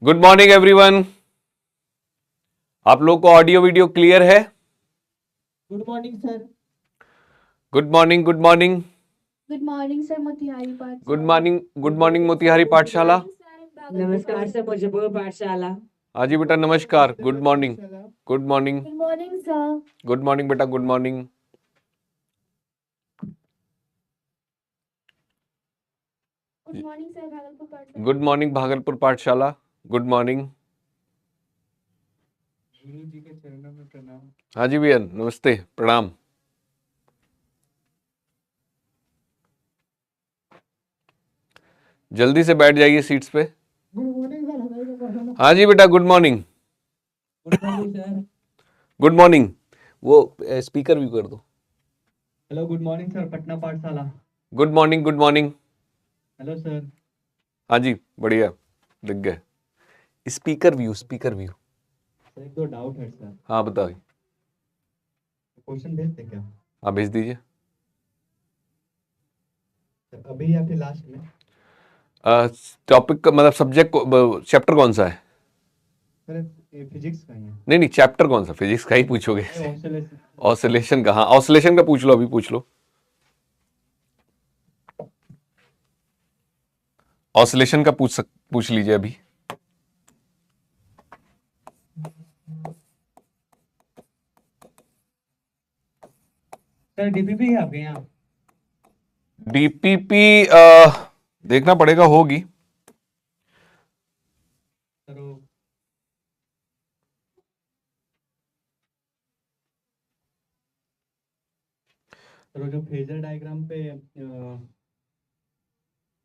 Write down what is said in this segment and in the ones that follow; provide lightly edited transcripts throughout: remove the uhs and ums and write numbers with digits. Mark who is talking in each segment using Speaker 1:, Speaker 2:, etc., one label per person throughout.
Speaker 1: Good morning everyone. आप लोग को ऑडियो वीडियो क्लियर है?
Speaker 2: Good morning sir.
Speaker 1: Good morning, good morning,
Speaker 3: good morning sir Motihari पाठशाला।
Speaker 1: Good morning, good morning Motihari पाठशाला।
Speaker 2: नमस्कार सर मुजफ्फरपुर पाठशाला।
Speaker 1: हाँ जी बेटा, नमस्कार। Good morning, good morning,
Speaker 3: good morning sir.
Speaker 1: Good morning बेटा, good morning.
Speaker 3: Good morning sir Bhagalpur पाठशाला।
Speaker 1: गुड मॉर्निंग भागलपुर पाठशाला। Good morning.
Speaker 4: गुरु जी के चरणों में प्रणाम।
Speaker 1: हाँ जी भैया, नमस्ते, प्रणाम। जल्दी से बैठ जाइए सीट्स पे।
Speaker 2: Good morning sir.
Speaker 1: हाँ जी बेटा, good morning,
Speaker 2: good morning sir.
Speaker 1: Good morning. वो स्पीकर भी कर दो।
Speaker 4: Hello, good morning sir, Patna पाठशाला।
Speaker 1: Good morning, good morning.
Speaker 4: Hello sir.
Speaker 1: हाँ जी, बढ़िया, दिख गए। Speaker view, speaker view.
Speaker 4: Sir एक दो डाउट है सर।
Speaker 1: हाँ बताइए।
Speaker 4: क्वेश्चन भेजते क्या
Speaker 1: हाँ भेज दीजिए।
Speaker 4: सर, अभी या फिर लास्ट में?
Speaker 1: टॉपिक का मतलब सब्जेक्ट चैप्टर कौन सा है?
Speaker 4: सर ये फिजिक्स का ही है।
Speaker 1: नहीं नहीं, चैप्टर कौन सा? फिजिक्स का ही पूछोगे?
Speaker 4: ऑसिलेशन।
Speaker 1: ऑसिलेशन का? हाँ, ऑसिलेशन का पूछ लो, अभी पूछ लो। ऑसिलेशन का पूछ लीजिए अभी।
Speaker 4: सर डीपीपी है आपके यहाँ?
Speaker 1: डीपीपी देखना पड़ेगा, होगी।
Speaker 4: सर वो जो फेजर डायग्राम पे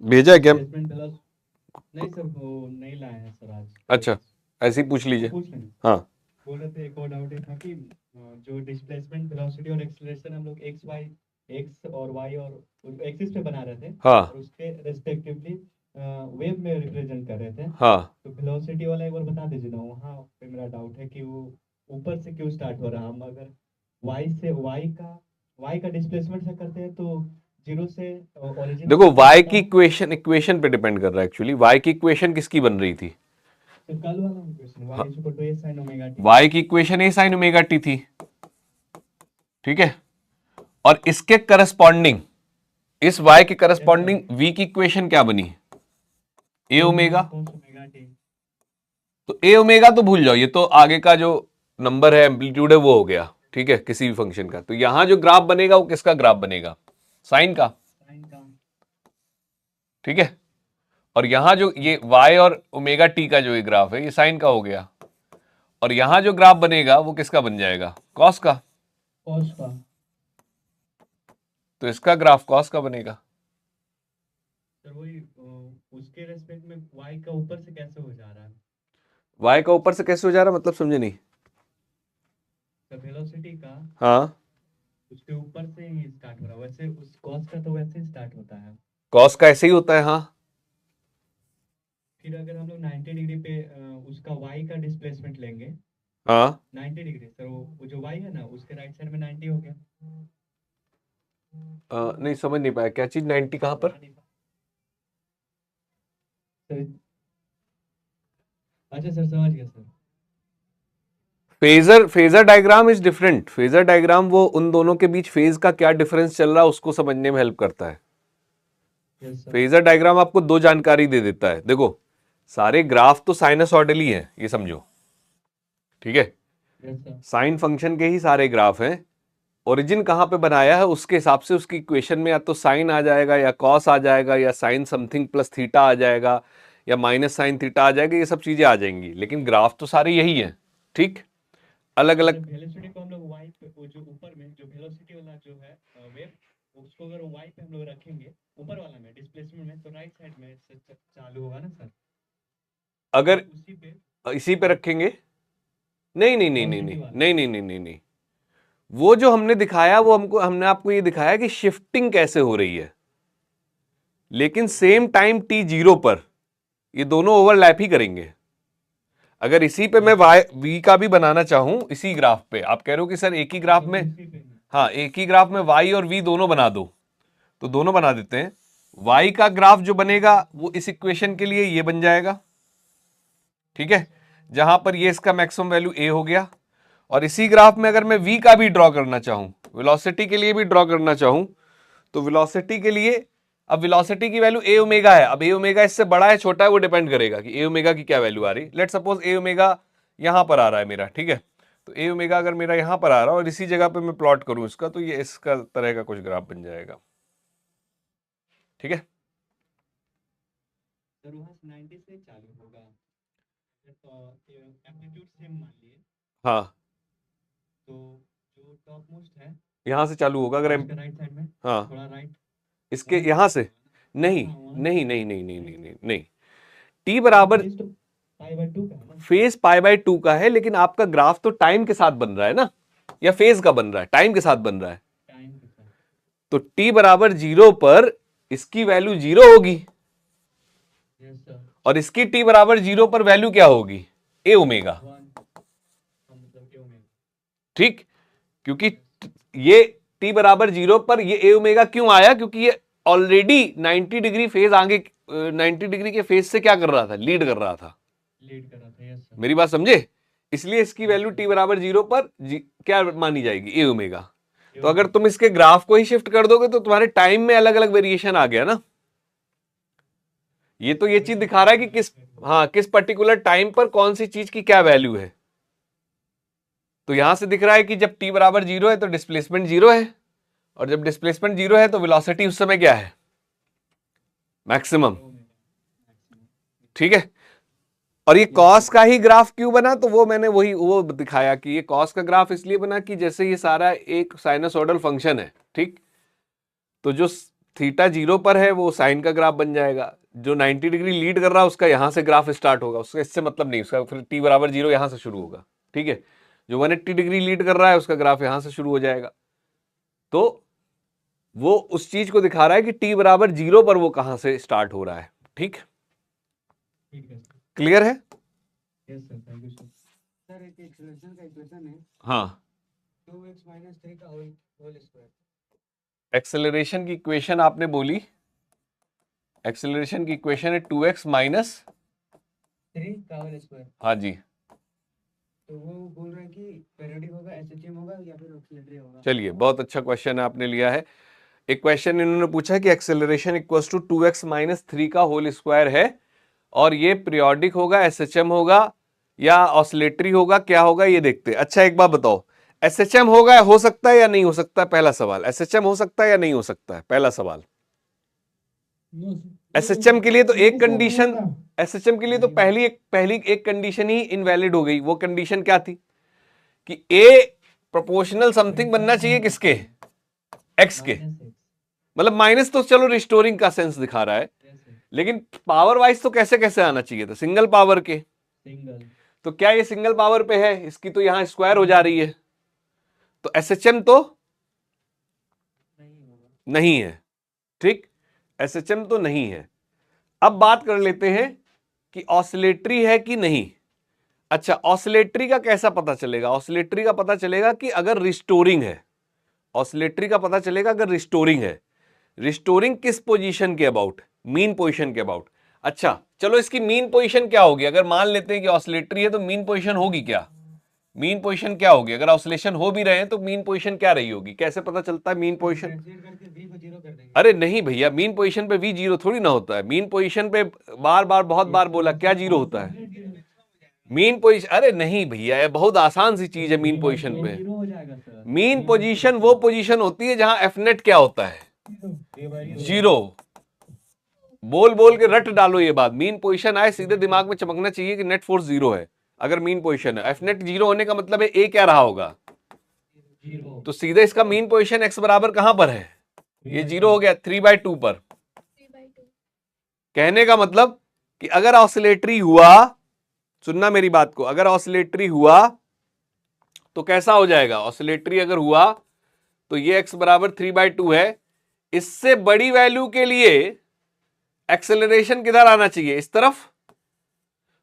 Speaker 1: भेजा है क्या?
Speaker 4: डिस्प्लेसमेंट वेलोसिटी, नहीं सर वो नहीं लाए हैं सर आज।
Speaker 1: अच्छा, ऐसे ही पूछ लीजिए।
Speaker 4: पूछ लेंगे।
Speaker 1: हाँ
Speaker 4: बोल रहे थे, एक और डाउट ये था कि जो डिस्प्लेसमेंट वेलोसिटी और एक्सीलरेशन हम लोग एक्स और वाई और एक्सिस पे बना रहे थे,
Speaker 1: हाँ
Speaker 4: और उसके रेस्पेक्टिवली वेव में रिप्रेजेंट कर रहे थे।
Speaker 1: हाँ।
Speaker 4: तो वेलोसिटी वाला एक बार बता दीजिए ना, वहाँ पे मेरा डाउट है कि वो ऊपर से क्यों स्टार्ट हो रहा है। हम अगर वाई का डिस्प्लेसमेंट से करते हैं तो जीरो से ओरिजिन।
Speaker 1: देखो, y की इक्वेशन पे डिपेंड कर रहा है एक्चुअली। y की इक्वेशन किसकी बन रही थी?
Speaker 4: तो कल वाला equation y is equal to a sin omega t।
Speaker 1: y की equation a sin omega t थी, ठीक है। और इसके करस्पॉन्डिंग, इस y के करस्पॉन्डिंग v की इक्वेशन क्या बनी? a omega.
Speaker 4: Omega t।
Speaker 1: तो a ओमेगा तो भूल जाओ, ये तो आगे का जो नंबर है, एम्पलीट्यूड है, वो हो गया, ठीक है, किसी भी फंक्शन का। तो यहां जो ग्राफ बनेगा वो किसका ग्राफ बनेगा? साइन का,
Speaker 4: sin का।
Speaker 1: ठीक है। और यहां जो ये y और ओमेगा t का जो ये ग्राफ है, ये साइन का हो गया। और यहां जो ग्राफ बनेगा वो किसका बन जाएगा? कॉस का।
Speaker 4: cos का।
Speaker 1: तो इसका ग्राफ कॉस का बनेगा।
Speaker 4: सर वही उसके रेस्पेक्ट में y का ऊपर से कैसे हो जा रहा है?
Speaker 1: y का ऊपर से कैसे हो जा रहा है, मतलब समझे नहीं।
Speaker 4: सर वेलोसिटी का
Speaker 1: हाँ,
Speaker 4: उसके ऊपर से ही स्टार्ट हो रहा है, वैसे उस cos का तो वैसे ही स्टार्ट होता है।
Speaker 1: कॉस का ऐसे ही होता है, हाँ।
Speaker 4: फिर अगर हम लोग 90 डिग्री पे उसका y का डिस्प्लेसमेंट लेंगे,
Speaker 1: हाँ
Speaker 4: 90 डिग्री, सर वो जो y है ना उसके राइट साइड में 90 हो गया।
Speaker 1: नहीं समझ नहीं पाया, क्या चीज 90 कहां पर?
Speaker 4: सर अच्छा सर, समझ गया sir.
Speaker 1: Phasor diagram is different. Phasor diagram वो उन दोनों के बीच फेज का क्या डिफरेंस चल रहा है उसको समझने में हेल्प करता है।
Speaker 4: Yes sir.
Speaker 1: फेजर डायग्राम आपको दो जानकारी दे देता है। देखो, सारे ग्राफ तो साइनसॉइडली हैं, ये समझो, ठीक है।
Speaker 4: Yes sir.
Speaker 1: साइन फंक्शन के ही सारे ग्राफ हैं। ओरिजिन कहां पे बनाया है उसके हिसाब से उसकी इक्वेशन में या तो साइन आ जाएगा, या कॉस आ जाएगा, या साइन समथिंग प्लस थीटा आ जाएगा, या माइनस साइन थीटा आ जाएगा। ये सब चीजें आ जाएंगी, लेकिन ग्राफ तो सारे यही हैं, ठीक। अलग अलग।
Speaker 4: वेलोसिटी को हम लोग y पे, वो जो ऊपर में जो वेलोसिटी वाला जो है वेव, उसको अगर y पे हम लोग रखेंगे ऊपर वाला में डिस्प्लेसमेंट में, तो राइट साइड में से चालू होगा ना सर?
Speaker 1: अगर
Speaker 4: उसी पे
Speaker 1: इसी पे रखेंगे, नहीं नहीं नहीं नहीं
Speaker 4: वेलोसिटी
Speaker 1: नहीं
Speaker 4: वाला।
Speaker 1: नहीं नहीं नहीं नहीं नहीं, वो जो हमने दिखाया वो हमने आपको ये दिखाया कि शिफ्टिंग कैसे हो रही है, लेकिन सेम टाइम t जीरो पर ये दोनों ओवरलैप ही करेंगे। अगर इसी पे मैं y v का भी बनाना चाहूं, इसी ग्राफ पे, आप कह रहे हो कि सर एक ही ग्राफ में,
Speaker 4: उसी पे।
Speaker 1: हाँ एक ही ग्राफ में y और v दोनों बना दो, तो दोनों बना देते हैं। y का ग्राफ जो बनेगा वो इस इक्वेशन के लिए ये बन जाएगा, ठीक है, जहां पर ये इसका मैक्सिमम वैल्यू ए हो गया। और इसी ग्राफ में अगर मैं v का भी ड्रॉ करना चाहूं, वेलोसिटी के लिए भी ड्रॉ करना चाहूं, तो वेलोसिटी के लिए अब वेलोसिटी की वैल्यू ए ओमेगा है। अब ए ओमेगा इससे बड़ा है छोटा है वो डिपेंड करेगा कि ए ओमेगा की क्या वैल्यू आ रही। लेट सपोज ए ओमेगा यहां पर आ रहा है मेरा, ठीक है, तो ए ओमेगा अगर मेरा यहां पर आ रहा है और इसी जगह पे मैं प्लॉट करूं इसका, तो ये इसका तरह का कुछ ग्राफ बन जाएगा। ठीक है,
Speaker 4: सर वहाँ से 90 से चालू होगा, तो एम्पलीट्यूड सेम मान लिए,
Speaker 1: हाँ,
Speaker 4: तो जो टॉप मोस्ट है
Speaker 1: यहां से चालू होगा अगर
Speaker 4: उसके राइट साइड में,
Speaker 1: हाँ,
Speaker 4: थोड़ा राइट,
Speaker 1: इसके यहां से नहीं नहीं नहीं नहीं नहीं नहीं नहीं नहीं, टी बराबर
Speaker 4: π/2 का है ना,
Speaker 1: फेज π/2 का है, लेकिन आपका ग्राफ तो टाइम के साथ बन रहा है ना, या फेज का बन रहा है, टाइम के साथ बन रहा है।
Speaker 4: टाइम के साथ।
Speaker 1: तो टी बराबर 0 पर इसकी वैल्यू 0 होगी
Speaker 4: यस सर,
Speaker 1: और इसकी टी बराबर 0 पर वैल्यू क्या होगी, ए ओमेगा।
Speaker 4: 1 मतलब क्या ओमेगा,
Speaker 1: ठीक, क्योंकि ये टी बराबर 0 पर ये ए ओमेगा क्यों आया, क्योंकि ये ऑलरेडी 90 डिग्री फेज आगे 90 डिग्री के फेज से क्या कर रहा था, लीड कर रहा था।
Speaker 4: लीड कर रहा था। यस सर,
Speaker 1: मेरी बात समझे, इसलिए इसकी वैल्यू टी बराबर 0 पर क्या मानी जाएगी, ए ओमेगा। तो अगर तुम इसके ग्राफ को ही शिफ्ट कर दोगे तो तुम्हारे टाइम में अलग अलग वेरिएशन आ गया ना। ये तो ये चीज दिखा रहा है कि किस पर्टिकुलर टाइम पर कौन सी चीज की क्या वैल्यू है। तो यहां से दिख रहा है कि जब t बराबर 0 है तो डिस्प्लेसमेंट 0 है, और जब डिस्प्लेसमेंट 0 है तो वेलोसिटी उस समय क्या है, मैक्सिमम। ठीक है, और ये कॉस का ही ग्राफ क्यों बना, तो वो मैंने वो दिखाया कि ये कॉस का ग्राफ इसलिए बना कि जैसे ये सारा एक साइनसोइडल फंक्शन है, ठीक, तो जो थीटा 0 पर है वो साइन का ग्राफ बन जाएगा, जो 90 डिग्री लीड कर रहा है उसका यहां से ग्राफ स्टार्ट होगा, उसका इससे मतलब नहीं, उसका फिर t बराबर 0 यहां से शुरू होगा। ठीक है, जो 180 डिग्री लीड कर रहा है उसका ग्राफ यहां से शुरू हो जाएगा। तो वो उस चीज को दिखा रहा है कि t बराबर 0 पर वो कहां से स्टार्ट हो रहा है। ठीक,
Speaker 4: ठीक है सर।
Speaker 1: क्लियर है।
Speaker 4: Yes sir, thank you sir.
Speaker 5: Sir एक एक्सेलरेशन का इक्वेशन है
Speaker 1: हाँ,
Speaker 5: 2x - 3 का होल स्क्वायर।
Speaker 1: एक्सेलरेशन की इक्वेशन आपने बोली, एक्सेलरेशन की इक्वेशन है 2x माइनस
Speaker 5: 3 का होल स्क्वायर।
Speaker 1: हाँ जी,
Speaker 5: तो वो बोल रहे हैं कि पीरियोडिक होगा, एसएचएम होगा या फिर ऑक्सीलरी होगा।
Speaker 1: चलिए बहुत अच्छा क्वेश्चन है आपने लिया है। एक क्वेश्चन इन्होंने पूछा है कि acceleration equals to 2x minus 3 का होल स्क्वायर है और ये पीरियोडिक होगा, एसएचएम होगा या ऑसिलेटरी होगा, क्या होगा ये देखते हैं। अच्छा एक बात बताओ, एसएचएम होगा, हो सकता है या नहीं हो सकता है, पहला सवाल। एसएचएम हो सकता है या नहीं हो सकता है, पहला सवाल। एसएचएम के लिए तो एक कंडीशन, एसएचएम के लिए तो पहली एक कंडीशन ही इनवैलिड हो गई। वो कंडीशन क्या थी कि ए प्रोपोर्शनल समथिंग बनना चाहिए किसके, एक्स के। मतलब माइनस तो चलो रिस्टोरिंग का सेंस दिखा रहा है, लेकिन पावर वाइज तो कैसे कैसे आना चाहिए था, सिंगल पावर के।
Speaker 4: सिंगल,
Speaker 1: तो क्या ये सिंगल पावर पे है, इसकी तो यहां स्क्वायर हो जा रही है, तो एसएचएम तो नहीं है। ठीक, एसएचएम तो नहीं है। अब बात कर लेते हैं कि ऑसिलेटरी है कि नहीं। अच्छा, ऑसिलेटरी का कैसा पता चलेगा, ऑसिलेटरी का पता चलेगा कि अगर रिस्टोरिंग है, ऑसिलेटरी का पता चलेगा अगर रिस्टोरिंग है। रिस्टोरिंग किस पोजीशन के अबाउट, मीन पोजीशन के अबाउट। अच्छा चलो इसकी मीन पोजीशन क्या होगी, अगर मान लेते हैं कि ऑसिलेटरी है तो मीन पोजीशन होगी क्या, मीन पोजीशन क्या होगी, अगर ऑसिलेशन हो भी रहे हैं तो मीन पोजीशन क्या रही होगी, कैसे पता चलता है मीन पोजीशन।
Speaker 5: डिफरेंशिएट करके v को 0 कर देंगे।
Speaker 1: अरे नहीं भैया, मीन पोजीशन पे v 0 थोड़ी ना होता है। मीन पोजीशन पे बार बार बहुत बार बोला क्या 0 होता है मीन पोजीशन। अरे नहीं भैया, ये बहुत आसान सी चीज है मीन पोजीशन पे।
Speaker 4: 0 हो जाएगा सर।
Speaker 1: मीन पोजीशन वो पोजीशन होती है जहां एफ नेट क्या होता है, 0। बोल बोल के रट डालो ये बात, मीन पोजीशन आए सीधे दिमाग में चमकना चाहिए कि नेट फोर्स 0 है। अगर मीन पोजीशन है, एफ नेट 0 होने का मतलब है ए क्या रहा होगा,
Speaker 4: 0,
Speaker 1: तो सीधे इसका मीन पोजीशन एक्स बराबर कहां पर है, ये 0 हो गया 3/2 पर।
Speaker 3: 3/2
Speaker 1: कहने का मतलब कि अगर ऑसिलेटरी हुआ, सुनना मेरी बात को, अगर ऑसिलेटरी हुआ तो कैसा हो जाएगा, ऑसिलेटरी अगर हुआ तो ये x बराबर 3/2 है। इससे बड़ी वैल्यू के लिए एक्सेलरेशन किधर आना चाहिए, इस तरफ,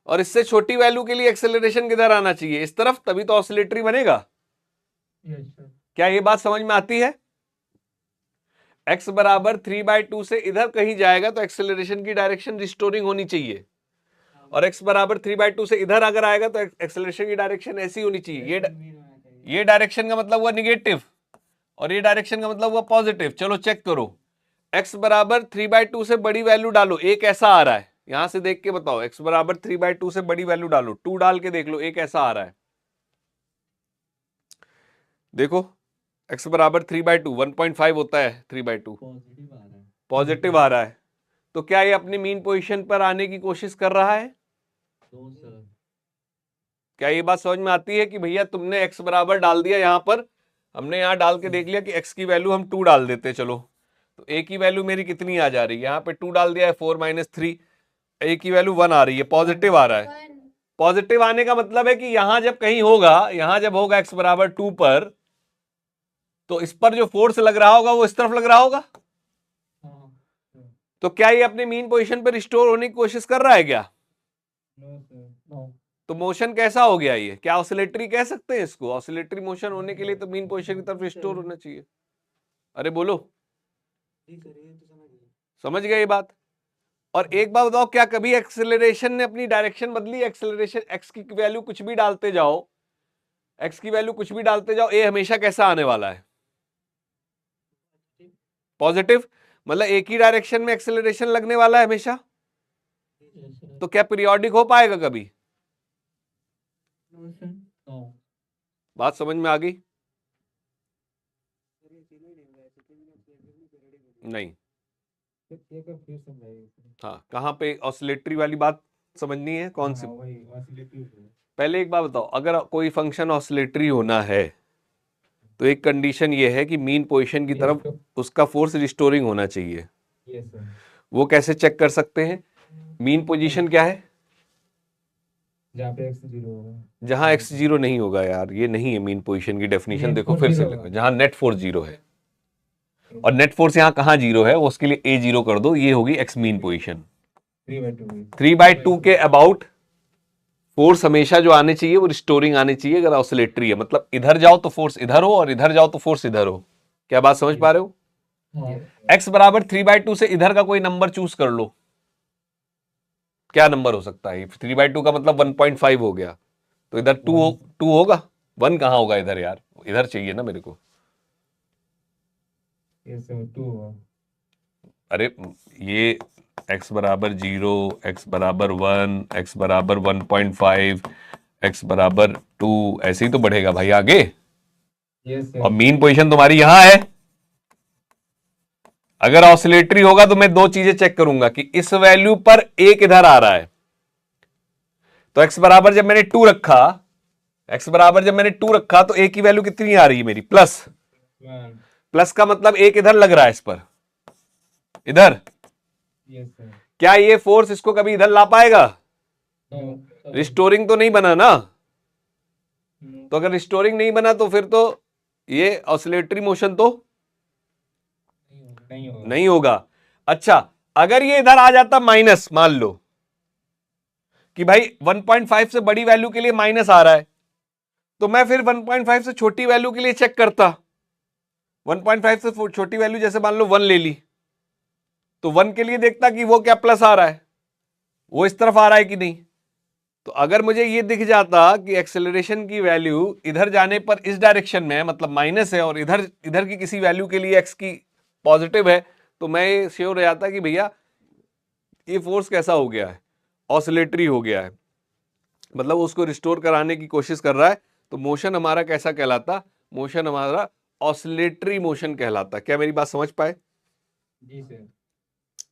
Speaker 1: और इससे छोटी वैल्यू के लिए एक्सेलरेशन किधर आना चाहिए, इस तरफ, तभी तो ऑसिलेटरी बनेगा।
Speaker 4: Yes sir.
Speaker 1: क्या ये बात समझ में आती है। x बराबर 3/2 से इधर कहीं जाएगा तो एक्सेलरेशन की डायरेक्शन रिस्टोरिंग होनी चाहिए, और x बराबर 3/2 से इधर अगर आएगा तो एक्सेलरेशन की डायरेक्शन ऐसी होनी चाहिए। ये डायरेक्शन का मतलब हुआ निगेटिव और ये डायरेक्शन का मतलब हुआ पॉजिटिव। चलो चेक करो, x बराबर 3/2 से बड़ी वैल्यू डालो, एक ऐसा आ रहा है, यहां से देख के बताओ, x बराबर 3/2 से बड़ी वैल्यू डालो, 2 डाल के देख लो, एक ऐसा आ रहा है। देखो x बराबर 3/2 1.5 होता है, 3/2
Speaker 4: पॉजिटिव आ रहा है।
Speaker 1: पॉजिटिव आ रहा है, तो क्या ये अपनी मीन पोजीशन पर आने की कोशिश कर रहा है?
Speaker 4: तो सर
Speaker 1: क्या ये बात समझ में आती है कि भैया तुमने x बराबर डाल दिया, यहां पर हमने यहां डाल के देख लिया कि x की वैल्यू हम 2 डाल देते, चलो तो a की वैल्यू मेरी कितनी आ जा रही है, यहाँ पे 2 डाल दिया है, 4 - 3, a की वैल्यू 1 आ रही है, पॉजिटिव आ रहा है।
Speaker 3: 1
Speaker 1: पॉजिटिव आने का मतलब है कि यहां जब कहीं होगा, यहां जब होगा x बराबर 2 पर, तो इस पर जो फोर्स लग रहा होगा वो इस तरफ लग रहा होगा।
Speaker 4: हाँ
Speaker 1: तो क्या ये अपने मीन पोजीशन पर रिस्टोर होने की कोशिश कर रहा है क्या?
Speaker 4: No sir no.
Speaker 1: तो मोशन कैसा हो गया ये? क्या ऑसिलेटरी कह सकते हैं इसको? ऑसिलेटरी मोशन होने के लिए तो मीन पोजीशन की तरफ रिस्टोर होना चाहिए। अरे बोलो,
Speaker 5: जी सर, ये तो समझ गए।
Speaker 1: समझ गए ये बात? और एक बात बताओ, क्या कभी एक्सेलरेशन ने अपनी डायरेक्शन बदली? एक्सेलरेशन x की वैल्यू कुछ भी डालते जाओ, x की वैल्यू कुछ भी डालते जाओ, a हमेशा कैसा आने वाला है? पॉजिटिव। मतलब एक ही डायरेक्शन में एक्सेलरेशन लगने वाला है हमेशा। तो क्या पीरियोडिक हो पाएगा कभी?
Speaker 4: No sir no.
Speaker 1: बात समझ में आ गई?
Speaker 5: सर ये तीनों ही नहीं होगा, ऐसे तीन मिनट में पीरियडिक होगा।
Speaker 1: नहीं।
Speaker 4: एक बार फिर समझाइए।
Speaker 1: हाँ, कहाँ पे ऑसिलेटरी वाली बात समझनी है? कौन सी?
Speaker 4: वही ऑसिलेटरी।
Speaker 1: पहले एक बात बताओ, अगर कोई फंक्शन ऑसिलेटरी होना है तो एक कंडीशन ये है कि मीन पोजीशन की तरफ उसका फोर्स रिस्टोरिंग होना चाहिए।
Speaker 4: Yes sir.
Speaker 1: वो कैसे चेक कर सकते हैं? मीन पोजीशन क्या है?
Speaker 4: जहाँ पे x 0 होगा।
Speaker 1: जहां x 0 नहीं होगा यार, ये नहीं है मीन पोजीशन की डेफिनेशन।
Speaker 4: Net
Speaker 1: देखो
Speaker 4: force
Speaker 1: फिर से
Speaker 4: zero
Speaker 1: लिखो,
Speaker 4: होगा।
Speaker 1: जहां नेट फोर्स 0 है, और नेट फोर्स यहाँ कहाँ 0 है, वो उसके लिए a 0 कर दो, ये होगी x मीन पोजीशन।
Speaker 4: 3/2
Speaker 1: 3/2 के अबाउट फोर्स हमेशा जो आने चाहिए वो रिस्टोरिंग आने चाहिए अगर ऑसिलेटरी है। मतलब इधर जाओ तो फोर्स इधर हो और इधर जाओ तो फोर्स इधर हो। क्या बात समझ पा रहे हो?
Speaker 4: हाँ।
Speaker 1: x बराबर 3/2 से इधर का कोई नंबर चूज कर लो, क्या नंबर हो सकता है? 3/2 का मतलब 1.5 हो गया, तो इधर 2 होगा। 1 कहाँ होगा इधर यार? इधर चाहिए ना मेरे को।
Speaker 4: यस सर 2 होगा।
Speaker 1: अरे ये x बराबर 0, x बराबर 1, x बराबर 1.5, x बराबर 2, ऐसे ही तो बढ़ेगा भाई आगे।
Speaker 4: यस
Speaker 1: और
Speaker 4: सर।
Speaker 1: मीन पोजीशन तुम्हारी यहां है। अगर ऑसिलेटरी होगा तो मैं दो चीजें चेक करूंगा कि इस वैल्यू पर एक इधर आ रहा है, तो x बराबर जब मैंने 2 रखा, x बराबर जब मैंने 2 रखा तो a की वैल्यू कितनी आ रही है मेरी? प्लस।
Speaker 4: 1।
Speaker 1: प्लस का मतलब एक इधर लग रहा है, इस पर इधर।
Speaker 4: Yes sir.
Speaker 1: क्या ये फोर्स इसको कभी इधर ला पाएगा?
Speaker 4: नो।
Speaker 1: रिस्टोरिंग तो नहीं बना ना। तो अगर रिस्टोरिंग नहीं बना तो फिर तो ये ऑसिलेटरी मोशन तो
Speaker 4: नहीं होगा।
Speaker 1: नहीं होगा। अच्छा, अगर ये इधर आ जाता माइनस, मान लो कि भाई 1.5 से बड़ी वैल्यू के लिए माइनस आ रहा है, तो मैं फिर 1.5 से छोटी वैल्यू के लिए चेक करता। 1.5 से छोटी वैल्यू जैसे मान लो 1 ले ली, तो 1 के लिए देखता कि वो क्या प्लस आ रहा है, वो इस तरफ आ रहा है कि नहीं। तो अगर मुझे ये दिख जाता कि एक्सेलरेशन की वैल्यू इधर जाने पर इस डायरेक्शन में है, मतलब माइनस है, और इधर इधर की किसी वैल्यू के लिए एक्स की पॉजिटिव है, तो मैं श्योर हो जाता कि भैया ये फोर्स कैसा हो गया है? ऑसिलेटरी हो गया है, मतलब उसको रिस्टोर कराने की कोशिश कर रहा है। तो मोशन हमारा कैसा कहलाता? मोशन हमारा ऑसिलेटरी मोशन कहलाता। क्या मेरी बात समझ पाए?
Speaker 4: जी सर।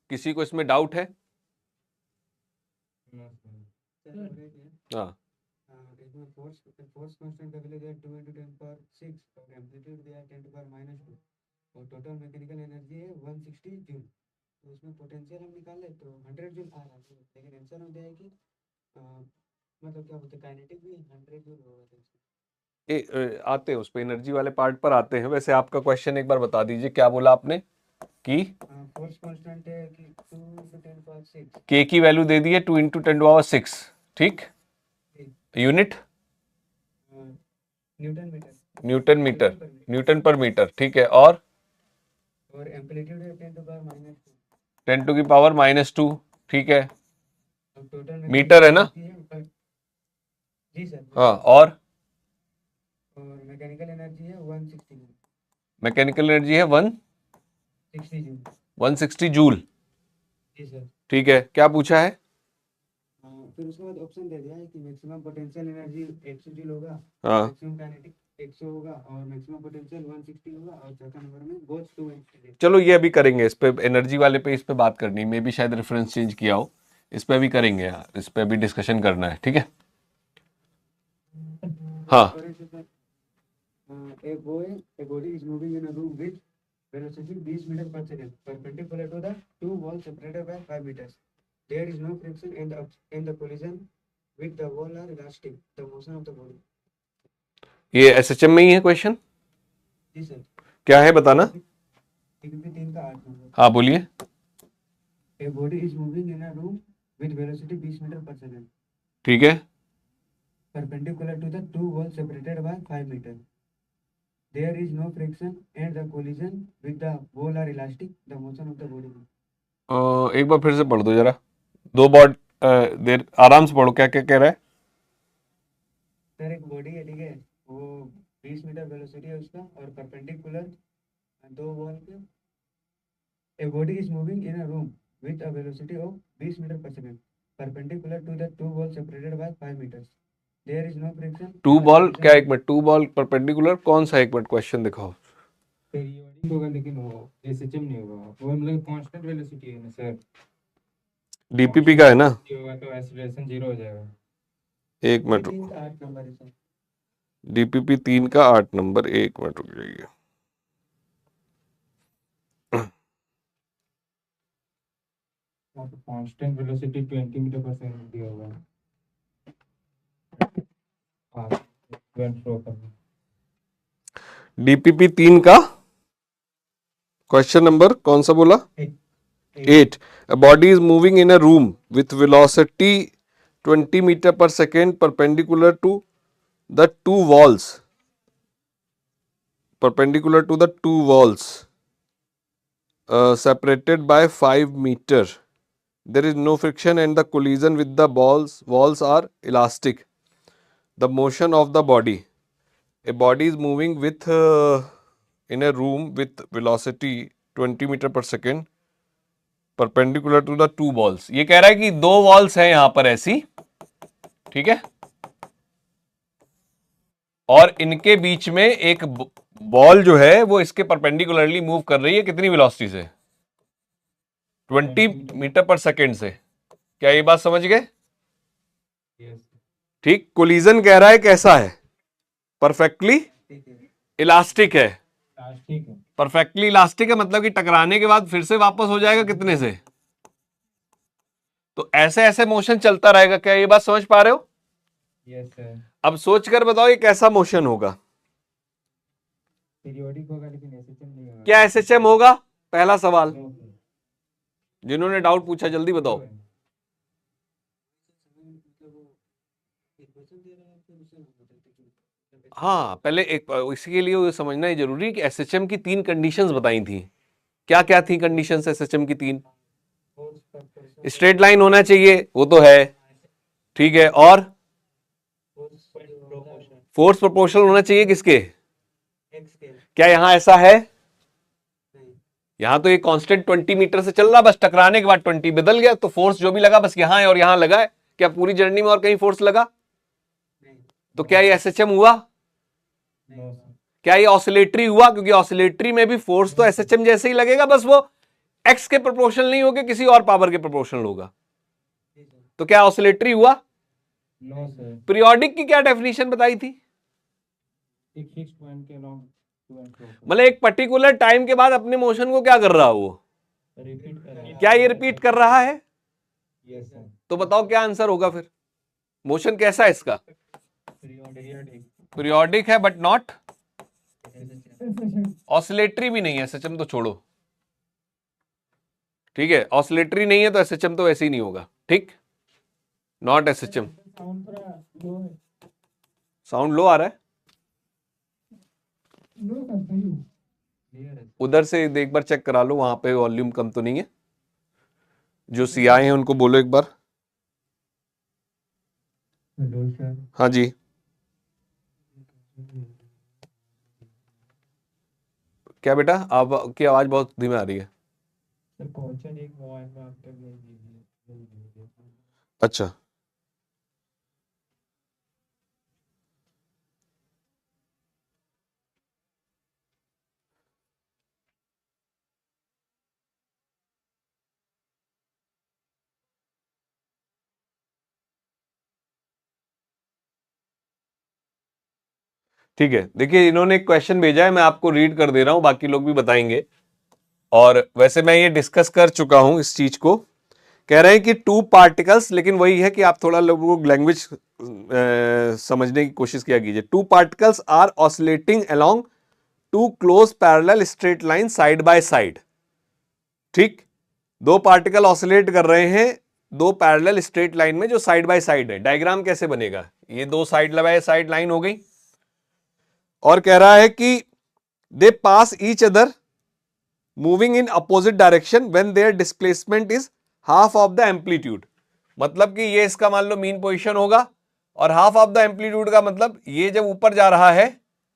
Speaker 1: किसी को इसमें डाउट है?
Speaker 4: No sir.
Speaker 5: सर वेट है।
Speaker 1: हाँ,
Speaker 5: इसमें फोर्स कांस्टेंट का वैल्यू दिया 2 × 10⁶ और एम्पलीट्यूड दिया 10⁻⁻2 और टोटल मैकेनिकल एनर्जी है 160 जूल। तो उसमें पोटेंशियल हम निकाले तो 100 जूल आ रहा है, लेकिन आंसर में दिया है कि मतलब क्या बोलते हैं, काइनेटिक भी 100 जूल होगा। तो
Speaker 1: आते हैं उस पे, एनर्जी वाले पार्ट पर आते हैं। वैसे आपका क्वेश्चन एक बार बता दीजिए, क्या बोला आपने कि
Speaker 5: फोर्स कांस्टेंट है कि 2 × 10⁶
Speaker 1: k की वैल्यू दे दी है 2 × 10⁶, ठीक? Unit
Speaker 5: newton metre.
Speaker 1: Newton metre, newton पर मीटर, ठीक है। और
Speaker 5: एम्पलीट्यूड है 10⁻⁻2
Speaker 1: 10⁻², ठीक है।
Speaker 5: और टोटल
Speaker 1: मीटर है ना?
Speaker 5: जी सर।
Speaker 1: हाँ, और
Speaker 5: मैकेनिकल एनर्जी है 160 जूल।
Speaker 1: मैकेनिकल एनर्जी है
Speaker 5: 60 जूल।
Speaker 1: 160 जूल।
Speaker 5: जी सर।
Speaker 1: ठीक है, क्या पूछा है?
Speaker 5: फिर उसके बाद ऑप्शन दे दिया है कि मैक्सिमम पोटेंशियल एनर्जी 100 जूल होगा,
Speaker 1: हाँ,
Speaker 5: मैक्सिमम काइनेटिक 100 होगा और मैक्सिमम पोटेंशियल 160 होगा और चौथा नंबर में बोथ 2
Speaker 1: चलो ये अभी करेंगे, इस पे एनर्जी वाले पे इस पे बात करनी, मे भी शायद रेफरेंस चेंज किया हो, इस पे भी करेंगे यार, इस पे भी डिस्कशन करना है, ठीक है? हाँ,
Speaker 5: a body is moving in a room with velocity 20 meters per second perpendicular to the two walls separated by 5 meters. There is no friction and the collision with the wall are elastic. The motion of the body.
Speaker 1: ये SHM में ही है question,
Speaker 5: जी sir.
Speaker 1: क्या है बताना?
Speaker 5: TPP 3 का 8 number.
Speaker 1: हाँ बोलिए।
Speaker 5: A body is moving in a room with velocity 20 meters per second
Speaker 1: ठीक है,
Speaker 5: perpendicular to the two walls separated by 5 meters. There is no friction and the collision with the wall are elastic. The motion of the body.
Speaker 1: एक बार फिर से पढ़ दो जरा, दो बार देर आराम से पढ़ो, क्या क्या कह रहा है?
Speaker 5: सर एक बॉडी है, ठीक है, वो 20 मीटर वेलोसिटी है उसका और परपेंडिकुलर दो वॉल के। A body is moving in a room with a velocity of 20 metre per second perpendicular to the two wall separated by 5 metres. There is no friction.
Speaker 1: Two ball क्या, एक minute, to ball perpendicular कौन सा, एक minute question दिखाओ।
Speaker 6: Periodic होगा लेकिन वो SHM नहीं होगा, वो मतलब कांस्टेंट वेलोसिटी है ना सर,
Speaker 1: डीपीपी का है ना?
Speaker 6: होगा तो एक्सीलरेशन 0 हो जाएगा।
Speaker 1: एक मिनट,
Speaker 5: 3 का 8 नंबर है सर।
Speaker 1: डीपीपी 3 का 8 नंबर, एक मिनट रुक जाइए।
Speaker 6: वहाँ पे constant velocity 20 metre per second दिया होगा। हाँ, इवेंट फ्लो करना।
Speaker 1: डीपीपी 3 का क्वेश्चन नंबर कौन सा बोला? 8. A body is moving in a room with velocity 20 meter per second perpendicular to the two walls. Separated by 5 meter. There is no friction and the collision with the walls are elastic. The motion of the body. A body is moving with in a room with velocity 20 meter per second perpendicular to the two balls. ये कह रहा है कि दो walls हैं यहां पर ऐसी, ठीक है, और इनके बीच में एक बॉल जो है वो इसके परपेंडिकुलरली मूव कर रही है, कितनी वेलोसिटी से? 20 मीटर पर सेकेंड से। क्या ये बात समझ गए? ठीक। कोलिजन कह रहा है कैसा है? परफेक्टली इलास्टिक है।
Speaker 6: ठीक है,
Speaker 1: परफेक्टली इलास्टिक है मतलब कि टकराने के बाद फिर से वापस हो जाएगा कितने से? तो ऐसे ऐसे मोशन चलता रहेगा। क्या ये बात समझ पा रहे हो?
Speaker 6: Yes sir.
Speaker 1: अब सोचकर बताओ ये कैसा मोशन होगा?
Speaker 6: पीरियोडिक होगा लेकिन एसएचएम नहीं होगा।
Speaker 1: क्या एसएचएम होगा? पहला सवाल,
Speaker 6: No, sir।
Speaker 1: जिन्होंने डाउट पूछा जल्दी बताओ।
Speaker 5: मतलब वो एक क्वेश्चन दे रहा है फिर उसे
Speaker 1: हाँ, पहले एक इसके लिए ये समझना ही जरूरी है कि एसएचएम की 3 कंडीशंस बताई थी। क्या क्या थी कंडीशंस एसएचएम की 3? स्ट्रेट लाइन होना चाहिए, वो तो है, ठीक है, और फोर्स प्रोपोर्शनल होना चाहिए किसके? क्या यहां ऐसा है? यहां तो ये कांस्टेंट 20 मीटर से चल रहा, बस टकराने के बाद 20 बदल गया, तो फोर्स जो भी लगा बस यहां है और यहां लगा है। क्या पूरी जर्नी में और कहीं फोर्स लगा? तो क्या ये एसएचएम हुआ?
Speaker 6: No, sir।
Speaker 1: क्या ये ऑसिलेटरी हुआ? क्योंकि ऑसिलेटरी में भी फोर्स तो एसएचएम जैसे ही लगेगा, बस वो एक्स के प्रोपोर्शनल नहीं होगा, किसी और पावर के प्रोपोर्शनल होगा। तो क्या ऑसिलेटरी हुआ?
Speaker 6: No sir.
Speaker 1: पीरियोडिक की क्या डेफिनेशन बताई थी?
Speaker 6: एक फिक्स पॉइंट के अलाउंग टू एंड फ्रो
Speaker 1: मतलब एक पर्टिकुलर टाइम के बाद अपने मोशन को क्या कर रहा है वो?
Speaker 6: रिपीट कर रहा है।
Speaker 1: क्या ये रिपीट कर रहा है?
Speaker 6: Yes sir.
Speaker 1: तो बताओ क्या आंसर होगा फिर? मोशन कैसा है इसका?
Speaker 6: पीरियोडिक।
Speaker 1: पीरियोडिक है बट नॉट ऑसिलेटरी भी नहीं है। एसएचएम तो छोड़ो, ठीक है, ऑसिलेटरी नहीं है तो एसएचएम तो वैसे ही नहीं होगा, ठीक, नॉट एसएचएम।
Speaker 2: साउंड थोड़ा लो है।
Speaker 1: साउंड लो आ रहा है
Speaker 2: लो कर सही है।
Speaker 6: क्लियर है।
Speaker 1: उधर से, एक बार चेक करा लो, वहां पे वॉल्यूम कम तो नहीं है। जो सीआई हैं उनको बोलो एक बार।
Speaker 6: Hello sir.
Speaker 1: हाँ जी, क्या बेटा, आपकी आवाज बहुत धीमी आ रही है।
Speaker 6: सर क्वेश्चन एक मोबाइल में आपके भेज दीजिए।
Speaker 1: अच्छा, ठीक है। देखिए, इन्होंने एक क्वेश्चन भेजा है, मैं आपको रीड कर दे रहा हूं, बाकी लोग भी बताएंगे। और वैसे मैं ये डिस्कस कर चुका हूं इस चीज को। कह रहे हैं कि टू पार्टिकल्स, लेकिन वही है कि आप थोड़ा लोगों को लैंग्वेज समझने की कोशिश किया कीजिए। Two particles are oscillating along two close parallel straight line side by side. ठीक, दो पार्टिकल ऑसिलेट कर रहे हैं दो पैरेलल स्ट्रेट लाइन में जो साइड बाय साइड है। डायग्राम कैसे बनेगा, ये दो साइड बाय साइड लाइन हो गई, और कह रहा है कि they pass each other moving in opposite direction when their displacement is half of the amplitude. मतलब कि ये इसका मान लो मीन पोजीशन होगा, और हाफ ऑफ द एम्पलीट्यूड का मतलब ये जब ऊपर जा रहा है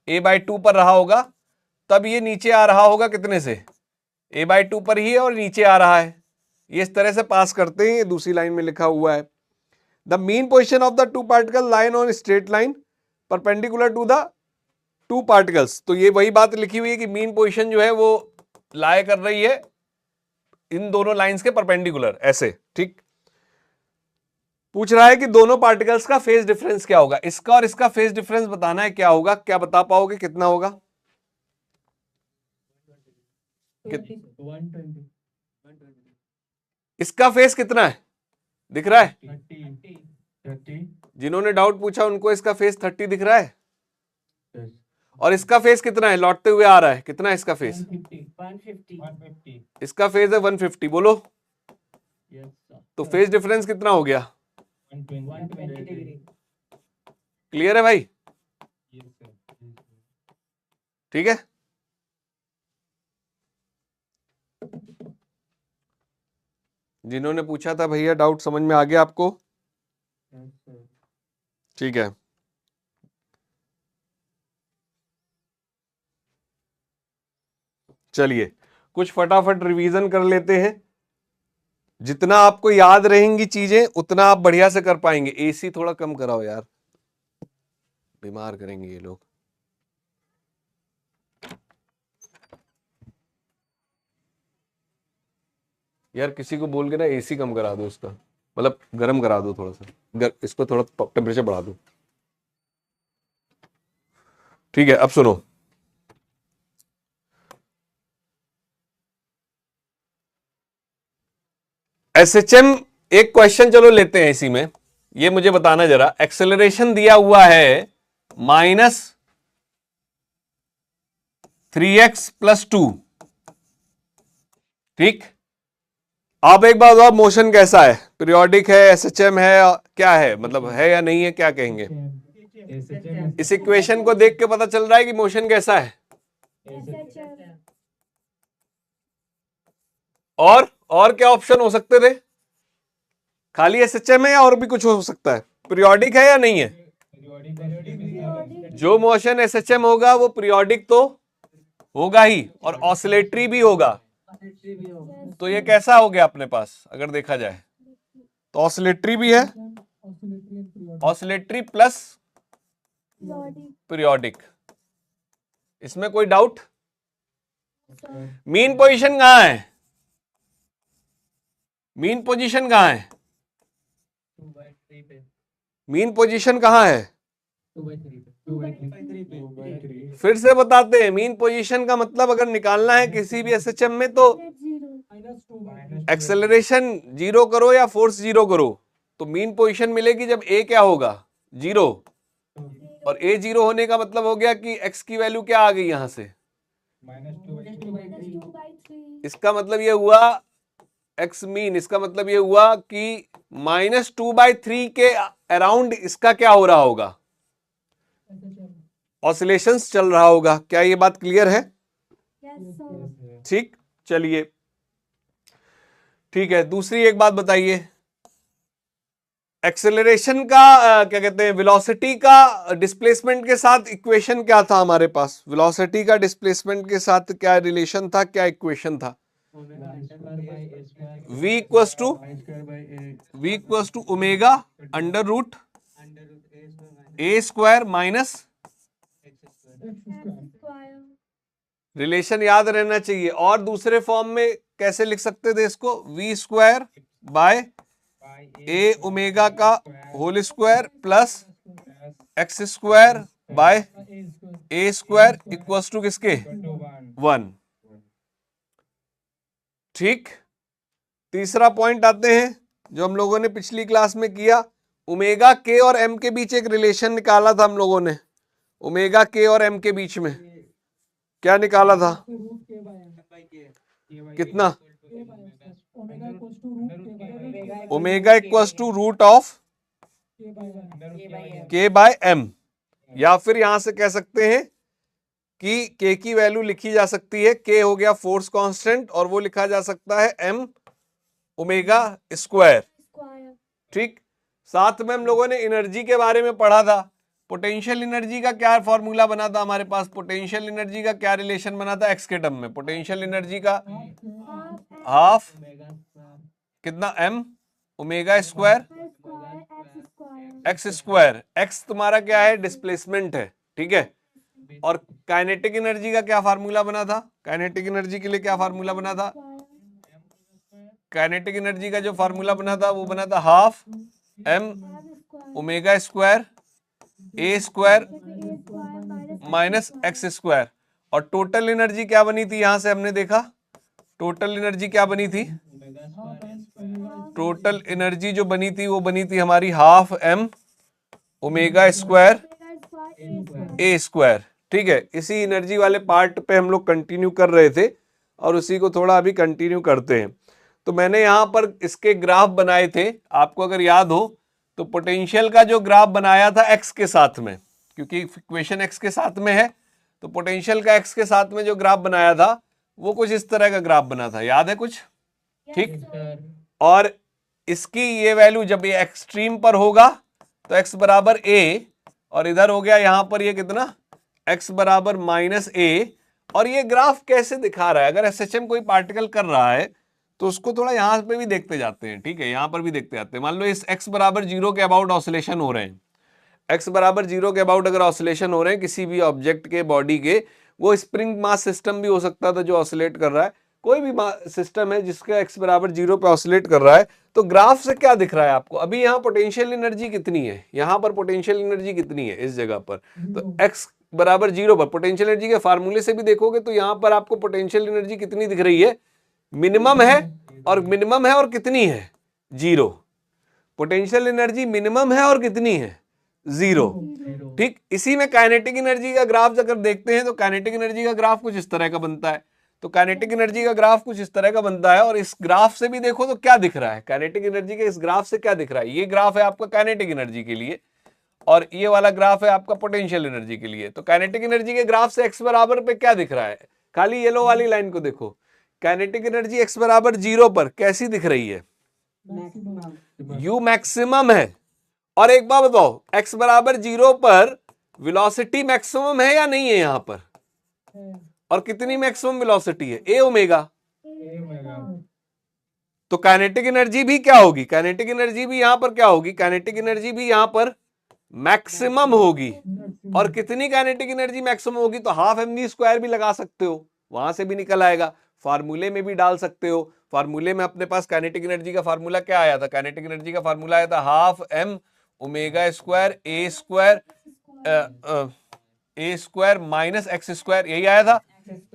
Speaker 1: a/2 पर रहा होगा, तब ये नीचे आ रहा होगा कितने से, a/2 पर ही है और नीचे आ रहा है। ये इस तरह से पास करते हैं, ये दूसरी लाइन में लिखा हुआ है। The mean position of the two particle line on straight line perpendicular to the two particles. तो ये वही बात लिखी हुई है कि मीन पोजीशन जो है वो लाए कर रही है इन दोनों लाइंस के परपेंडिकुलर, ऐसे। ठीक, पूछ रहा है कि दोनों पार्टिकल्स का फेज डिफरेंस क्या होगा। इसका और इसका फेज डिफरेंस बताना है, क्या होगा, क्या बता पाओगे, कितना होगा?
Speaker 4: 120
Speaker 1: इसका फेज कितना है, दिख रहा है?
Speaker 6: 30।
Speaker 1: जिन्होंने डाउट पूछा उनको इसका फेज 30 दिख रहा है। और इसका फेज कितना है, लौटते हुए आ रहा है, कितना है इसका फेज?
Speaker 2: 150
Speaker 1: इसका फेज है 150, बोलो।
Speaker 4: यस सर
Speaker 1: तो फेज डिफरेंस कितना हो गया?
Speaker 2: 120 डिग्री
Speaker 1: क्लियर है भाई? ठीक है, जिन्होंने पूछा था भैया डाउट समझ में आ गया आपको? ठीक है, चलिए कुछ फटाफट रिवीजन कर लेते हैं। जितना आपको याद रहेंगी चीजें उतना आप बढ़िया से कर पाएंगे। एसी थोड़ा कम कराओ यार, बीमार करेंगे ये लोग। यार किसी को बोल के ना एसी कम करा दो उसका, मतलब गर्म करा दो थोड़ा सा, इसको थोड़ा टेम्परेचर बढ़ा दो। ठीक है, अब सुनो। एसएचएम एक क्वेश्चन चलो लेते हैं इसी में। ये मुझे बताना जरा, एक्सेलरेशन दिया हुआ है -3x+2। ठीक, आप एक बात बताओ, मोशन कैसा है, पीरियोडिक है, एसएचएम है, क्या है, मतलब है या नहीं है, क्या कहेंगे? इस इक्वेशन को देख के पता चल रहा है कि मोशन कैसा है। और क्या ऑप्शन हो सकते थे? खाली एसएचएम है या और भी कुछ हो सकता है? पीरियोडिक है या नहीं है? जो मोशन एसएचएम होगा वो पीरियोडिक तो होगा ही, और ऑसिलेटरी भी होगा। तो ये कैसा हो गया अपने पास, अगर देखा जाए तो ऑसिलेटरी भी है, ऑसिलेटरी प्लस पीरियोडिक। इसमें कोई डाउट? मीन पोजीशन कहां है? मीन पोजीशन कहां है?
Speaker 4: 2/3 पे
Speaker 1: मीन पोजीशन कहां है?
Speaker 4: 2/3 पे
Speaker 1: फिर से बताते हैं, मीन पोजीशन का मतलब अगर निकालना है किसी भी एसएचएम में तो एक्सेलरेशन जीरो करो या फोर्स जीरो करो, तो मीन पोजीशन मिलेगी जब ए क्या होगा, जीरो। और ए जीरो होने का मतलब हो गया कि एक्स की वैल्यू क्या आ गई यहां से, इसका मतलब ये हुआ एक्स मीन। इसका मतलब ये हुआ कि -2/3 के अराउंड इसका क्या हो रहा होगा, ऑसिलेशंस चल रहा होगा। क्या ये बात क्लियर है? ठीक, चलिए ठीक है। दूसरी एक बात बताइए, एक्सेलरेशन का क्या कहते हैं, वेलोसिटी का डिस्प्लेसमेंट के साथ इक्वेशन क्या था हमारे पास? वेलोसिटी का डिस्प्लेसमेंट के साथ क्या रिलेशन था, क्या इक्वेशन था? v equals to omega under root a square minus, relation याद रहना चाहिए। और दूसरे फॉर्म में कैसे लिख सकते थे इसको? v square by a omega का whole square plus x square by a square equals to किसके? 1। ठीक। तीसरा पॉइंट आते हैं जो हम लोगों ने पिछली क्लास में किया, ओमेगा के और एम के बीच एक रिलेशन निकाला था हम लोगों ने। ओमेगा के और एम के बीच में क्या निकाला था? कितना? Omega equals to root of k by m, या फिर यहां से कह सकते हैं कि के की वैल्यू लिखी जा सकती है, के हो गया फोर्स कांस्टेंट और वो लिखा जा सकता है एम ओमेगा स्क्वायर। ठीक। साथ में हम लोगों ने एनर्जी के बारे में पढ़ा था। पोटेंशियल एनर्जी का क्या फॉर्मूला बना था हमारे पास? पोटेंशियल एनर्जी का क्या रिलेशन बना था एक्स के टर्म में? पोटेंशियल एनर्जी का हाफ कितना? M omega square x square. X तुम्हारा क्या है? डिस्प्लेसमेंट है। ठीक है। और काइनेटिक एनर्जी का क्या फार्मूला बना था? काइनेटिक एनर्जी के लिए क्या फार्मूला बना था? काइनेटिक एनर्जी का जो फार्मूला बना था वो बना था half M omega square A square minus x square. और टोटल एनर्जी क्या बनी थी? यहां से हमने देखा टोटल एनर्जी क्या बनी थी? टोटल एनर्जी जो बनी थी वो बनी थी हमारी half M omega square A square. ठीक है। इसी एनर्जी वाले पार्ट पे हम लोग कंटिन्यू कर रहे थे और उसी को थोड़ा अभी कंटिन्यू करते हैं। तो मैंने यहां पर इसके ग्राफ बनाए थे, आपको अगर याद हो तो पोटेंशियल का जो ग्राफ बनाया था एक्स के साथ में, क्योंकि इक्वेशन एक्स के साथ में है, तो पोटेंशियल का एक्स के साथ में जो ग्राफ बनाया था वो कुछ इस तरह का ग्राफ बना था। याद है कुछ? ठीक। और इसकी ये वैल्यू जब ये एक्सट्रीम पर होगा तो x बराबर a, और इधर हो गया यहां पर ये कितना? x बराबर माइनस a। और ये ग्राफ कैसे दिखा रहा है? अगर SHM कोई पार्टिकल कर रहा है तो उसको थोड़ा यहां पे भी देखते जाते हैं। ठीक है। यहां पर भी देखते जाते हैं। मान लो इस x बराबर 0 के अबाउट ऑसिलेशन हो रहे हैं, x बराबर 0 के अबाउट अगर ऑसिलेशन हो रहे हैं किसी भी ऑब्जेक्ट के, बॉडी के, वो स्प्रिंग मास सिस्टम भी हो सकता था जो ऑसिलेट कर रहा है, कोई भी सिस्टम है जिसका x बराबर 0 पे ऑसिलेट कर रहा है, तो ग्राफ से क्या दिख रहा है आपको? अभी यहाँ पोटेंशियल एनर्जी कितनी है, यहाँ पर पोटेंशियल एनर्जी कितनी है इस जगह पर, तो x बराबर 0 पर पोटेंशियल एनर्जी के फार्मूले से भी देखोगे तो यहाँ पर आपको पोटेंशियल एनर्जी कितनी दिख रही है? मिनिमम है। और मिनिमम है और कितनी है? 0। पोटेंशियल एनर्जी मिनिमम है और कितनी है? 0। ठीक। इसी में काइनेटिक एनर्जी का ग्राफ अगर देखते हैं तो काइनेटिक एनर्जी का ग्राफ कुछ इस तरह का बनता है। तो काइनेटिक एनर्जी का ग्राफ कुछ इस तरह का बनता है, और इस ग्राफ से भी देखो तो क्या दिख रहा है? काइनेटिक एनर्जी के इस ग्राफ से क्या दिख रहा है? ये ग्राफ है आपका काइनेटिक एनर्जी के लिए और ये वाला ग्राफ है आपका पोटेंशियल एनर्जी के लिए। तो काइनेटिक एनर्जी के ग्राफ से x बराबर पे क्या दिख रहा है? खाली येलो वाली लाइन को देखो। काइनेटिक एनर्जी x बराबर 0 पर कैसी दिख रही है? u मैक्सिमम है। और एक बात बताओ, x बराबर 0 पर वेलोसिटी मैक्सिमम है या नहीं है यहां पर? और कितनी मैक्सिमम वेलोसिटी है? a omega. तो काइनेटिक एनर्जी भी क्या होगी? काइनेटिक एनर्जी भी यहां पर क्या होगी? काइनेटिक एनर्जी भी यहां पर मैक्सिमम होगी। और कितनी काइनेटिक एनर्जी मैक्सिमम होगी? तो हाफ mv स्क्वायर भी लगा सकते हो, वहां से भी निकल आएगा, फार्मूले में भी डाल सकते हो। फार्मूले में अपने पास काइनेटिक एनर्जी का फार्मूला क्या आया था? काइनेटिक एनर्जी का फार्मूला आया था half m omega square a square minus x square, यही आया था।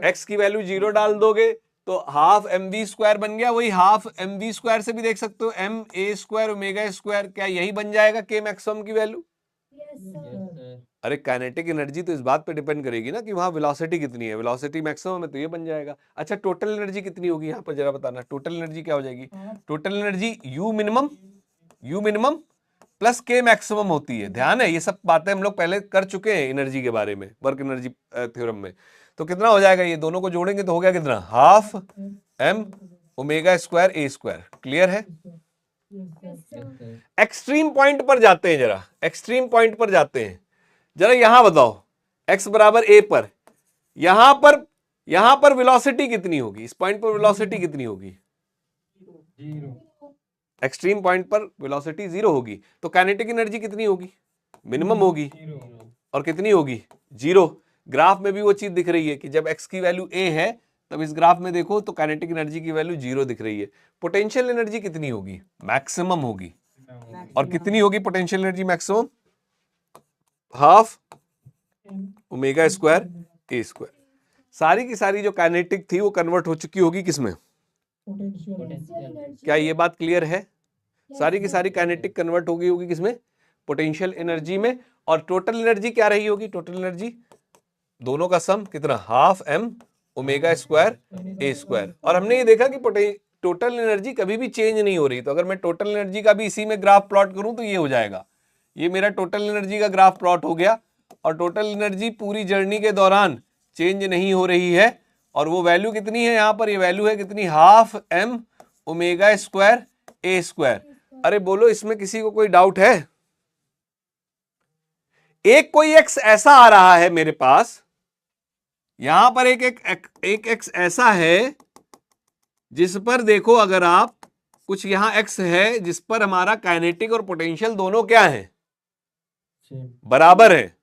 Speaker 1: x की वैल्यू 0 डाल दोगे तो हाफ mv स्क्वायर बन गया। वही हाफ mv स्क्वायर से भी देख सकते हो m a square omega square, क्या यही बन जाएगा k मैक्सिमम की वैल्यू? अरे काइनेटिक एनर्जी तो इस बात पे डिपेंड करेगी ना कि वहां वेलोसिटी कितनी है। वेलोसिटी मैक्सिमम है तो ये बन जाएगा। अच्छा टोटल एनर्जी कितनी होगी यहाँ पर जरा बताना? टोटल एनर्जी क्या हो जाएगी? Total energy you minimum plus के मैक्सिमम होती है। ध्यान है, ये सब बातें हम लोग पहले कर चुके हैं एनर्जी के बारे में, वर्क एनर्जी थ्योरम में। तो कितना हो जाएगा? ये दोनों को जोड़ेंगे तो हो गया कितना? Half m omega square a square. Clear है?
Speaker 3: Yes, sir.
Speaker 1: एक्सट्रीम पॉइंट पर जाते हैं, जरा एक्सट्रीम पॉइंट पर जाते हैं, जरा यहां बताओ x बराबर a पर, यहां पर वेलोसिटी कितनी होगी, इस पॉइंट पर वेलोसिटी कितनी होगी,
Speaker 6: 0
Speaker 1: एक्सट्रीम पॉइंट पर वेलोसिटी 0 होगी, तो काइनेटिक एनर्जी कितनी होगी, मिनिमम होगी,
Speaker 6: 0
Speaker 1: और कितनी होगी, 0। ग्राफ में भी वो चीज दिख रही है कि जब x की वैल्यू a है तब इस ग्राफ में देखो तो काइनेटिक एनर्जी की वैल्यू 0 दिख रही है। पोटेंशियल एनर्जी कितनी होगी, मैक्सिमम होगी, और कितनी होगी potential energy maximum, half omega square A square. सारी की सारी जो काइनेटिक थी वो कन्वर्ट हो चुकी होगी किसमें, क्या ये बात क्लियर है, सारी की सारी काइनेटिक कन्वर्ट हो गई होगी किसमें, पोटेंशियल एनर्जी में। और टोटल एनर्जी क्या रही होगी, टोटल एनर्जी दोनों का सम कितना, half m omega square A square. और हमने ये देखा कि टोटल एनर्जी कभी भी चेंज नहीं हो रही, तो अगर मैं टोटल एनर्जी का भी इसी में ग्राफ प्लॉट करूं तो ये हो जाएगा, ये मेरा टोटल एनर्जी का ग्राफ प्लॉट हो गया। और टोटल एनर्जी पूरी जर्नी के दौरान चेंज नहीं हो रही है, और वो वैल्यू कितनी है यहाँ पर, ये वैल्यू है कितनी, half m omega square A square. अरे बोलो इसमें किसी को कोई डाउट है, एक कोई x ऐसा आ रहा है मेरे पास, यहां पर एक x ऐसा है जिस पर देखो, अगर आप कुछ यहां x है जिस पर हमारा काइनेटिक और पोटेंशियल दोनों क्या है, बराबर है।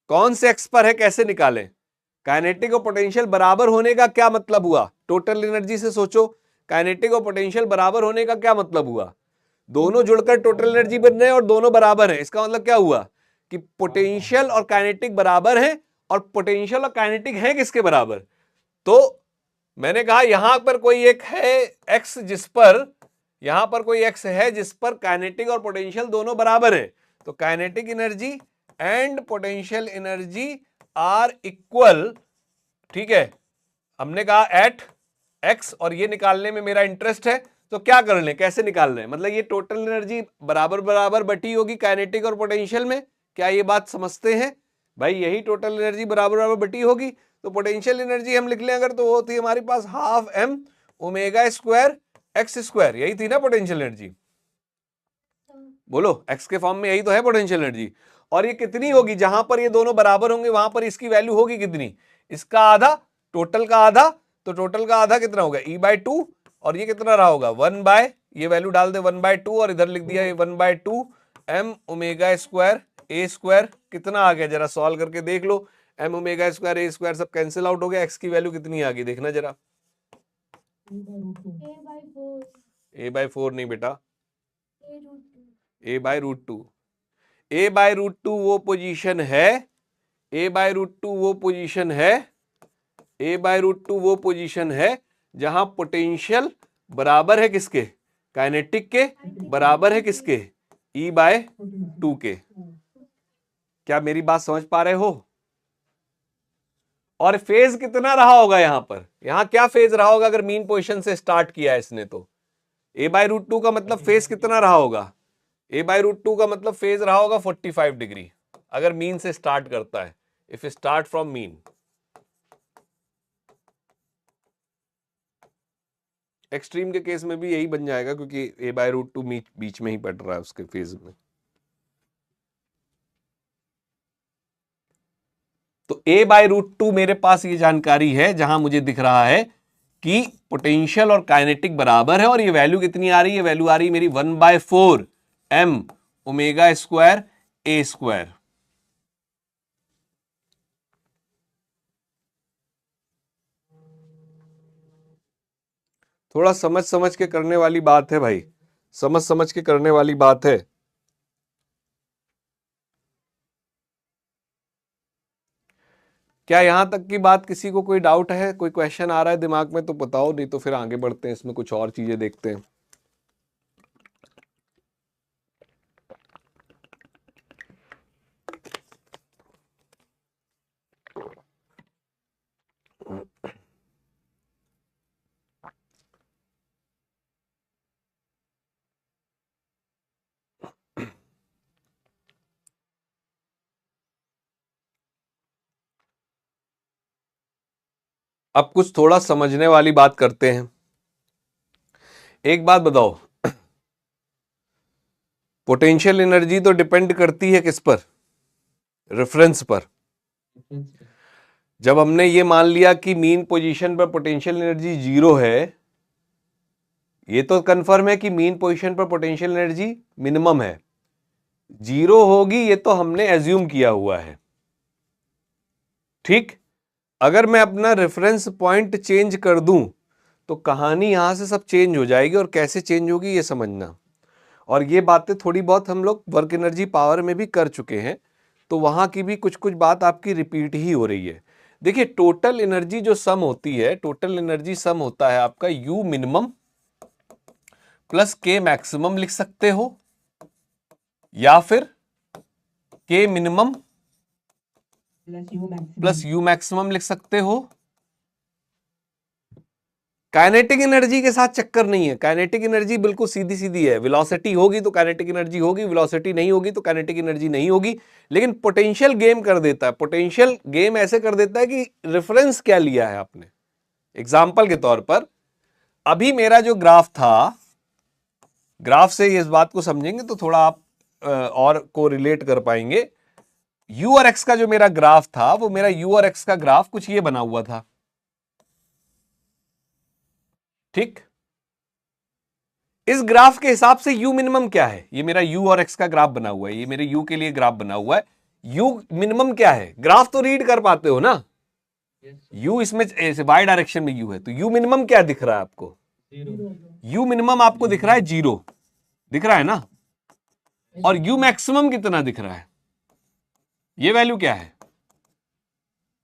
Speaker 1: कौन से x पर है, कैसे निकालें, काइनेटिक और पोटेंशियल बराबर होने का क्या मतलब हुआ, टोटल एनर्जी से सोचो, काइनेटिक और पोटेंशियल बराबर होने का क्या मतलब हुआ, दोनों जुड़कर टोटल एनर्जी बन रहे हैं और दोनों बराबर है। इसका मतलब क्या हुआ कि पोटेंशियल और काइनेटिक बराबर है, और पोटेंशियल और काइनेटिक है किसके बराबर, तो मैंने कहा यहां पर कोई एक है x जिस पर, यहां पर कोई x है जिस पर काइनेटिक और पोटेंशियल दोनों बराबर है, तो kinetic energy and potential energy are equal, ठीक है। हमने कहा एट x, और ये निकालने में मेरा इंटरेस्ट है, तो क्या कर लें, कैसे निकाल रहे हैं, मतलब ये टोटल एनर्जी बराबर बराबर बटी होगी काइनेटिक और पोटेंशियल में, क्या ये बात समझते हैं भाई, यही टोटल एनर्जी बराबर बराबर बटी होगी। तो पोटेंशियल एनर्जी हम लिख लें अगर, तो वो थी हमारे पास half m omega square x square, यही थी ना पोटेंशियल एनर्जी, बोलो x के फॉर्म में यही तो है पोटेंशियल एनर्जी। और ये कितनी होगी, जहां पर ये दोनों बराबर होंगे वहां पर इसकी वैल्यू होगी कितनी, इसका आधा, टोटल का आधा, तो टोटल का आधा कितना होगा e/2, और ये कितना रहा होगा 1/, ये वैल्यू डाल दे 1/2, और इधर लिख दिया ये 1/2 m omega square A square, कितना आ गया जरा सॉल्व करके देख लो, m omega square A square सब कैंसिल आउट हो गया, x की वैल्यू कितनी आ गई देखना जरा, a/4 नहीं बेटा, a/√2, a/√2 वो पोजीशन है, a/√2 वो पोजीशन है, a/√2 वो पोजीशन है जहां पोटेंशियल बराबर है किसके, काइनेटिक के, बराबर है किसके, e/2 के। क्या मेरी बात समझ पा रहे हो। और फेज कितना रहा होगा यहां पर, यहां क्या फेज रहा होगा अगर मीन पोजीशन से स्टार्ट किया है इसने, तो a/√2 का मतलब फेज कितना रहा होगा, a/√2 का मतलब फेज रहा होगा 45 डिग्री, अगर मीन से स्टार्ट करता है, if start from mean. Extreme के केस में भी यही बन जाएगा क्योंकि a/√2 बीच में ही पड़ रहा है उसके फेज में। तो a/√2 मेरे पास ये जानकारी है जहां मुझे दिख रहा है कि पोटेंशियल और काइनेटिक बराबर है, और ये वैल्यू कितनी आ रही है, वैल्यू आ रही है मेरी 1/4 m omega square A square. थोड़ा समझ समझ के करने वाली बात है भाई, समझ समझ के करने वाली बात है। क्या यहां तक की बात किसी को कोई डाउट है, कोई क्वेश्चन आ रहा है दिमाग में तो बताओ, नहीं तो फिर आगे बढ़ते हैं, इसमें कुछ और चीजें देखते हैं। अब कुछ थोड़ा समझने वाली बात करते हैं। एक बात बताओ, पोटेंशियल एनर्जी तो डिपेंड करती है किस पर? रेफरेंस पर। जब हमने ये मान लिया कि मीन पोजीशन पर पोटेंशियल एनर्जी 0 है, ये तो कंफर्म है कि मीन पोजीशन पर पोटेंशियल एनर्जी मिनिमम है। 0 होगी ये तो हमने एज्यूम किया हुआ है, ठीक। अगर मैं अपना रेफरेंस पॉइंट चेंज कर दूं तो कहानी यहां से सब चेंज हो जाएगी, और कैसे चेंज होगी ये समझना। और ये बातें थोड़ी बहुत हम लोग वर्क एनर्जी पावर में भी कर चुके हैं, तो वहां की भी कुछ कुछ बात आपकी रिपीट ही हो रही है। देखिए, टोटल एनर्जी जो सम होती है, टोटल एनर्जी सम होता है आपका यू मिनिमम प्लस के मैक्सिमम लिख सकते हो, या फिर के मिनिमम प्लस यू मैक्सिमम लिख सकते हो। काइनेटिक एनर्जी के साथ चक्कर नहीं है। काइनेटिक एनर्जी बिल्कुल सीधी सीधी है। वेलोसिटी होगी तो काइनेटिक एनर्जी होगी, वेलोसिटी नहीं होगी तो काइनेटिक एनर्जी नहीं होगी। लेकिन पोटेंशियल गेम कर देता है। पोटेंशियल गेम ऐसे कर देता है कि रेफरेंस क्या लिया है आपने। एग्जाम्पल के तौर पर, अभी मेरा जो ग्राफ था, ग्राफ से इस बात को समझेंगे तो थोड़ा आप और को रिलेट कर पाएंगे। यू और एक्स का जो मेरा ग्राफ था, वो मेरा यू और एक्स का ग्राफ कुछ ये बना हुआ था, ठीक। इस ग्राफ के हिसाब से यू मिनिमम क्या है? ये मेरा यू और एक्स का ग्राफ बना हुआ है, ये मेरे यू के लिए ग्राफ बना हुआ है। यू मिनिमम क्या है? ग्राफ तो रीड कर पाते हो ना, यू इसमें वाई डायरेक्शन में यू है, तो यू मिनिमम क्या दिख रहा है आपको? यू मिनिमम आपको दिख रहा है 0, दिख रहा है ना। और यू मैक्सिमम कितना दिख रहा है? ये वैल्यू क्या है?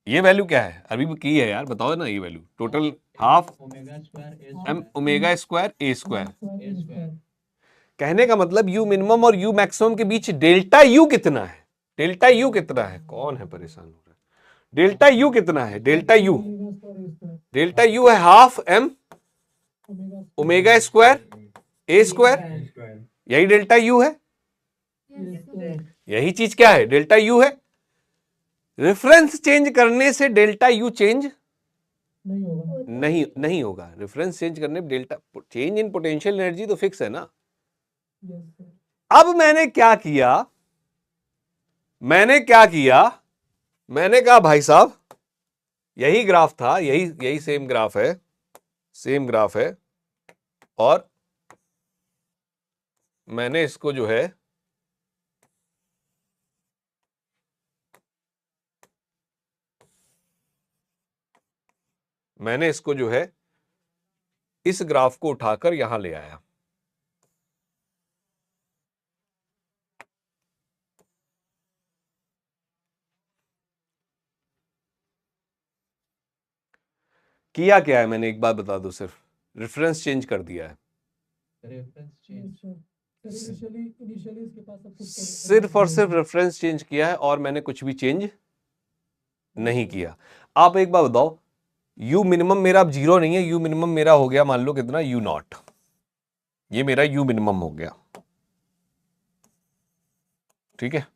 Speaker 1: ये वैल्यू क्या है? अभी भी की है यार, बताओ ना ये value. Total half M omega square A square. कहने का मतलब यू मिनिमम और यू मैक्सिमम के बीच डेल्टा यू कितना है? डेल्टा यू कितना है? कौन है परेशान हो रहा है? डेल्टा यू कितना है? डेल्टा यू है half M omega square A square. यही डेल्टा यू है। यही चीज क्या है? डेल्टा यू है। रेफरेंस चेंज करने से डेल्टा यू चेंज नहीं होगा। रेफरेंस चेंज करने delta change in potential energy तो फिक्स है ना। अब मैंने क्या किया? मैंने कहा भाई साहब, यही ग्राफ था, यही सेम ग्राफ है, और मैंने इसको जो है इस ग्राफ को उठाकर यहां ले आया। किया क्या है मैंने, एक बात बता दो, सिर्फ रेफरेंस चेंज कर दिया है। सिर्फ और सिर्फ रेफरेंस चेंज किया है, और मैंने कुछ भी चेंज नहीं किया। आप एक बात बताओ, यू मिनिमम मेरा अब 0 नहीं है। यू मिनिमम मेरा हो गया, मान लो कितना, यू नॉट। ये मेरा यू मिनिमम हो गया, ठीक है।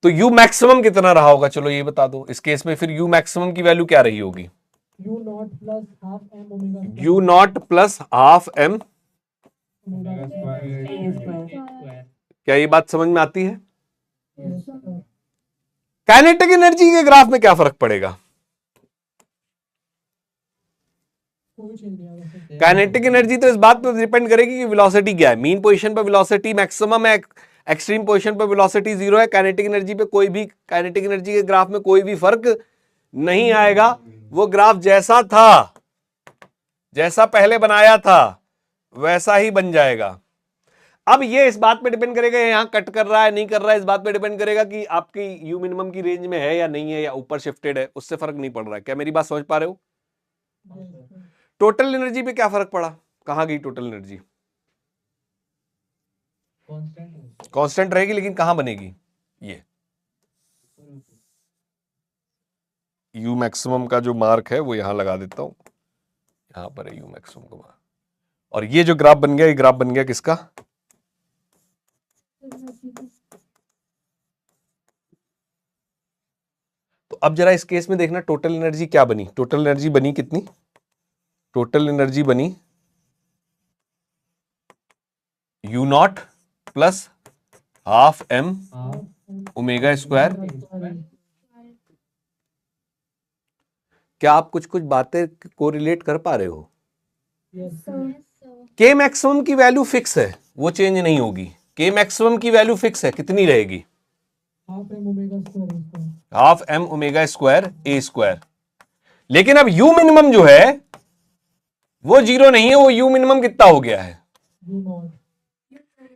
Speaker 1: तो यू मैक्सिमम कितना रहा होगा? चलो ये बता दो। इस केस में फिर यू मैक्सिमम की वैल्यू क्या रही होगी? U naught plus half m. क्या ये बात समझ में आती है? काइनेटिक एनर्जी के ग्राफ में क्या फर्क पड़ेगा? काइनेटिक एनर्जी तो इस बात पर डिपेंड करेगी कि वेलोसिटी क्या है। मीन पोजीशन पर वेलोसिटी मैक्सिमम है, एक्सट्रीम पोजीशन पर वेलोसिटी 0 है। काइनेटिक एनर्जी पे काइनेटिक एनर्जी के ग्राफ में कोई भी फर्क नहीं आएगा। वो ग्राफ जैसा था, जैसा पहले बनाया था, वैसा ही बन जाएगा। अब ये इस बात पे डिपेंड करेगा यहां कट कर रहा है नहीं कर रहा है, इस बात पे डिपेंड करेगा कि आपकी यू मिनिमम की रेंज में है या नहीं है, या ऊपर शिफ्टेड है, उससे फर्क नहीं पड़ रहा है। क्या मेरी बात समझ पा रहे हो? टोटल एनर्जी पे क्या फर्क पड़ा? कहां गई टोटल एनर्जी? कांस्टेंट रहेगी, लेकिन कहां बनेगी? ये यू मैक्सिमम का जो मार्क है वो यहां लगा देता हूं, यहां पर है यू मैक्सिमम का मार्क। और ये जो ग्राफ बन गया, ये ग्राफ बन गया किसका? तो अब जरा इस केस में देखना, टोटल एनर्जी क्या बनी? टोटल एनर्जी बनी कितनी? टोटल एनर्जी बनी u naught plus half M omega square. क्या आप कुछ कुछ बातें को रिलेट कर पा रहे हो?
Speaker 3: Yes, sir.
Speaker 1: के मैक्सिमम की वैल्यू फिक्स है, वो चेंज नहीं होगी। के मैक्सिमम की वैल्यू फिक्स है, कितनी रहेगी? Half M omega square A square. लेकिन अब यू मिनिमम जो है वो जीरो नहीं है, वो यू मिनिमम कितना हो गया है?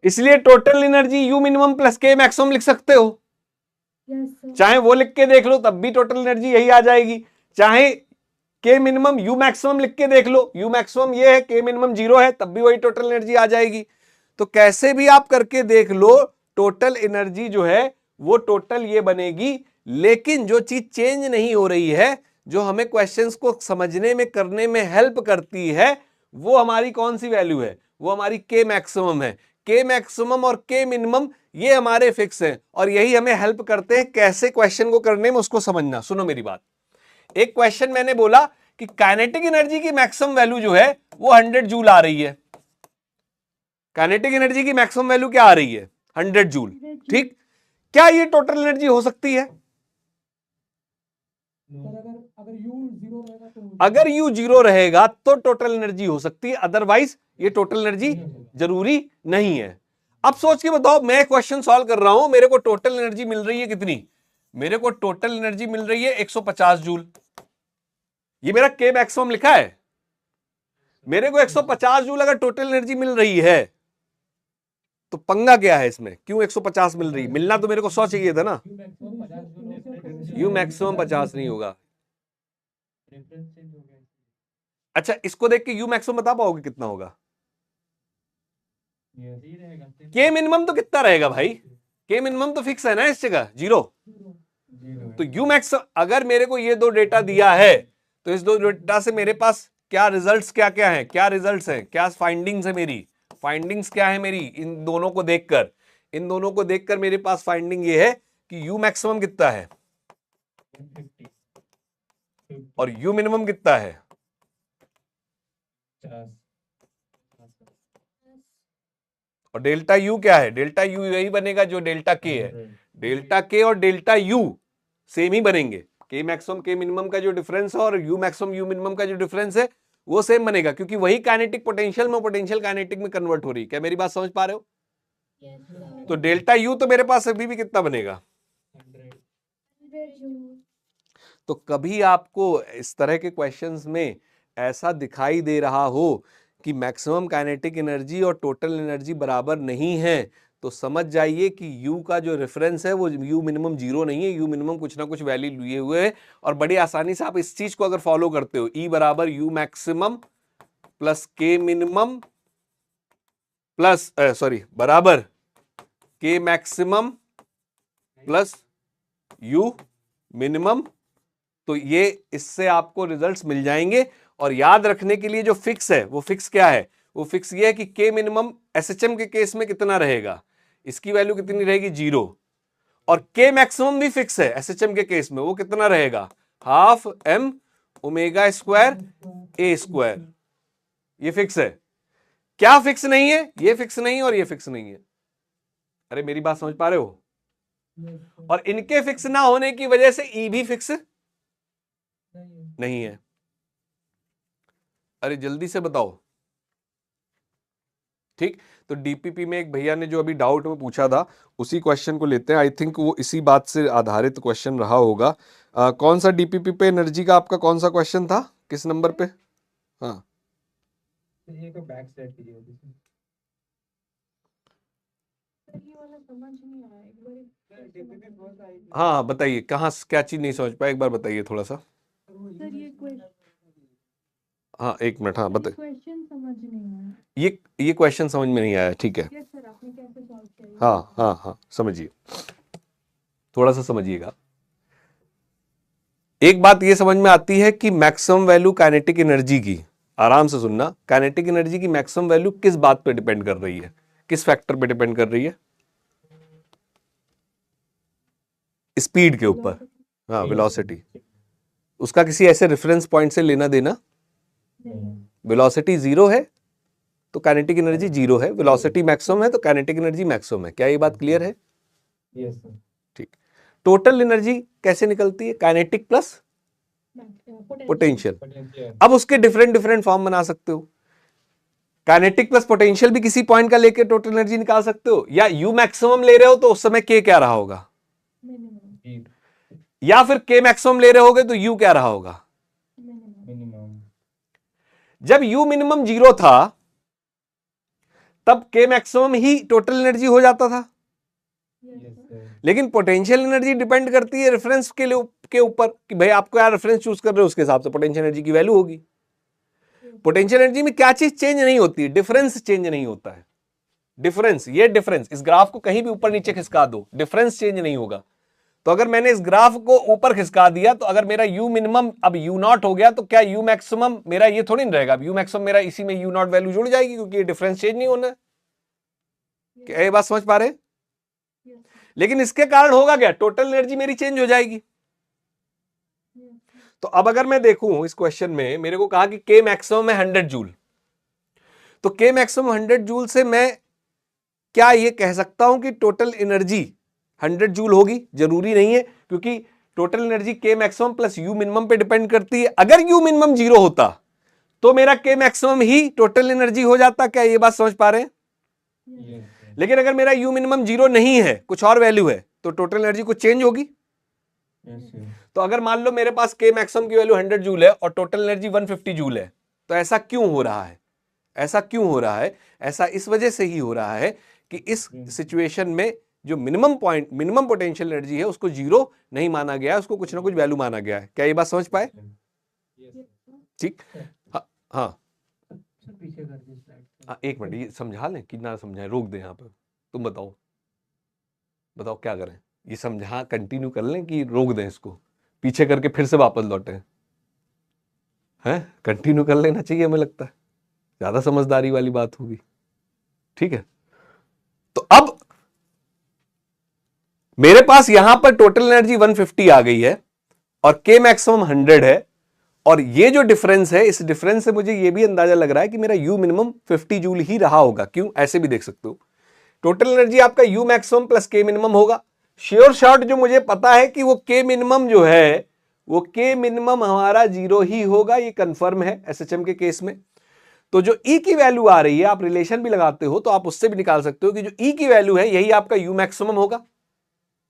Speaker 1: इसलिए total energy you minimum plus के मैक्सिमम लिख सकते हो।
Speaker 3: Yes, sir.
Speaker 1: चाहे वो लिख के देख लो तब भी टोटल एनर्जी यही आ जाएगी, चाहे के मिनिमम यू मैक्सिमम लिख के देख लो, यू मैक्सिमम ये है, के मिनिमम जीरो है, तब भी वही टोटल एनर्जी आ जाएगी। तो कैसे भी आप करके देख लो, टोटल एनर्जी जो है वो टोटल ये बनेगी। लेकिन जो चीज चेंज नहीं हो रही है, जो हमें क्वेश्चंस को समझने में करने में हेल्प करती है, वो हमारी कौन सी वैल्यू है? वो हमारी के मैक्सिमम है। के मैक्सिमम और के मिनिमम ये हमारे फिक्स हैं और यही हमें हेल्प करते हैं कैसे क्वेश्चन को करने में, उसको समझना। सुनो मेरी बात, एक क्वेश्चन मैंने बोला कि काइनेटिक एनर्जी की मैक्सिमम वैल्यू जो है वो 100 जूल आ रही है। काइनेटिक एनर्जी की मैक्सिमम वैल्यू क्या आ रही है? 100 जूल। ठीक, क्या ये टोटल एनर्जी हो सकती है? अगर यू जीरो रहेगा तो टोटल एनर्जी हो सकती है, अदरवाइज ये टोटल एनर्जी जरूरी नहीं है। अब सोच के बताओ, मैं क्वेश्चन सॉल्व कर रहा हूं, मेरे को टोटल एनर्जी मिल रही है कितनी? मेरे को टोटल एनर्जी मिल रही है 150 जूल। ये मेरा के मैक्सिमम लिखा है। मेरे को 150 जूल अगर टोटल एनर्जी मिल रही है तो पंगा क्या है इसमें? क्यों 150 मिल रही? मिलना तो मेरे को 100 चाहिए था ना। यू मैक्सिमम 50 नहीं होगा।
Speaker 4: रेफरेंस चेंज हो गया।
Speaker 1: अच्छा, इसको देख के यू मैक्सिमम बता पाओगे कितना होगा?
Speaker 4: यही रहेगा।
Speaker 1: के मिनिमम तो कितना रहेगा भाई? के मिनिमम तो फिक्स है ना इस जगह, जीरो। तो यू मैक्स, अगर मेरे को ये दो डेटा दिया है तो इस दो डेटा से मेरे पास क्या रिजल्ट्स क्या क्या है, क्या रिजल्ट्स हैं, क्या फाइंडिंग्स है मेरी? फाइंडिंग्स क्या है मेरी? इन दोनों को देखकर मेरे पास फाइंडिंग ये है कि यू मैक्सिमम कितना है
Speaker 4: 150
Speaker 1: और यू मिनिमम कितना है।
Speaker 6: 50।
Speaker 1: और डेल्टा यू क्या है? डेल्टा यू यही बनेगा जो डेल्टा के है। डेल्टा के और डेल्टा यू सेम ही बनेंगे। के मैक्सिमम के मिनिमम का जो डिफरेंस है और यू मैक्सिमम यू मिनिमम का जो डिफरेंस है वो सेम बनेगा, क्योंकि वही काइनेटिक पोटेंशियल में पोटेंशियल काइनेटिक में कन्वर्ट हो रही है। क्या मेरी बात समझ पा रहे हो?
Speaker 3: Yes, sir.
Speaker 1: तो डेल्टा यू तो मेरे पास अभी भी कितना बनेगा?
Speaker 4: 100
Speaker 3: 100 joule.
Speaker 1: तो कभी आपको इस तरह के क्वेश्चंस में ऐसा दिखाई दे रहा हो कि मैक्सिमम काइनेटिक एनर्जी और टोटल एनर्जी बराबर नहीं है, तो समझ जाइए कि U का जो रेफरेंस है वो U मिनिमम जीरो नहीं है, U मिनिमम कुछ ना कुछ वैल्यू लिए हुए है। और बड़ी आसानी से आप इस चीज को अगर फॉलो करते हो, E बराबर U maximum plus K minimum plus बराबर K maximum plus U minimum, तो ये इससे आपको रिजल्ट्स मिल जाएंगे। और याद रखने के लिए जो फिक्स है, वो फिक्स क्या है? वो फिक्स ये है कि के मिनिमम एसएचएम के केस में कितना रहेगा, इसकी वैल्यू कितनी रहेगी? जीरो। और के मैक्सिमम भी फिक्स है एसएचएम के केस में, वो कितना रहेगा? Half M omega square A square. ये फिक्स है। क्या फिक्स नहीं है? ये फिक्स नहीं और ये फिक्स नहीं है। अरे मेरी बात समझ पा रहे हो? और इनके फिक्स ना होने की वजह से ई भी फिक्स नहीं है। अरे जल्दी से बताओ। ठीक, तो डीपीपी में एक भैया ने जो अभी डाउट में पूछा था उसी क्वेश्चन को लेते हैं। आई थिंक वो इसी बात से आधारित क्वेश्चन रहा होगा। कौन सा डीपीपी पे एनर्जी का आपका कौन सा क्वेश्चन था, किस नंबर पे? हाँ,
Speaker 6: ये को बैक साइड कीजिए होगी।
Speaker 3: सर ये वाला समझ नहीं आया, एक बार
Speaker 5: डीपीपी बहुत आई थी।
Speaker 1: हाँ बताइए, कहाँ क्या चीज नहीं समझ पाए, एक बार बताइए थोड़ा सा।
Speaker 3: सर ये क्वेश्चन
Speaker 1: हाँ एक मिनट, हाँ बताइए।
Speaker 3: समझ नहीं आया।
Speaker 1: ये क्वेश्चन समझ में नहीं आया। ठीक है,
Speaker 3: यस सर, आपने कैसे सॉल्व किया ये?
Speaker 1: हाँ हाँ हाँ समझिए, थोड़ा सा समझिएगा। एक बात ये समझ में आती है कि मैक्सिमम वैल्यू काइनेटिक एनर्जी की, आराम से सुनना, काइनेटिक एनर्जी की मैक्सिमम वैल्यू किस बात पे डिपेंड कर रही है, किस फैक्टर पे डिपेंड कर रही है? स्पीड के ऊपर। हाँ, वेलोसिटी। उसका किसी ऐसे रेफरेंस पॉइंट से लेना देना?
Speaker 3: नहीं।
Speaker 1: वेलोसिटी जीरो है तो काइनेटिक एनर्जी जीरो है, वेलोसिटी मैक्सिमम है तो काइनेटिक एनर्जी मैक्सिमम है। क्या ये बात क्लियर है?
Speaker 6: Yes sir.
Speaker 1: ठीक। टोटल एनर्जी कैसे निकलती है? Kinetic plus potential.
Speaker 6: पोटेंशियल।
Speaker 1: अब उसके डिफरेंट डिफरेंट फॉर्म बना सकते हो। काइनेटिक प्लस पोटेंशियल भी किसी पॉइंट का लेके टोटल एनर्जी निकाल सकते हो, या यू मैक्सिमम ले रहे हो तो उस समय के क्या रहा होगा,
Speaker 3: मिनिमम
Speaker 1: या फिर के मैक्सिमम ले रहे होगे तो यू क्या रहा होगा।
Speaker 6: मिनिमम।
Speaker 1: जब यू मिनिमम जीरो था तब के मैक्सिमम ही टोटल एनर्जी हो जाता था,
Speaker 6: यस सर।
Speaker 1: लेकिन पोटेंशियल एनर्जी डिपेंड करती है रेफरेंस के ऊपर कि भाई आपको यार रेफरेंस चूज कर रहे हो, उसके हिसाब से पोटेंशियल एनर्जी की वैल्यू होगी। पोटेंशियल एनर्जी में क्या चीज चेंज नहीं होती? डिफरेंस चेंज नहीं होता है। डिफरेंस, ये डिफरेंस, इस ग्राफ को कहीं भी ऊपर नीचे खिसका दो, डिफरेंस चेंज नहीं होगा। तो अगर मैंने इस ग्राफ को ऊपर खिसका दिया तो अगर मेरा यू मिनिमम अब यू नॉट हो गया तो क्या यू मैक्सिमम मेरा ये थोड़ी नहीं रहेगा, यू मैक्सिमम मेरा इसी में यू नॉट वैल्यू जुड़ जाएगी, क्योंकि ये डिफरेंस चेंज नहीं होना है। क्या ये बात समझ पा रहे हैं? लेकिन इसके कारण होगा क्या, टोटल एनर्जी मेरी चेंज हो जाएगी। तो अब अगर मैं देखूं इस क्वेश्चन में मेरे को कहा कि के मैक्सिमम है 100 जूल, तो के मैक्सिमम 100 जूल से मैं क्या ये कह सकता हूं कि टोटल एनर्जी 100 जूल होगी? जरूरी नहीं है, क्योंकि टोटल एनर्जी के मैक्सिमम प्लस यू मिनिमम पे डिपेंड करती है। अगर यू मिनिमम जीरो होता तो मेरा के मैक्सिमम ही टोटल एनर्जी हो जाता। क्या ये बात समझ पा रहे हैं?
Speaker 6: Yes sir.
Speaker 1: लेकिन अगर मेरा यू मिनिमम जीरो नहीं है, कुछ और वैल्यू है, तो टोटल एनर्जी कुछ चेंज होगी।
Speaker 6: Yes sir.
Speaker 1: तो अगर मान लो मेरे पास के मैक्सिमम की वैल्यू 100 जूल है और टोटल एनर्जी 150 जूल है, तो ऐसा क्यों हो रहा है? ऐसा क्यों हो रहा है? ऐसा इस वजह से ही हो रहा है कि इस सिचुएशन में जो minimum point, minimum potential energy है उसको जीरो नहीं माना गया है, उसको कुछ ना कुछ वैल्यू माना गया है। क्या ये बात समझ पाए?
Speaker 6: Yes sir.
Speaker 1: ठीक। हाँ
Speaker 5: सर पीछे कर दी स्लाइड।
Speaker 1: एक मिनट, ये समझा लें कि ना समझाएं, रोक दें यहाँ पे। तुम बताओ बताओ क्या करें, ये समझा कंटिन्यू कर लें कि रोक दें, इसको पीछे करके फिर से वापस लौटें? हैं, कंटिन्यू कर लेना चाहिए, हमें लगता है ज्यादा समझदारी वाली बात होगी। ठीक है, तो अब मेरे पास यहां पर टोटल एनर्जी 150 आ गई है और के मैक्सिमम 100 है, और ये जो डिफरेंस है, इस डिफरेंस से मुझे ये भी अंदाजा लग रहा है कि मेरा यू मिनिमम 50 जूल ही रहा होगा। क्यों? ऐसे भी देख सकते हो, टोटल एनर्जी आपका यू मैक्सिमम प्लस के मिनिमम होगा। श्योर शॉट जो मुझे पता है कि वो के मिनिमम जो है, वो के मिनिमम हमारा जीरो ही होगा, ये कंफर्म है एसएचएम के केस में। तो जो ई की वैल्यू आ रही है, आप रिलेशन भी लगाते हो तो आप उससे भी निकाल सकते हो कि जो ई की वैल्यू है यही आपका यू मैक्सिमम होगा।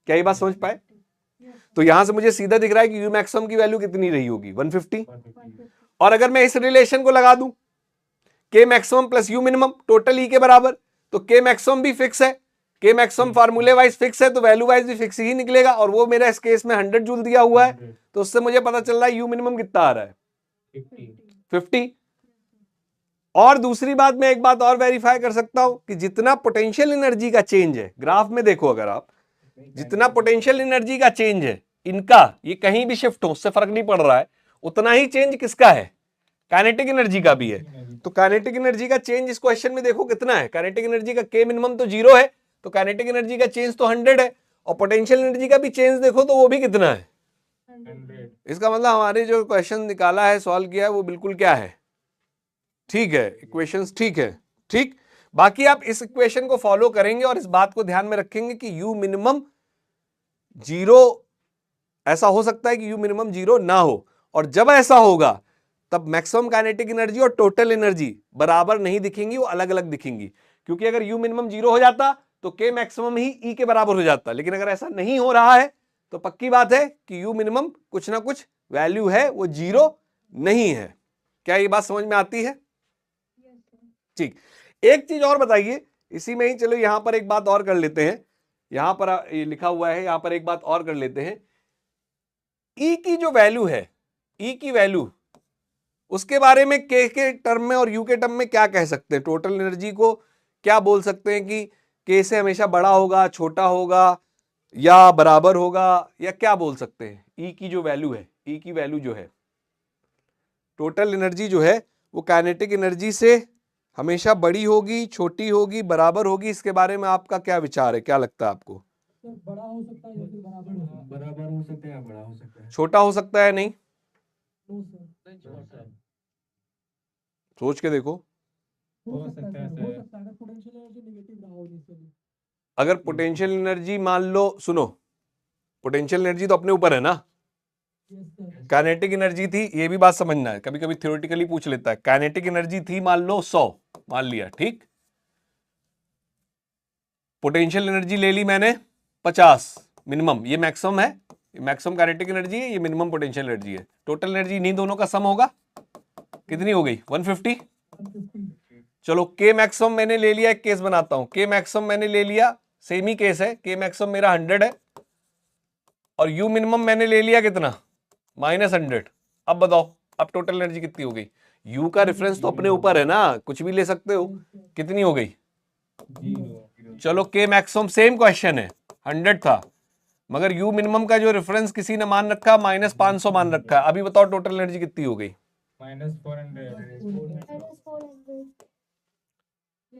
Speaker 1: क्या ये बात समझ पाए? तो यहां से मुझे सीधा दिख रहा है कि यू मैक्सिमम की वैल्यू कितनी रही होगी, 150। और अगर मैं इस रिलेशन को लगा दूं के maximum plus U minimum total E के बराबर, तो के मैक्सिमम भी फिक्स है, के मैक्सिमम फार्मूले वाइज फिक्स है, तो वैल्यू वाइज भी फिक्स ही निकलेगा, और वो मेरा इस केस में 100 जूल दिया हुआ है, तो उससे मुझे पता चल रहा है यू मिनिमम कितना आ रहा है, 50। और दूसरी बात, मैं एक बात और वेरीफाई कर सकता हूं कि जितना पोटेंशियल एनर्जी का चेंज है, ग्राफ में देखो अगर आप, जितना पोटेंशियल एनर्जी का चेंज है इनका, ये कहीं भी शिफ्ट हो उससे फर्क नहीं पड़ रहा है, उतना ही चेंज किसका है, काइनेटिक एनर्जी का भी है। तो काइनेटिक एनर्जी का चेंज इस क्वेश्चन में देखो कितना है, काइनेटिक एनर्जी का के मिनिमम तो 0 है, तो काइनेटिक एनर्जी का चेंज तो 100 है, और पोटेंशियल एनर्जी का भी चेंज देखो तो वो भी कितना है,
Speaker 6: 100।
Speaker 1: इसका मतलब हमारे जो क्वेश्चन निकाला है, सॉल्व किया है, वो बिल्कुल क्या है, ठीक है, इक्वेशंस ठीक है। ठीक, बाकी आप इस इक्वेशन को फॉलो करेंगे और इस बात को ध्यान में रखेंगे कि यू मिनिमम 0, ऐसा हो सकता है कि यू मिनिमम 0 ना हो, और जब ऐसा होगा तब मैक्सिमम काइनेटिक एनर्जी और टोटल एनर्जी बराबर नहीं दिखेंगी, वो अलग अलग दिखेंगी। क्योंकि अगर यू मिनिमम 0 हो जाता तो के मैक्सिमम ही ई के बराबर हो जाता, लेकिन अगर ऐसा नहीं हो रहा है तो पक्की बात है कि यू मिनिमम कुछ ना कुछ वैल्यू है, वो 0 नहीं है। क्या ये बात समझ में आती है? ठीक, एक चीज और बताइए इसी में ही, चलो यहां पर एक बात और कर लेते हैं, यहां पर ये लिखा हुआ है, यहां पर एक बात और कर लेते हैं। ई की जो वैल्यू है, ई की वैल्यू, उसके बारे में के टर्म में और यू के टर्म में क्या कह सकते हैं? टोटल एनर्जी को क्या बोल सकते हैं कि के से हमेशा बड़ा होगा, छोटा होगा, या बराबर होगा, या क्या बोल सकते हैं? ई की जो वैल्यू है, ई की वैल्यू जो है, टोटल एनर्जी जो है वो काइनेटिक एनर्जी से हमेशा बड़ी होगी, छोटी होगी, बराबर होगी, इसके बारे में आपका क्या विचार है, क्या लगता है आपको?
Speaker 5: बड़ा हो सकता है या फिर बराबर हो सकता है या बड़ा हो सकता है।
Speaker 1: छोटा हो सकता है? नहीं,
Speaker 5: नो सर।
Speaker 1: सोच के देखो,
Speaker 6: हो सकता है
Speaker 2: हो
Speaker 6: सर।
Speaker 2: सकता है अगर पोटेंशियल एनर्जी नेगेटिव रहा हो इनिशियली।
Speaker 1: अगर पोटेंशियल एनर्जी मान लो, सुनो, पोटेंशियल एनर्जी तो अपने ऊपर है ना,
Speaker 2: यस सर।
Speaker 1: काइनेटिक एनर्जी थी, ये भी बात समझना है, कभी कभी थ्योरेटिकली पूछ लेता है। काइनेटिक एनर्जी थी मान लो 100, मान लिया, ठीक। पोटेंशियल एनर्जी ले ली मैंने 50 मिनिमम, ये मैक्सिमम है, ये मैक्सिमम काइनेटिक एनर्जी है, ये मिनिमम पोटेंशियल एनर्जी है। टोटल एनर्जी इन्हीं दोनों का सम होगा, कितनी हो गई 150।
Speaker 2: 150।
Speaker 1: चलो के मैक्सिमम मैंने ले लिया, एक केस बनाता हूं, के मैक्सिमम मैंने ले लिया, सेम ही केस है, के मैक्सिमम मेरा 100 है और यू मिनिमम मैंने ले लिया कितना, -100। अब बताओ अब टोटल एनर्जी कितनी हो गई। यू का रेफरेंस तो अपने ऊपर है ना, कुछ भी ले सकते हो, कितनी हो गई।
Speaker 6: 0।
Speaker 1: चलो के मैक्सिमम सेम क्वेश्चन है, 100 था, मगर यू मिनिमम का जो रेफरेंस किसी ने मान रखा -500 मान रखा है। अभी बताओ टोटल एनर्जी कितनी हो गई।
Speaker 6: -400।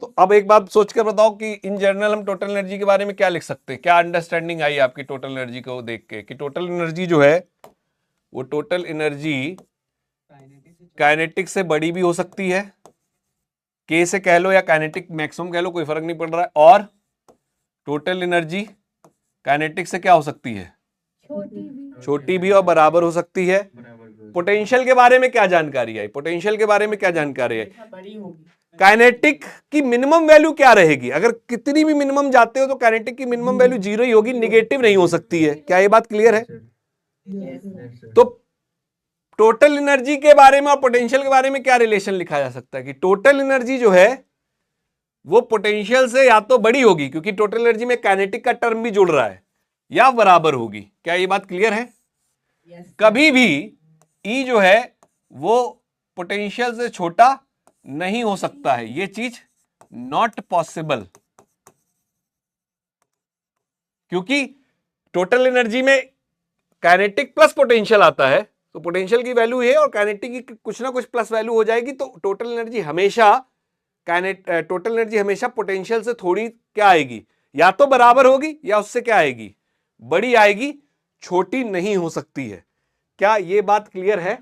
Speaker 1: तो अब एक बात सोच कर बताओ कि इन जनरल हम टोटल एनर्जी के बारे में क्या लिख सकते हैं, क्या अंडरस्टैंडिंग आई आपकी टोटल एनर्जी को देख के, कि टोटल एनर्जी जो है वो टोटल एनर्जी काइनेटिक से बड़ी भी हो सकती है, के से कह लो या काइनेटिक मैक्सिमम कह लो, कोई फर्क नहीं पड़ रहा है, और टोटल एनर्जी काइनेटिक से क्या हो सकती है, छोटी भी और बराबर हो सकती है। पोटेंशियल के बारे में क्या जानकारी आई, पोटेंशियल के बारे में क्या जानकारी आई,
Speaker 2: बड़ी होगी।
Speaker 1: काइनेटिक की मिनिमम वैल्यू क्या रहेगी, अगर कितनी भी मिनिमम जाते हो तो काइनेटिक की मिनिमम वैल्यू 0 ही होगी, निगेटिव नहीं हो सकती है। क्या ये बात क्लियर है। तो टोटल एनर्जी के बारे में और पोटेंशियल के बारे में क्या रिलेशन लिखा जा सकता है कि टोटल एनर्जी जो है वो पोटेंशियल से या तो बड़ी होगी, क्योंकि टोटल एनर्जी में काइनेटिक का टर्म भी जुड़ रहा है, या बराबर होगी। क्या ये बात क्लियर है। कभी भी ई जो है वो पोटेंशियल से छोटा नहीं हो सकता है, ये चीज नॉट पॉसिबल, क्योंकि टोटल एनर्जी में काइनेटिक प्लस पोटेंशियल आता है, तो पोटेंशियल की वैल्यू है और काइनेटिक की कुछ ना कुछ प्लस वैल्यू हो जाएगी, तो टोटल एनर्जी हमेशा पोटेंशियल से थोड़ी क्या आएगी, या तो बराबर होगी या उससे क्या आएगी, बड़ी आएगी, छोटी नहीं हो सकती है। क्या ये बात क्लियर है।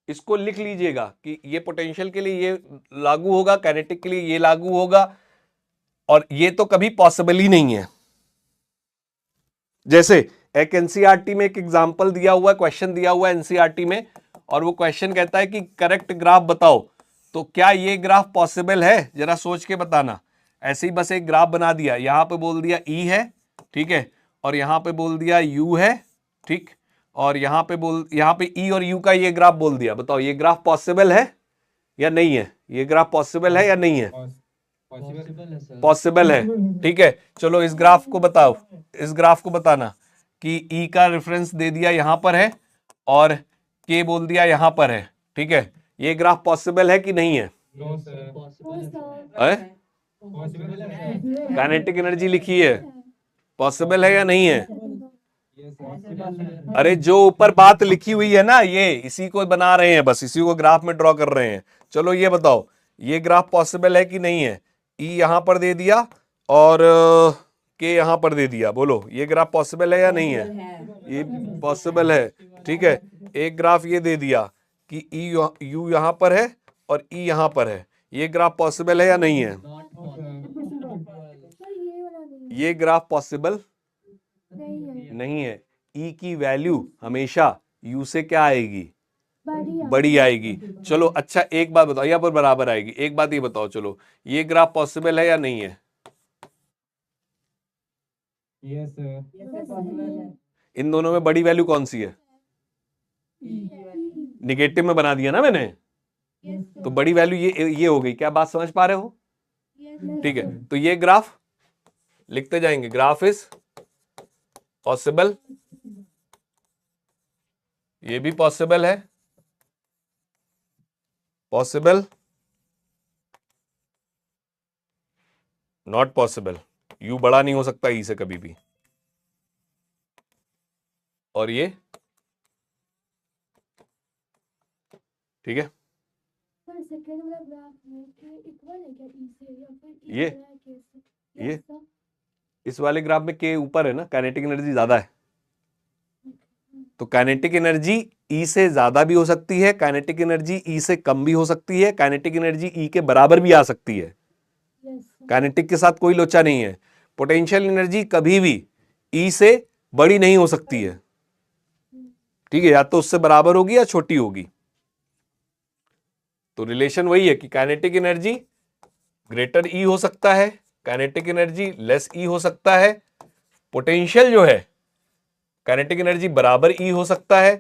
Speaker 1: इसको लिख लीजिएगा कि ये पोटेंशियल के लिए ये लागू होगा, काइनेटिक के लिए ये लागू होगा, और ये तो कभी पॉसिबल ही नहीं है। जैसे एक एनसीईआरटी में एक एग्जांपल दिया हुआ है, क्वेश्चन दिया हुआ है एनसीईआरटी में, और वो क्वेश्चन कहता है कि करेक्ट ग्राफ बताओ, तो क्या ये ग्राफ पॉसिबल है, जरा सोच के बताना। ऐसे ही बस एक ग्राफ बना दिया, यहां पे बोल दिया ई है, ठीक है, और यहां पे बोल दिया यू है, ठीक, और यहां पे ई और यू का ये ग्राफ बोल दिया। बताओ ये ग्राफ पॉसिबल है या नहीं है, ये ग्राफ पॉसिबल है या नहीं है। पॉसिबल है, ठीक है। चलो इस ग्राफ को बताओ, इस ग्राफ को बताना कि ई का रेफरेंस दे दिया यहां पर है और के बोल दिया यहां पर है, ठीक है। ये ग्राफ पॉसिबल है कि नहीं है। काइनेटिक एनर्जी लिखी है, पॉसिबल है या नहीं है। अरे जो ऊपर बात लिखी हुई है ना, ये इसी को बना रहे हैं, बस इसी को ग्राफ में ड्रॉ कर रहे हैं। चलो ये बताओ ये ग्राफ पॉसिबल है कि नहीं है। ई यहां पर दे दिया और के यहां पर दे दिया, बोलो ये ग्राफ पॉसिबल है या नहीं है। ये पॉसिबल है, ठीक है। एक ग्राफ ये दे दिया कि ई यू यहां पर है और ई यहां पर है, ये ग्राफ पॉसिबल है या नहीं है। ये ग्राफ पॉसिबल नहीं है। ई की वैल्यू हमेशा यू से क्या आएगी, बड़ी आएगी। चलो अच्छा एक बात बताओ, यहाँ पर बराबर आएगी। एक बात ये बताओ, चलो ये ग्राफ पॉसिबल है या नहीं है। इन दोनों में बड़ी वैल्यू कौन सी है। निगेटिव में बना दिया ना मैंने, तो बड़ी वैल्यू ये हो गई। क्या बात समझ पा रहे हो। ठीक है, तो ये ग्राफ लिखते जाएंगे, ग्राफ इज पॉसिबल, ये भी पॉसिबल है, पॉसिबल, नॉट पॉसिबल। यू बड़ा नहीं हो सकता ई से कभी भी, और ये ठीक है। ये इस वाले ग्राफ में के ऊपर है ना, काइनेटिक एनर्जी ज्यादा है, तो काइनेटिक एनर्जी E से ज्यादा भी हो सकती है, काइनेटिक एनर्जी E से कम भी हो सकती है, काइनेटिक एनर्जी E के बराबर भी आ सकती है।
Speaker 3: Yes, sir.
Speaker 1: काइनेटिक के साथ कोई लोचा नहीं है। पोटेंशियल एनर्जी कभी भी E से बड़ी नहीं हो सकती है, ठीक है, या तो उससे बराबर होगी या छोटी होगी। तो रिलेशन वही है कि काइनेटिक एनर्जी ग्रेटर E हो सकता है, काइनेटिक एनर्जी लेस E हो सकता है, पोटेंशियल जो है काइनेटिक एनर्जी बराबर E हो सकता है,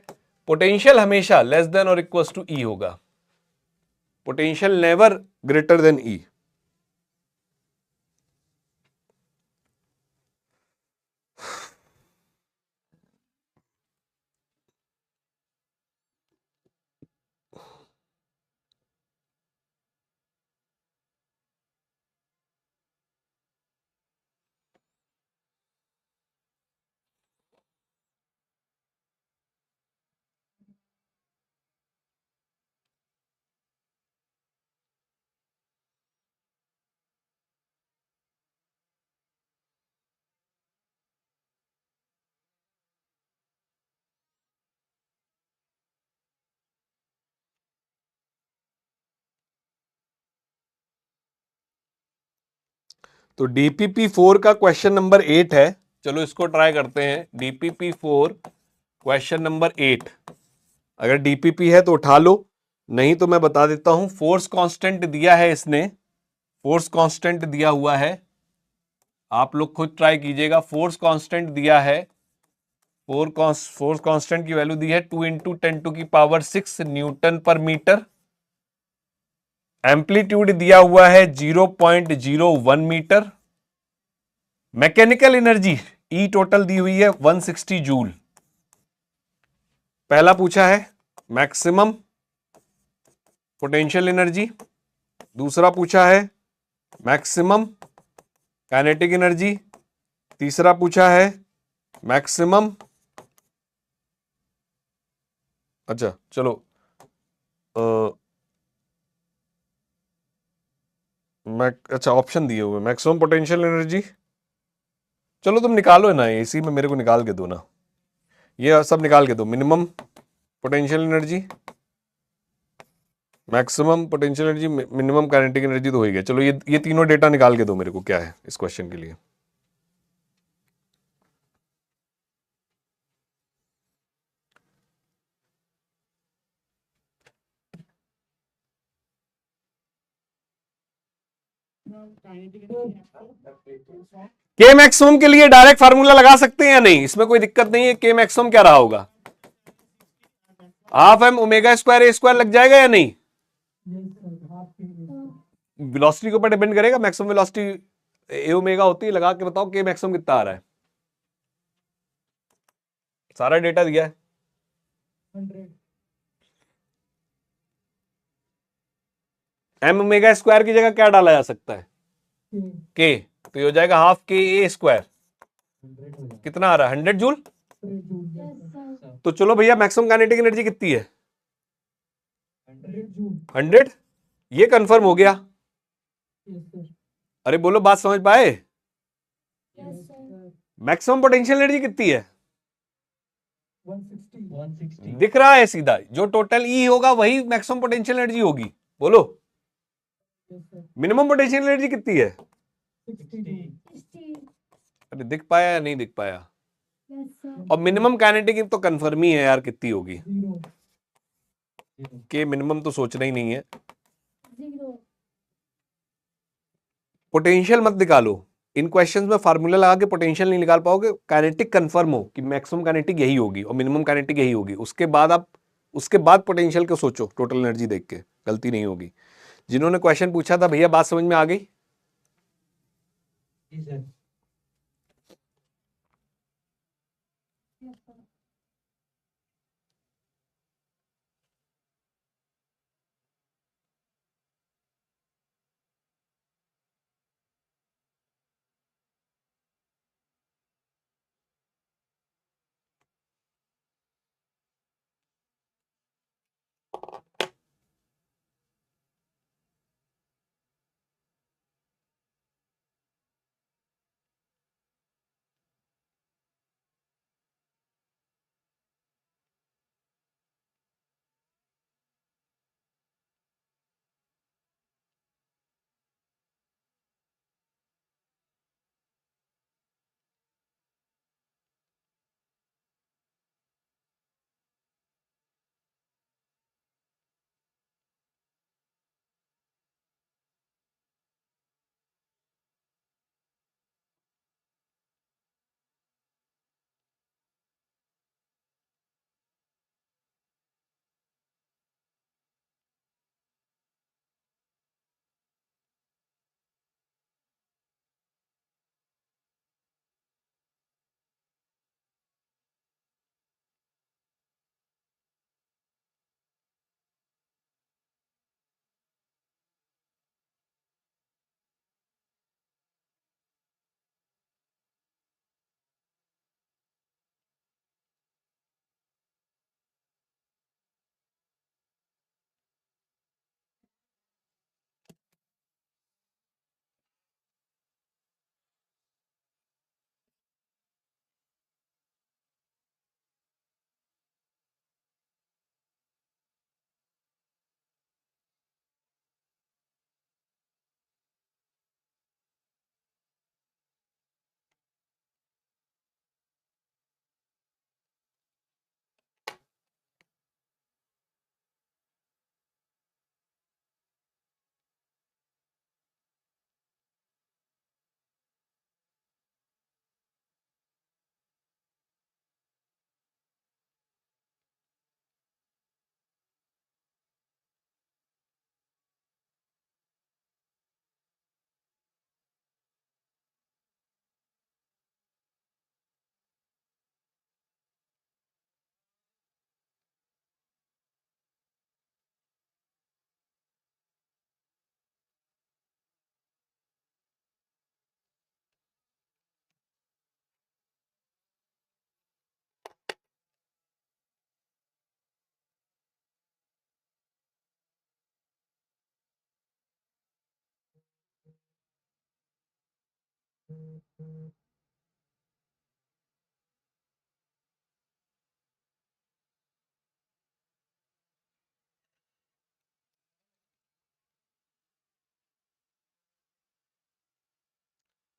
Speaker 1: पोटेंशियल हमेशा लेस देन और इक्वल टू E होगा, potential never greater than E। तो DPP4 का क्वेश्चन नंबर 8 है, चलो इसको ट्राई करते हैं। DPP4 क्वेश्चन नंबर 8, अगर DPP है तो उठा लो, नहीं तो मैं बता देता हूं। फोर्स कांस्टेंट दिया है इसने, फोर्स कांस्टेंट दिया हुआ है, आप लोग खुद ट्राई कीजिएगा। फोर्स कांस्टेंट दिया है, फोर्स कांस्टेंट की वैल्यू दी है 2 × 10⁶ न्यूटन पर मीटर। एम्पलीट्यूड दिया हुआ है 0.01 metre. Mechanical energy E total दी हुई है 160 जूल। पहला पूछा है मैक्सिमम पोटेंशियल एनर्जी, दूसरा पूछा है मैक्सिमम काइनेटिक एनर्जी, तीसरा पूछा है मैक्सिमम, अच्छा चलो अच्छा ऑप्शन दिए हुए मैक्सिमम पोटेंशियल एनर्जी, चलो तुम निकालो ना, इसी में मेरे को निकाल के दो ना, ये सब निकाल के दो। Minimum potential energy, maximum potential energy, minimum kinetic energy तो हो ही गया। चलो ये तीनों डेटा निकाल के दो मेरे को, क्या है इस क्वेश्चन के लिए। के मैक्सिमम के लिए डायरेक्ट फार्मूला लगा सकते हैं या नहीं, इसमें कोई दिक्कत नहीं है। के मैक्सिमम क्या रहा होगा, half M omega square A square लग जाएगा या नहीं।
Speaker 2: Yes, sir. Half K.
Speaker 1: Velocity के ऊपर डिपेंड करेगा, मैक्सिमम वेलोसिटी ए ओमेगा होती है। लगा के बताओ के मैक्सिमम कितना आ रहा है, सारा डेटा दिया है।
Speaker 2: 100.
Speaker 1: एम ओमेगा स्क्वायर की जगह क्या डाला जा सकता है,
Speaker 2: K.
Speaker 1: के, तो ये हो जाएगा हाफ के ए स्क्वायर।
Speaker 5: 100 हो जाएगा।
Speaker 1: कितना आ रहा है, 100 joule.
Speaker 2: 100 Joule. Yes,
Speaker 3: Yes,
Speaker 2: sir.
Speaker 3: sir.
Speaker 1: तो चलो भैया मैक्सिमम काइनेटिक एनर्जी कितनी है,
Speaker 2: 100 Joule.
Speaker 1: 100। ये कंफर्म हो गया।
Speaker 2: Yes, sir.
Speaker 1: अरे बोलो, बात समझ पाए।
Speaker 3: Yes, sir.
Speaker 1: Maximum potential energy कितनी है,
Speaker 2: 160.
Speaker 4: 160
Speaker 1: दिख रहा है सीधा, जो टोटल ई होगा वही मैक्सिमम पोटेंशियल एनर्जी होगी। बोलो
Speaker 2: Yes, sir.
Speaker 1: Minimum potential energy कितनी है।
Speaker 2: 60 Joule.
Speaker 3: 60.
Speaker 1: अरे दिख पाया या नहीं दिख पाया।
Speaker 3: Yes, sir.
Speaker 1: और मिनिमम काइनेटिक तो कंफर्म ही है यार, कितनी होगी।
Speaker 2: 0.
Speaker 1: के मिनिमम तो सोचना ही नहीं है।
Speaker 3: 0.
Speaker 1: पोटेंशियल मत निकालो, इन क्वेश्चंस में फार्मूला लगा के पोटेंशियल नहीं निकाल पाओगे। काइनेटिक कंफर्म हो कि मैक्सिमम काइनेटिक यही होगी और मिनिमम काइनेटिक यही होगी, उसके बाद पोटेंशियल को सोचो टोटल एनर्जी देख के, गलती नहीं होगी। जिन्होंने क्वेश्चन पूछा था भैया बात समझ में आ गई।
Speaker 5: जी सर।
Speaker 3: Yes, sir.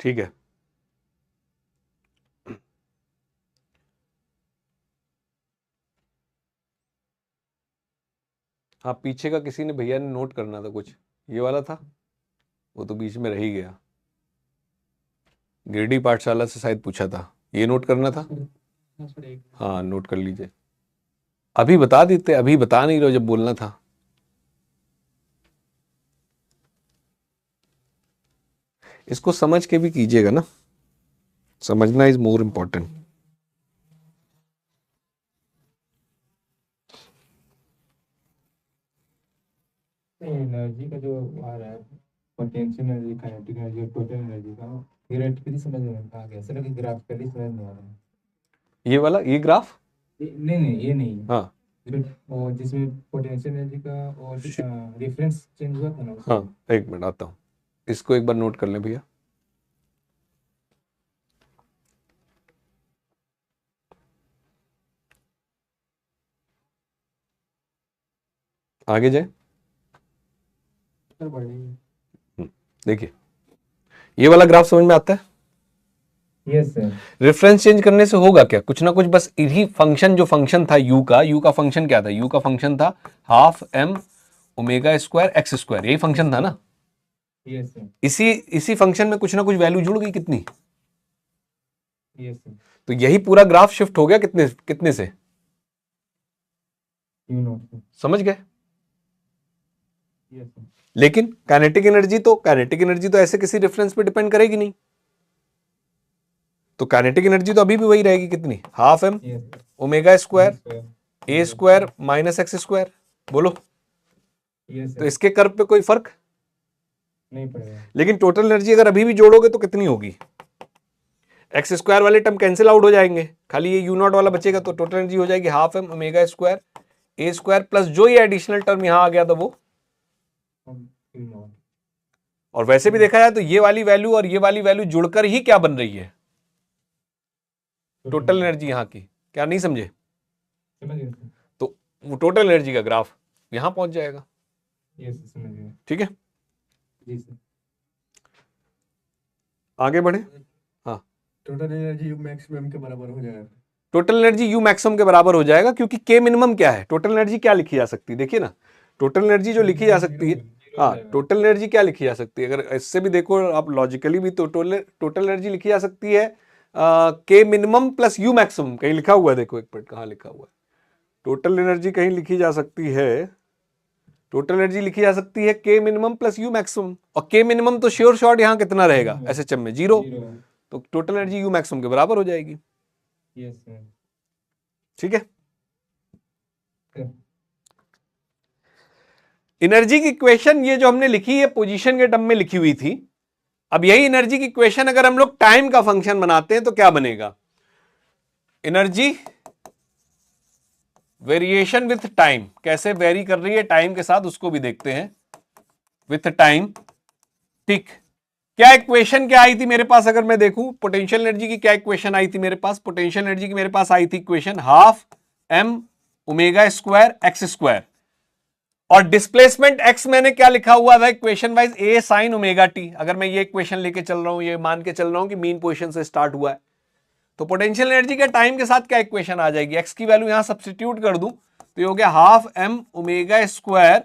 Speaker 1: ठीक है, हाँ पीछे का किसी ने भैया ने नोट करना था कुछ, ये वाला था वो तो बीच में रह ही गया। गिरडी पाठशाला से शायद पूछा था, ये नोट करना था। हाँ नोट कर लीजिए, अभी बता देते, अभी बता नहीं रहे जब बोलना था। इसको समझ के भी कीजिएगा ना, समझना इज मोर इम्पोर्टेंट।
Speaker 6: एनर्जी का जो आ रहा है, पोटेंशियल एनर्जी, काइनेटिक एनर्जी और टोटल एनर्जी का थियोरेटिकली समझ में आ गया, सिर्फ ग्राफिकली समझ नहीं आ रहा है।
Speaker 1: ये वाला, ये ग्राफ,
Speaker 6: नहीं ये नहीं।
Speaker 1: हाँ
Speaker 6: और जिसमें पोटेंशियल एनर्जी का और रेफरेंस चेंज हुआ था ना उसमें।
Speaker 1: हाँ एक मिनट आता हूँ, इसको एक बार नोट कर लें भैया। आगे जाए, देखिए ये वाला ग्राफ समझ में आता है।
Speaker 6: Yes sir.
Speaker 1: रेफरेंस चेंज करने से होगा क्या, कुछ ना कुछ, बस यही फंक्शन, जो फंक्शन था यू का फंक्शन क्या था, यू का फंक्शन था half M omega square x square, यही फंक्शन था ना।
Speaker 6: Yes sir.
Speaker 1: इसी फंक्शन में कुछ ना कुछ वैल्यू जुड़ गई, कितनी।
Speaker 6: Yes sir.
Speaker 1: तो यही पूरा ग्राफ शिफ्ट हो गया कितने से,
Speaker 6: यू नोट।
Speaker 1: समझ गए।
Speaker 6: Yes sir.
Speaker 1: लेकिन काइनेटिक एनर्जी तो ऐसे किसी रेफरेंस पे डिपेंड करेगी नहीं, तो काइनेटिक एनर्जी तो अभी भी वही रहेगी, कितनी, half M omega square A square minus x square. बोलो,
Speaker 6: यस
Speaker 1: तो इसके कर्व पे कोई फर्क
Speaker 6: नहीं पड़ेगा।
Speaker 1: लेकिन टोटल एनर्जी अगर अभी भी जोड़ोगे तो कितनी होगी, एक्स स्क्वायर वाले टर्म कैंसिल आउट हो जाएंगे, खाली ये यू नॉट वाला बचेगा, तो टोटल एनर्जी हो जाएगी half M omega square A square plus जो ये एडिशनल टर्म यहां आ गया था वो। और वैसे भी देखा जाए तो ये वाली वैल्यू और ये वाली वैल्यू जुड़कर ही क्या बन रही है, टोटल एनर्जी यहां की। क्या नहीं समझे,
Speaker 6: समझ गए सर।
Speaker 1: तो वो टोटल एनर्जी का ग्राफ यहां पहुंच जाएगा।
Speaker 6: यस समझ गए।
Speaker 1: ठीक है,
Speaker 6: जी सर।
Speaker 1: आगे बढ़े। हाँ,
Speaker 5: टोटल एनर्जी यू मैक्सिमम के बराबर हो जाएगा।
Speaker 1: टोटल एनर्जी यू मैक्सिमम के बराबर हो जाएगा, क्योंकि के मिनिमम क्या है, टोटल एनर्जी क्या लिखी जा सकती है, देखिए ना, टोटल एनर्जी जो लिखी जा सकती है, हाँ टोटल एनर्जी क्या लिखी जा सकती है, अगर इससे भी देखो आप लॉजिकली भी, तो टोटल एनर्जी लिखी जा सकती है के मिनिमम प्लस यू मैक्सिमम। कहीं लिखा हुआ है, देखो एक मिनट, कहाँ लिखा हुआ है, टोटल एनर्जी कहीं लिखी जा सकती है, टोटल एनर्जी लिखी जा सकती है के मिनिमम प्लस यू मैक्सिमम, और के मिनिमम तो श्योर शॉर्ट यहाँ कितना रहेगा एसएचएम में, 0, तो टोटल एनर्जी यू मैक्सिमम के बराबर हो जाएगी।
Speaker 6: Yes sir.
Speaker 1: ठीक है, एनर्जी की इक्वेशन ये जो हमने लिखी है पोजीशन के टर्म में लिखी हुई थी, अब यही एनर्जी की इक्वेशन अगर हम लोग टाइम का फंक्शन बनाते हैं तो क्या बनेगा, एनर्जी वेरिएशन विथ टाइम, कैसे वेरी कर रही है टाइम के साथ उसको भी देखते हैं, विथ टाइम। ठीक, क्या इक्वेशन क्या आई थी मेरे पास, अगर मैं देखूं पोटेंशियल एनर्जी की क्या इक्वेशन आई थी मेरे पास, पोटेंशियल एनर्जी की मेरे पास आई थी equation half M omega square x square, और डिस्प्लेसमेंट x मैंने क्या लिखा हुआ था equation wise, a sine omega t. अगर मैं ये इक्वेशन लेके चल रहा हूं, ये मान के चल रहा हूं कि मीन पोजीशन से स्टार्ट हुआ है, तो पोटेंशियल एनर्जी के टाइम के साथ क्या इक्वेशन आ जाएगी, x की वैल्यू यहां सब्स्टिट्यूट कर दूं तो ये हो गया half M omega square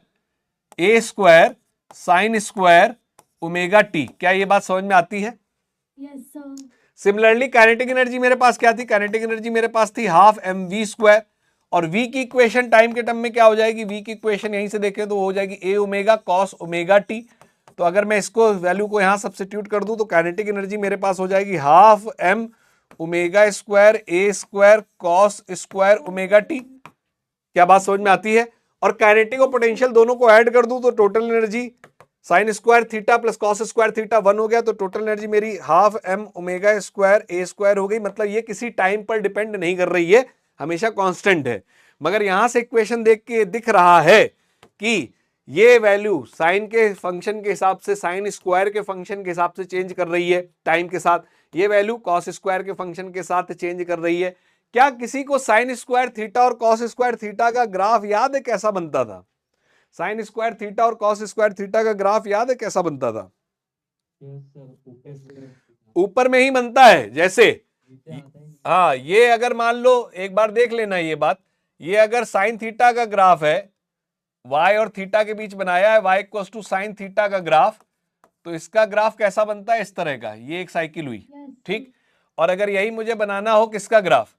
Speaker 1: A square sine square omega T. क्या ये बात समझ में आती है।
Speaker 3: Yes sir.
Speaker 1: Similarly kinetic energy मेरे पास क्या थी, काइनेटिक एनर्जी मेरे पास थी हाफ एम वी स्क्वायर, और v की इक्वेशन टाइम के टर्म में क्या हो जाएगी, v की इक्वेशन यहीं से देखें तो हो जाएगी a omega cos omega T. तो अगर मैं इसको वैल्यू को यहां सब्स्टिट्यूट कर दूं तो काइनेटिक एनर्जी मेरे पास हो जाएगी half m omega square a square cos square omega T. क्या बात समझ में आती है। और काइनेटिक और पोटेंशियल दोनों को ऐड कर दूं तो total energy sign square theta plus cos square theta 1 हो गया, तो टोटल एनर्जी मेरी half m omega square a square हो गई। मतलब ये किसी टाइम पर डिपेंड नहीं कर रही है, हमेशा कांस्टेंट है। मगर यहां से इक्वेशन देख के दिख रहा है कि ये वैल्यू साइन के फंक्शन के हिसाब से, साइन स्क्वायर के फंक्शन के हिसाब से चेंज कर रही है टाइम के साथ, ये वैल्यू कॉस स्क्वायर के फंक्शन के साथ चेंज कर रही है। क्या किसी को साइन स्क्वायर थीटा और कॉस स्क्वायर थीटा का ग्राफ याद है कैसा बनता था? साइन स्क्वायर थीटा और कॉस स्क्वायर थीटा का ग्राफ याद है कैसा बनता था? ऊपर में ही बनता है। जैसे हाँ, ये अगर मान लो, एक बार देख लेना ये बात, ये अगर साइन थीटा का ग्राफ है, y और थीटा के बीच बनाया है, y equals to sine theta का ग्राफ, तो इसका ग्राफ कैसा बनता है? इस तरह का। ये एक साइकिल हुई, ठीक। और अगर यही मुझे बनाना हो किसका ग्राफ,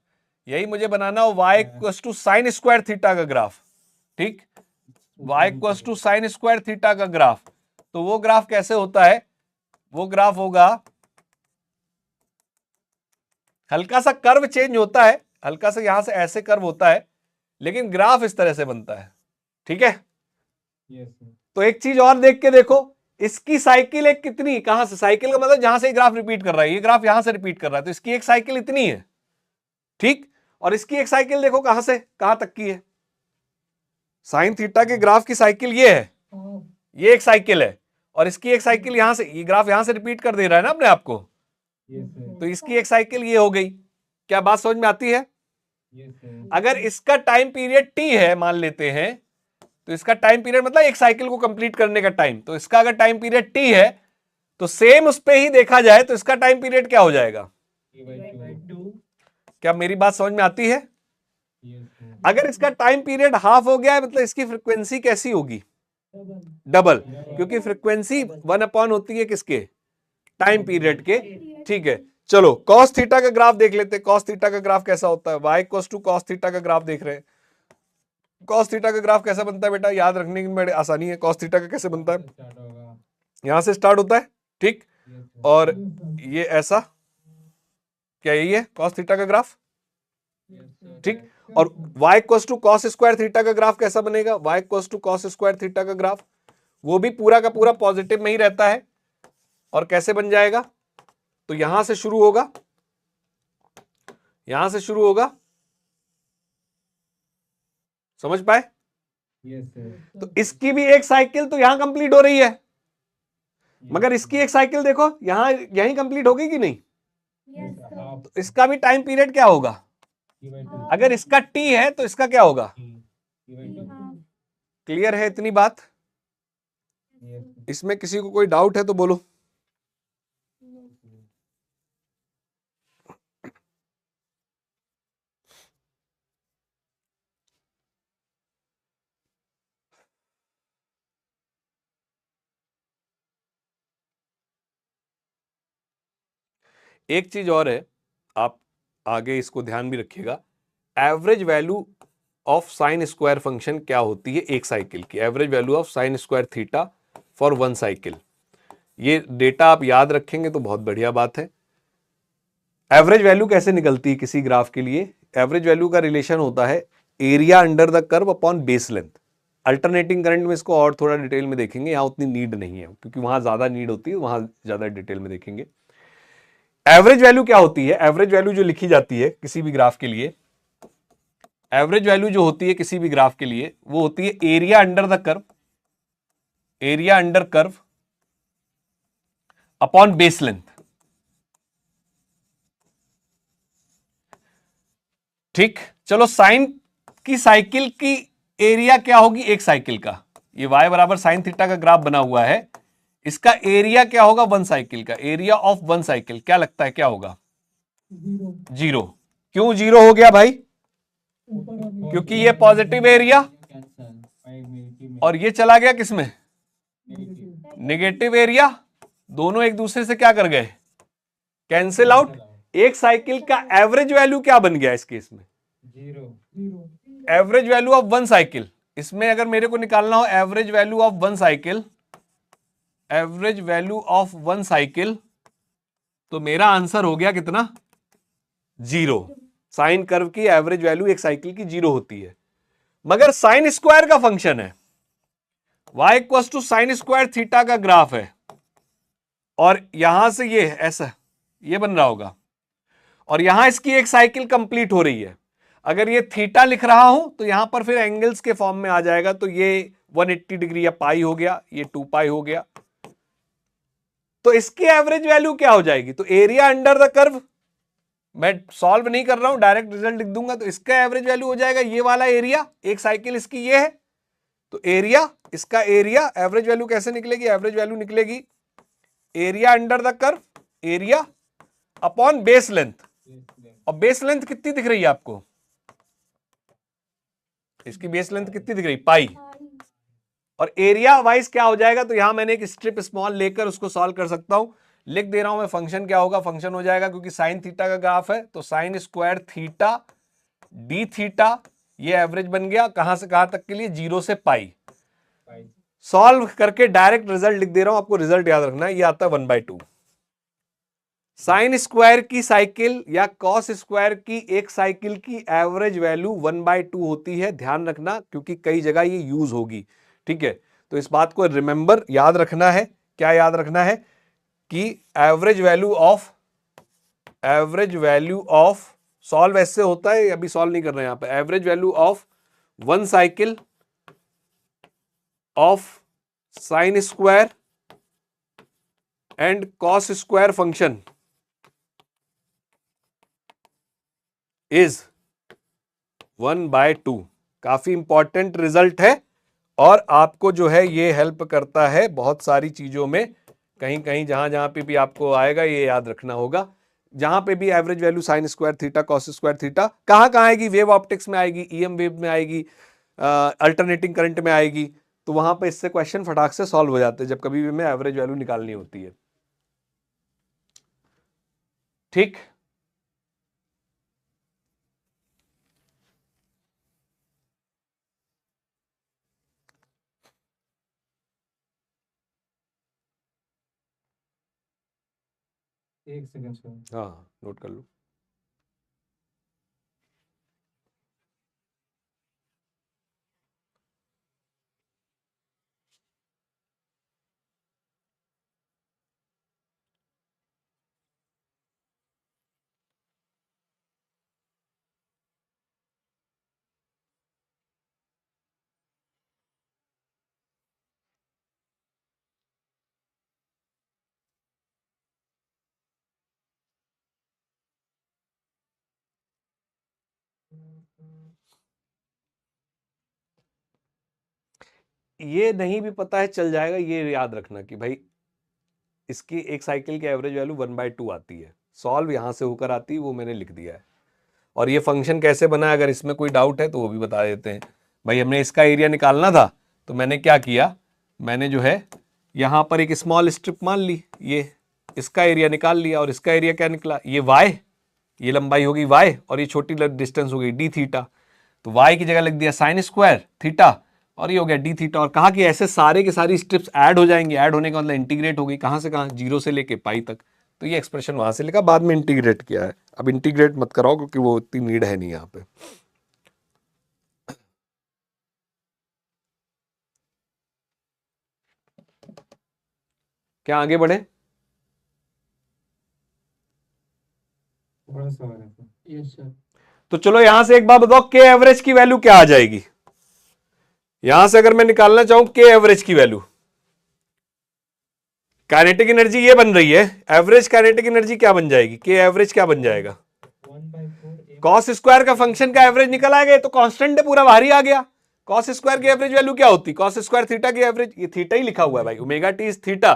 Speaker 1: यही मुझे बनाना हो y equals to sine square theta का ग्राफ, ठीक, y equals to sine square theta का ग्राफ, तो वो ग्राफ कैसे होता है? वो ग्राफ होगा, हल्का सा कर्व चेंज होता है, हल्का सा यहां से ऐसे कर्व होता है, लेकिन ग्राफ इस तरह से बनता है, ठीक है। तो एक चीज और देख के देखो, इसकी साइकिल एक कितनी, कहां से, साइकिल का मतलब जहां से ये ग्राफ रिपीट कर रहा है, ये ग्राफ यहां से रिपीट कर रहा है, तो इसकी एक साइकिल इतनी है, ठीक। और इसकी एक साइकिल देखो कहां से कहां तक की है। साइन थीटा के ग्राफ की साइकिल ये है, ये एक साइकिल है, और इसकी एक साइकिल यहां से, ये ग्राफ यहां से रिपीट कर दे रहा है ना अपने आप को, तो इसकी एक साइकिल ये हो गई। क्या बात समझ में आती है? अगर इसका टाइम पीरियड t है मान लेते हैं, तो इसका टाइम पीरियड मतलब एक साइकिल को कंप्लीट करने का टाइम, तो इसका अगर टाइम पीरियड t है, तो सेम उस पे ही देखा जाए तो इसका टाइम पीरियड क्या हो जाएगा? क्या मेरी बात समझ में आती है? अगर इसका टाइम पीरियड हाफ हो गया है, मतलब इसकी फ्रीक्वेंसी कैसी होगी? डबल, क्योंकि फ्रीक्वेंसी 1 होती है किसके? टाइम पीरियड के, ठीक है। चलो कॉस थीटा का ग्राफ देख लेते हैं। कॉस थीटा का ग्राफ कैसा होता है? y equals to cos theta का ग्राफ देख रहे हैं। कॉस थीटा का ग्राफ कैसा बनता है बेटा? याद रखने में बड़ी आसानी है। कॉस थीटा का कैसे बनता है? यहां से स्टार्ट होता है, ठीक, और ये ऐसा, क्या यही है कॉस थीटा का ग्राफ, ठीक। और y equals to cos square theta का ग्राफ कैसा बनेगा? y equals to cos square theta का ग्राफ, वो भी पूरा का पूरा पॉजिटिव में ही रहता है। और कैसे बन जाएगा? तो यहां से शुरू होगा, यहां से शुरू होगा, समझ पाए? तो इसकी भी एक साइकिल तो यहां कंप्लीट हो रही है, मगर इसकी एक साइकिल देखो यहां, यहीं कंप्लीट होगी कि नहीं? तो इसका भी टाइम पीरियड क्या होगा? अगर इसका t है तो इसका क्या होगा? क्लियर है इतनी बात? इसमें किसी को कोई डाउट है तो बोलो। एक चीज और है, आप आगे इसको ध्यान भी रखिएगा। Average value of sine square function क्या होती है एक साइकिल की? Average value of sine square theta for 1 cycle. ये डेटा आप याद रखेंगे तो बहुत बढ़िया बात है। एवरेज वैल्यू कैसे निकलती है किसी ग्राफ के लिए? एवरेज वैल्यू का रिलेशन होता है area under the curve upon base length. Alternating current में इसको और थोड़ा डिटेल में देखेंगे, यहाँ उतनी नीड नहीं है क्योंकि वहां ज्यादा नीड होती है, वहां ज्यादा डिटेल में देखेंगे। एवरेज वैल्यू क्या होती है? एवरेज वैल्यू जो लिखी जाती है किसी भी ग्राफ के लिए, एवरेज वैल्यू जो होती है किसी भी ग्राफ के लिए, वो होती है area under the curve, area under curve upon base length, ठीक। चलो साइन की साइकिल की एरिया क्या होगी एक साइकिल का? ये y बराबर साइन थीटा का ग्राफ बना हुआ है, इसका एरिया क्या होगा 1 साइकिल का? एरिया ऑफ 1 साइकिल क्या लगता है क्या होगा? 0। क्यों 0 हो गया भाई? क्योंकि ये पॉजिटिव एरिया और ये चला गया किसमें? Negative area. दोनों एक दूसरे से क्या कर गए? Cancel out. एक साइकिल का एवरेज वैल्यू क्या बन गया इस केस में? 0। एवरेज वैल्यू ऑफ 1 साइकिल, इसमें अगर मेरे को निकालना हो average value of 1 cycle, average value of 1 cycle, तो मेरा आंसर हो गया कितना? 0। साइन कर्व की एवरेज वैल्यू एक साइकिल की 0 होती है। मगर साइन स्क्वायर का फंक्शन है, y equals to sine square theta का ग्राफ है, और यहां से ये ऐसा ये बन रहा होगा, और यहां इसकी एक साइकिल कंप्लीट हो रही है। अगर ये थीटा लिख रहा हूं तो यहां पर फिर एंगल्स के फॉर्म में आ जाएगा, तो ये 180 डिग्री या पाई हो गया, ये 2 पाई हो गया, तो इसकी एवरेज वैल्यू क्या हो जाएगी? तो एरिया अंडर द कर्व, मैं सॉल्व नहीं कर रहा हूं, डायरेक्ट रिजल्ट लिख दूंगा। तो इसका एवरेज वैल्यू हो जाएगा ये वाला एरिया, एक साइकिल इसकी ये है, तो एरिया, इसका एरिया, एवरेज वैल्यू कैसे निकलेगी? एवरेज वैल्यू निकलेगी area under the curve, area upon base length. और बेस लेंथ कितनी दिख रही है आपको? इसकी बेस लेंथ कितनी दिख रही? पाई। और एरिया वाइज क्या हो जाएगा? तो यहां मैंने एक स्ट्रिप स्मॉल लेकर उसको सॉल्व कर सकता हूं। लिख दे रहा हूं मैं फंक्शन क्या होगा। फंक्शन हो जाएगा, क्योंकि साइन थीटा का ग्राफ है, तो sign square theta D theta, ये एवरेज बन गया कहां से कहां तक के लिए? 0 से पाई। सॉल्व करके डायरेक्ट रिजल्ट लिख दे रहा हूं, आपको रिजल्ट याद रखना है, ये आता है 1/2। साइन स्क्वायर की साइकिल या कॉस स्क्वायर की एक साइकिल की एवरेज वैल्यू 1/2 होती है, ध्यान रखना, क्योंकि कई जगह ये यूज होगी। ठीक है, तो इस बात को रिमेंबर, याद रखना है। क्या याद रखना है? कि एवरेज वैल्यू ऑफ सॉल्व ऐसे होता है, अभी सॉल्व नहीं कर रहे हैं यहां पे। Average value of one cycle of sine square and cos square function is 1/2। काफी इंपॉर्टेंट रिजल्ट है, और आपको जो है ये हेल्प करता है बहुत सारी चीजों में। कहीं कहीं जहां पे भी आपको आएगा ये याद रखना होगा। जहां पे भी average value sign square theta cos square theta, कहां आएगी? वेव ऑप्टिक्स में आएगी, ईएम वेव में आएगी, अल्टरनेटिंग करंट में आएगी। तो वहां पे इससे क्वेश्चन फटाक से सॉल्व हो जाते हैं जब कभी भी हमें एवरेज वैल्यू निकालनी होती है। ठीक,
Speaker 6: एक सेकंड सर।
Speaker 1: हाँ नोट कर लो। ये नहीं भी पता है चल जाएगा, ये याद रखना कि भाई इसकी एक साइकिल की एवरेज वैल्यू 1/2 आती है। सॉल्व यहां से होकर आती है, वो मैंने लिख दिया है। और ये फंक्शन कैसे बना है, अगर इसमें कोई डाउट है तो वो भी बता देते हैं। भाई हमने इसका एरिया निकालना था, तो मैंने क्या किया, मैंने जो है यहां पर एक स्मॉल स्ट्रिप मान ली, ये इसका एरिया निकाल लिया। और इसका एरिया क्या निकला? ये वाई, ये लंबाई होगी वाई, और ये छोटी डिस्टेंस हो गई डी थीटा। तो वाई की जगह लिख दिया साइन स्क्वायर थीटा, और ये हो गया डी थीटा। और कहा कि ऐसे सारे के सारी स्ट्रिप्स ऐड हो जाएंगी। ऐड होने का मतलब इंटीग्रेट हो गई, कहां से कहां? 0 से लेके पाई तक। तो ये एक्सप्रेशन वहां से लिखा, बाद में इंटीग्रेट किया है। अब इंटीग्रेट मत कराओ, क्योंकि वो इतनी नीड है नहीं यहां पे। क्या आगे बढ़े?
Speaker 6: थोड़ा सा और है सर।
Speaker 2: Yes sir.
Speaker 1: तो चलो यहां से एक बात बताओ, के एवरेज की वैल्यू क्या आ जाएगी? यहां से अगर मैं निकालना चाहूं के एवरेज की वैल्यू, काइनेटिक एनर्जी ये बन रही है, एवरेज काइनेटिक एनर्जी क्या बन जाएगी? के एवरेज क्या बन जाएगा?
Speaker 4: 1/4
Speaker 1: कॉस स्क्वायर का फंक्शन का एवरेज निकल आएगा, तो कांस्टेंट है पूरा, बाहर ही आ गया। कॉस स्क्वायर की एवरेज वैल्यू क्या होती? कॉस स्क्वायर थीटा की एवरेज, ये थीटा ही लिखा हुआ है भाई, ओमेगा टी इज थीटा,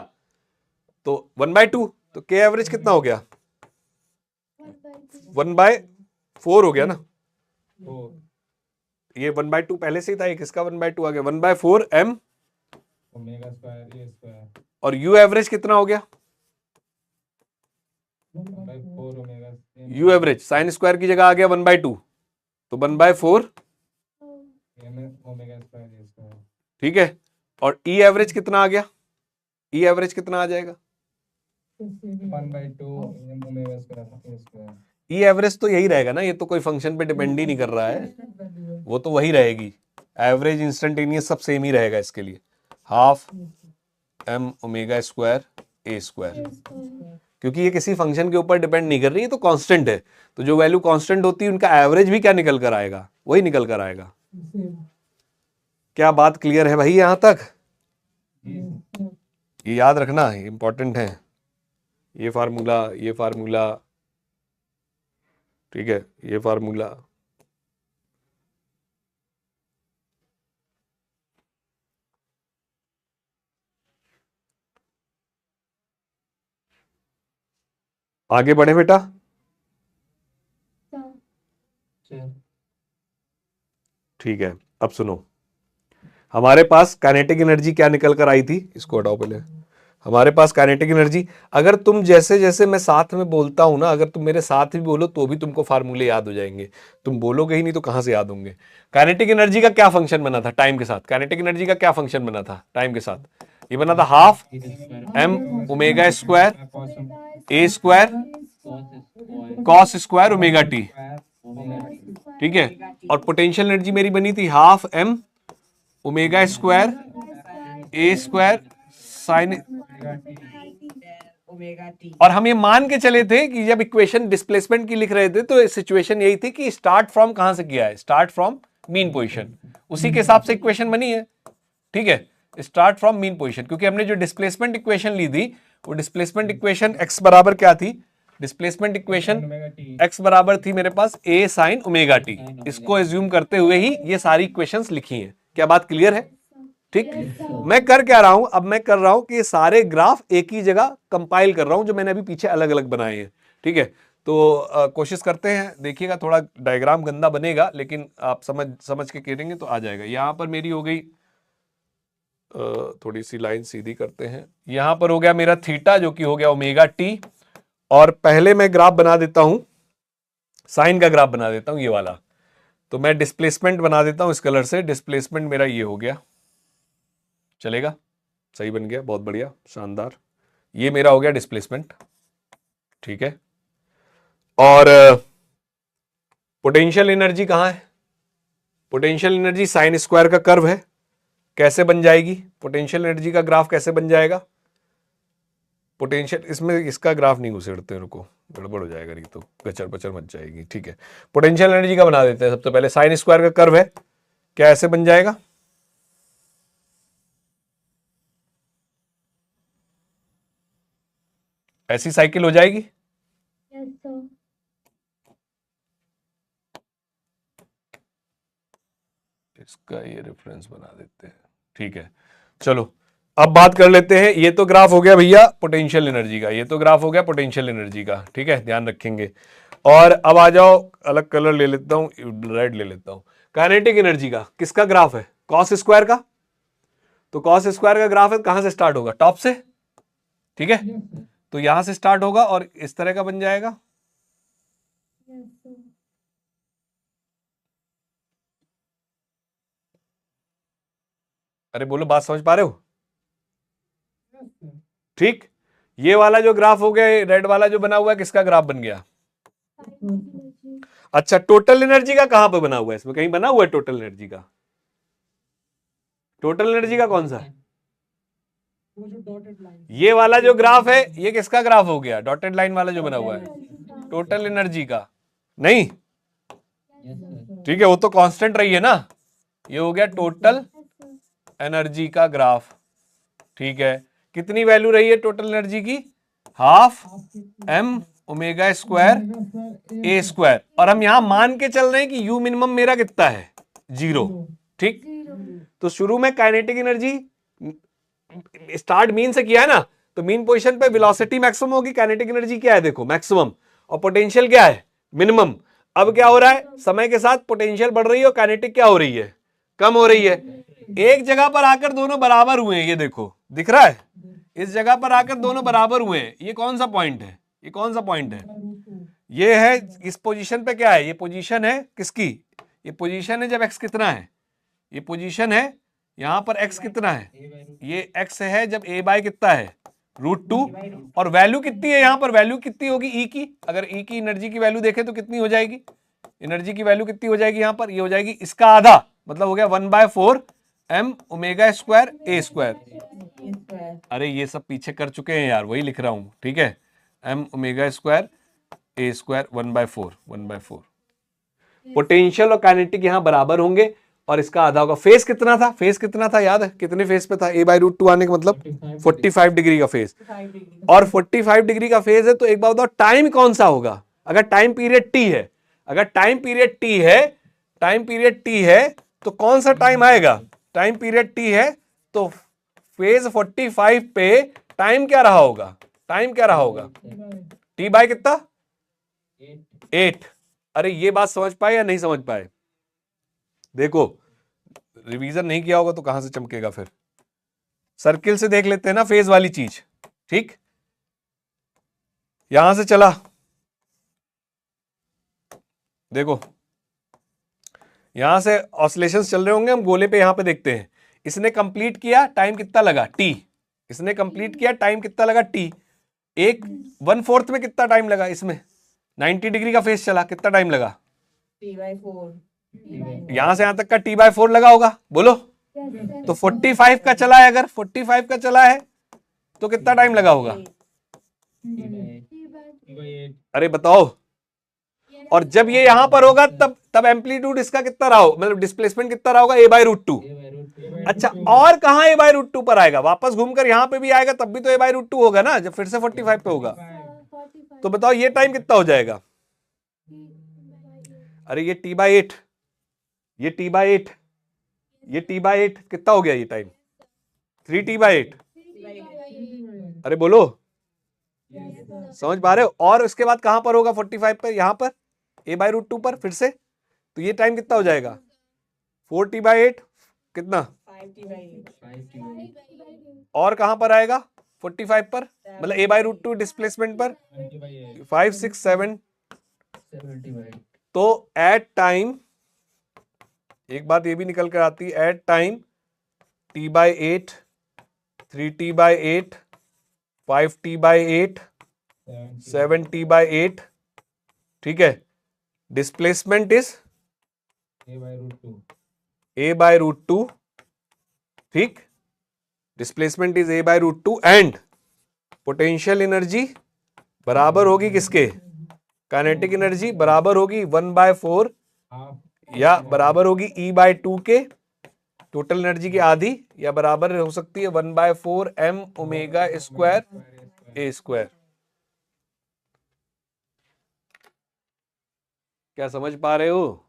Speaker 1: तो 1/2। तो के एवरेज कितना हो गया? 1/4 हो गया ना। ये 1/2 पहले से ही था, एक इसका 1/2 आ गया, 1/4 m
Speaker 6: omega square A square
Speaker 1: और यू एवरेज कितना हो गया?
Speaker 6: 1/4 omega
Speaker 1: you average sine square की जगह आ गया 1/2, तो 1/4,
Speaker 6: M omega square A square.
Speaker 1: ठीक है। और ई एवरेज कितना आ गया? ई एवरेज कितना आ जाएगा?
Speaker 6: 1/2 M omega square A square.
Speaker 1: E average तो यही रहेगा ना, ये तो कोई फंक्शन पे डिपेंड ही नहीं कर रहा है, वो तो वही रहेगी। एवरेज इंस्टेंटेनियस सब सेम ही रहेगा इसके लिए, half M omega square A square, क्योंकि ये किसी फंक्शन के ऊपर डिपेंड नहीं कर रही है, तो कांस्टेंट है। तो जो वैल्यू कांस्टेंट होती है उनका एवरेज भी क्या निकल कर आएगा? वही निकल कर आएगा। क्या बात क्लियर है भाई यहां तक? ये याद रखना, इंपॉर्टेंट है। ये फार्मूला, ठीक है, ये फार्मूला, आगे बढ़े बेटा।
Speaker 3: सर
Speaker 1: ठीक है, अब सुनो, हमारे पास काइनेटिक एनर्जी क्या निकल कर आई थी, इसको हटाओ पहले। हमारे पास काइनेटिक एनर्जी, अगर तुम जैसे जैसे मैं साथ में बोलता हूं ना, अगर तुम मेरे साथ भी बोलो तो भी तुमको फार्मूले याद हो जाएंगे, तुम बोलोगे ही नहीं तो कहां से याद होंगे। काइनेटिक एनर्जी का क्या फंक्शन बना था टाइम के साथ, काइनेटिक एनर्जी का क्या फंक्शन बना था टाइम के साथ, ये बना था half m omega square a square cos square omega t, ठीक है। और पोटेंशियल एनर्जी मेरी बनी थी half m omega square a square sine. और हम ये मान के चले थे कि जब इक्वेशन डिस्प्लेसमेंट की लिख रहे थे तो सिचुएशन यही थी कि स्टार्ट फ्रॉम कहां से किया है, स्टार्ट फ्रॉम मीन पोजीशन, उसी के हिसाब से इक्वेशन बनी है, ठीक है, स्टार्ट फ्रॉम मीन पोजीशन। क्योंकि हमने जो डिस्प्लेसमेंट इक्वेशन ली थी वो डिस्प्लेसमेंट इक्वेशन x बराबर क्या थी, डिस्प्लेसमेंट इक्वेशन x बराबर थी मेरे पास a साइन ओमेगा t, इसको एज्यूम करते हुए ही ये सारी इक्वेशंस लिखी हैं। क्या बात क्लियर है, ठीक। मैं कर क्या रहा हूं, अब मैं कर रहा हूं कि ये सारे ग्राफ एक ही जगह कंपाइल कर रहा हूं जो मैंने अभी पीछे अलग अलग बनाए हैं, ठीक है। तो कोशिश करते हैं, देखिएगा थोड़ा डायग्राम गंदा बनेगा लेकिन आप समझ के करेंगे तो आ जाएगा। यहां पर मेरी हो गई, थोड़ी सी लाइन सीधी करते हैं, यहां पर हो गया मेरा थीटा जो कि हो गया ओमेगा टी। और पहले मैं ग्राफ बना देता हूं, साइन का ग्राफ बना देता हूं ये वाला। तो मैं डिस्प्लेसमेंट बना देता हूं इस कलर से, डिस्प्लेसमेंट मेरा ये हो गया, चलेगा, सही बन गया, बहुत बढ़िया, शानदार। ये मेरा हो गया डिस्प्लेसमेंट, ठीक है। और पोटेंशियल एनर्जी कहां है, पोटेंशियल एनर्जी साइन स्क्वायर का कर्व है, कैसे बन जाएगी पोटेंशियल एनर्जी का ग्राफ, कैसे बन जाएगा पोटेंशियल, इसमें इसका ग्राफ नहीं घुसेड़ते, रुको गड़बड़ हो जाएगा, नहीं तो गचर बचर मच जाएगी, ठीक है। पोटेंशियल एनर्जी का बना देते हैं सबसे पहले, साइन स्क्वायर का कर्व है, क्या ऐसे बन जाएगा, ऐसी साइकिल हो जाएगी,
Speaker 3: यस सर
Speaker 1: इसका ये रेफरेंस बना देते हैं, ठीक है। चलो अब बात कर लेते हैं, ये तो ग्राफ हो गया भैया पोटेंशियल एनर्जी का, ये तो ग्राफ हो गया पोटेंशियल एनर्जी का, ठीक है, ध्यान रखेंगे। और अब आ जाओ, अलग कलर ले लेता हूं, रेड ले लेता हूं। काइनेटिक एनर्जी का किसका ग्राफ है, कॉस स्क्वायर का। तो कॉस स्क्वायर का ग्राफ है, कहां से स्टार्ट होगा, टॉप से, ठीक है। तो यहां से स्टार्ट होगा और इस तरह का बन जाएगा,
Speaker 3: यस सर
Speaker 1: अरे बोलो, बात समझ पा रहे हो, ठीक। ये वाला जो ग्राफ हो गया, रेड वाला जो बना हुआ है, किसका ग्राफ बन गया।
Speaker 3: एनर्जी
Speaker 1: अच्छा, टोटल एनर्जी का कहां पे बना हुआ है, इसमें कहीं बना हुआ है टोटल एनर्जी का, टोटल एनर्जी का कौन सा है,
Speaker 2: वो जो डॉटेड लाइन
Speaker 1: ये वाला जो ग्राफ है, ये किसका ग्राफ हो गया, डॉटेड लाइन वाला जो बना हुआ है, टोटल एनर्जी का, नहीं, ठीक है, वो तो कांस्टेंट रही है ना, ये हो गया टोटल एनर्जी का ग्राफ, ठीक है। कितनी वैल्यू रही है टोटल एनर्जी की, half m omega square a square. और हम यहां मान के चल रहे हैं कि u मिनिमम मेरा कितना है, 0, ठीक। तो शुरू में काइनेटिक एनर्जी स्टार्ट मीन से किया है ना, तो मीन पोजीशन पे वेलोसिटी मैक्सिमम होगी, काइनेटिक एनर्जी क्या है देखो मैक्सिमम, और पोटेंशियल क्या है मिनिमम। अब क्या हो रहा है, समय के साथ पोटेंशियल बढ़ रही है और काइनेटिक क्या हो रही है, कम हो रही है। एक जगह पर आकर दोनों बराबर हुए हैं, ये देखो दिख रहा है, इस जगह पर आकर दोनों बराबर हुए हैं। ये कौन सा पॉइंट है, ये कौन सा पॉइंट है, ये है, इस पोजीशन पे क्या है, ये पोजीशन है किसकी, ये पोजीशन है जब x कितना है, ये पोजीशन है यहां पर x कितना है, ये x है जब a बाय कितना है √2, और वैल्यू कितनी है यहां पर, वैल्यू कितनी होगी E की, अगर E की एनर्जी की वैल्यू देखें तो कितनी हो जाएगी, एनर्जी की वैल्यू कितनी हो जाएगी यहां पर, ये हो जाएगी इसका आधा, मतलब हो गया 1/4 m omega square a square. अरे ये सब पीछे कर चुके हैं यार, वही लिख रहा हूं, ठीक है, m omega square a square 1/4 potential और काइनेटिक यहां बराबर होंगे, और इसका आधा होगा। फेस कितना था, फेस कितना था याद है, कितने फेस पे था, a/√2 आने का मतलब 45 डिग्री का फेस, और 45 डिग्री का फेस है तो एक बात बताओ टाइम कौन सा होगा। अगर टाइम पीरियड t है, अगर टाइम पीरियड t है, टाइम पीरियड t है तो कौन सा टाइम आएगा, टाइम पीरियड t है तो फेज 45 पे टाइम क्या रहा होगा, टाइम क्या रहा होगा, t बाय कितना 8। अरे ये बात समझ पाए या नहीं समझ पाए, देखो रिवीजन नहीं किया होगा तो कहां से चमकेगा फिर। सर्किल से देख लेते हैं ना फेज वाली चीज, ठीक। यहां से चला, देखो यहां से ऑसिलेशंस चल रहे होंगे, हम गोले पे यहां पे देखते हैं। इसने कंप्लीट किया, टाइम कितना लगा t, इसने कंप्लीट किया, टाइम कितना लगा t। एक 1/4 में कितना टाइम लगा इसमें, 90 डिग्री का फेस चला, कितना टाइम लगा, यहां से यहां तक का t/4 लगा होगा, बोलो। तो 45 का चला है, अगर 45 का चला है तो कितना टाइम लगा होगा, अरे बताओ। और जब ये यहां पर होगा तब एम्पलीट्यूड इसका कितना रहा हो, मतलब डिस्प्लेसमेंट कितना रहा होगा, a/√2। अच्छा, और कहां a/√2 पर आएगा, वापस घूमकर यहां पे भी आएगा तब भी तो a/√2 होगा ना, जब फिर से 45 पे होगा। तो बताओ ये टाइम कितना हो जाएगा, अरे ये t/8, ये t/8, ये t/8 कितना हो गया, ये टाइम 3t/8। अरे बोलो, समझ पा रहे हो। और उसके बाद कहां पर होगा 45 पर, यहां पर a/√2 पर फिर से, तो ये टाइम कितना हो जाएगा 4t/8 कितना,
Speaker 5: 5t/8।
Speaker 1: और कहां पर आएगा 45 पर, मतलब a/√2 डिस्प्लेसमेंट पर 5 6 7।
Speaker 5: 70/8।
Speaker 1: तो एट टाइम, एक बात ये भी निकल कर आती है, at time t/8, 3t/8, 5t/8, 7t/8, ठीक है। डिस्प्लेसमेंट इज a/√2, ठीक, displacement is a/√2 and potential energy बराबर होगी किसके, काइनेटिक एनर्जी बराबर होगी 1/4 या बराबर होगी E/2 के, टोटल एनर्जी की आधी, या बराबर हो सकती है 1/4 m⍵² a²। क्या समझ पा रहे हो,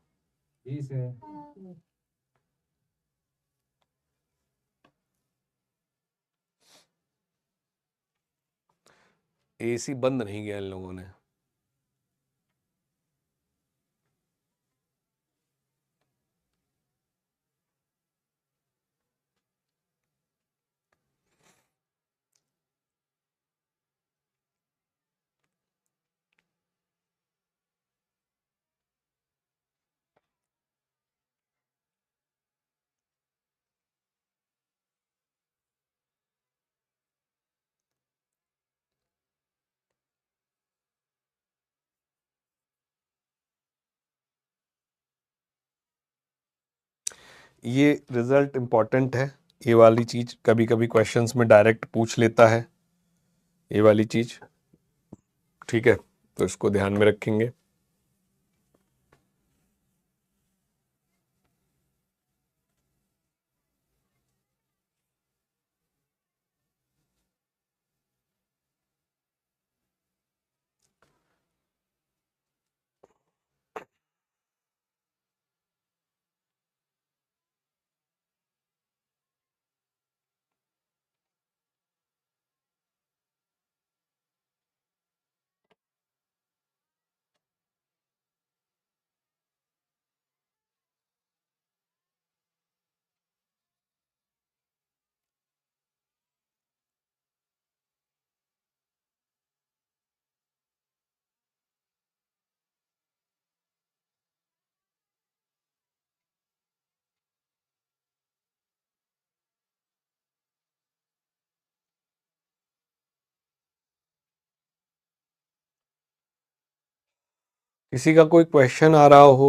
Speaker 1: एसी बंद नहीं किया इन लोगों ने। ये रिजल्ट इंपॉर्टेंट है, ये वाली चीज कभी कभी क्वेश्चंस में डायरेक्ट पूछ लेता है, ये वाली चीज, ठीक है, तो इसको ध्यान में रखेंगे। किसी का कोई क्वेश्चन आ रहा हो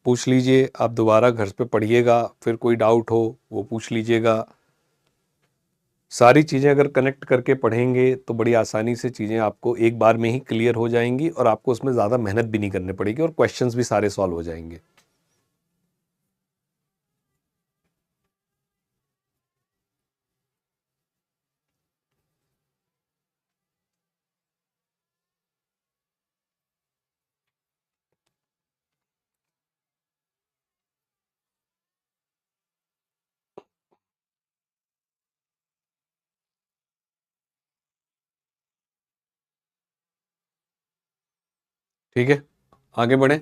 Speaker 1: पूछ लीजिए, आप दोबारा घर पे पढ़िएगा, फिर कोई डाउट हो वो पूछ लीजिएगा। सारी चीज़ें अगर कनेक्ट करके पढ़ेंगे तो बड़ी आसानी से चीज़ें आपको एक बार में ही क्लियर हो जाएंगी और आपको उसमें ज़्यादा मेहनत भी नहीं करनी पड़ेगी और क्वेश्चंस भी सारे सॉल्व हो जाएंगे। ठीक है, आगे बढ़े।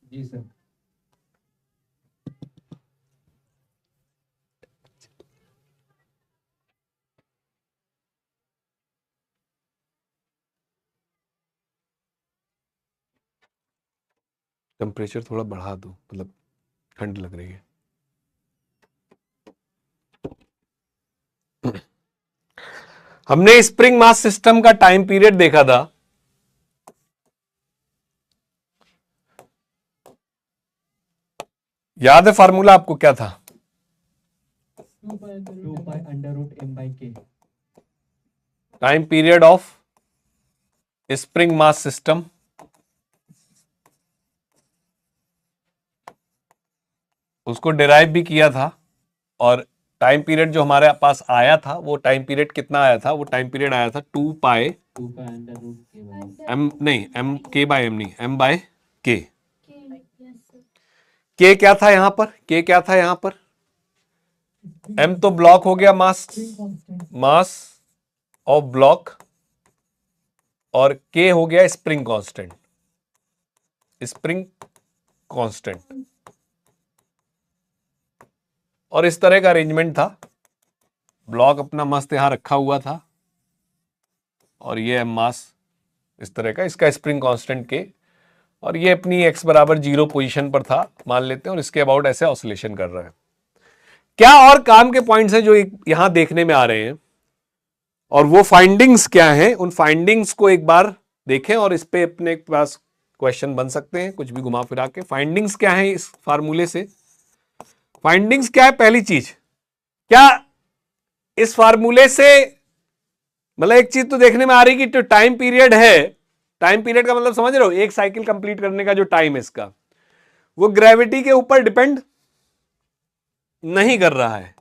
Speaker 6: जी सर।
Speaker 1: टेम्परेचर थोड़ा बढ़ा दो, मतलब ठंड लग रही है। हमने स्प्रिंग मास सिस्टम का टाइम पीरियड देखा था। याद है फार्मूला आपको क्या था?
Speaker 2: 2 pi under
Speaker 4: 2
Speaker 2: root
Speaker 4: pi under root m by k.
Speaker 1: Time period of spring mass system उसको डिराइव भी किया था, और टाइम पीरियड जो हमारे पास आया था वो टाइम पीरियड कितना आया था? वो टाइम पीरियड आया था 2 pi
Speaker 6: 2 pi under root k by
Speaker 1: m, नहीं एम के बाय एम नहीं, m by k.
Speaker 3: Yes, sir.
Speaker 1: के क्या था यहां पर? के क्या था यहां पर? एम तो ब्लॉक हो गया मास,
Speaker 2: spring constant.
Speaker 1: Mass of block, और के हो गया स्प्रिंग कांस्टेंट, स्प्रिंग कांस्टेंट। और इस तरह का अरेंजमेंट था, ब्लॉक अपना मस्त यहां रखा हुआ था, और ये एम मास इस तरह का, इसका स्प्रिंग कांस्टेंट के, और ये अपनी x बराबर 0 पोजीशन पर था मान लेते हैं, और इसके अबाउट ऐसे ऑसिलेशन कर रहा है। क्या और काम के पॉइंट्स हैं जो यहां देखने में आ रहे हैं, और वो फाइंडिंग्स क्या हैं? उन फाइंडिंग्स को एक बार देखें, और इस पे अपने पास क्वेश्चन बन सकते हैं कुछ भी घुमा फिरा के। फाइंडिंग्स क्या है इस फार्मूले से? फाइंडिंग्स क्या है? पहली चीज, क्या इस फार्मूले से, मतलब एक चीज तो देखने में आ रही कि जो टाइम पीरियड है, टाइम पीरियड का मतलब समझ रहे हो, एक साइकिल कंप्लीट करने का जो टाइम है इसका, वो ग्रेविटी के ऊपर डिपेंड नहीं कर रहा है,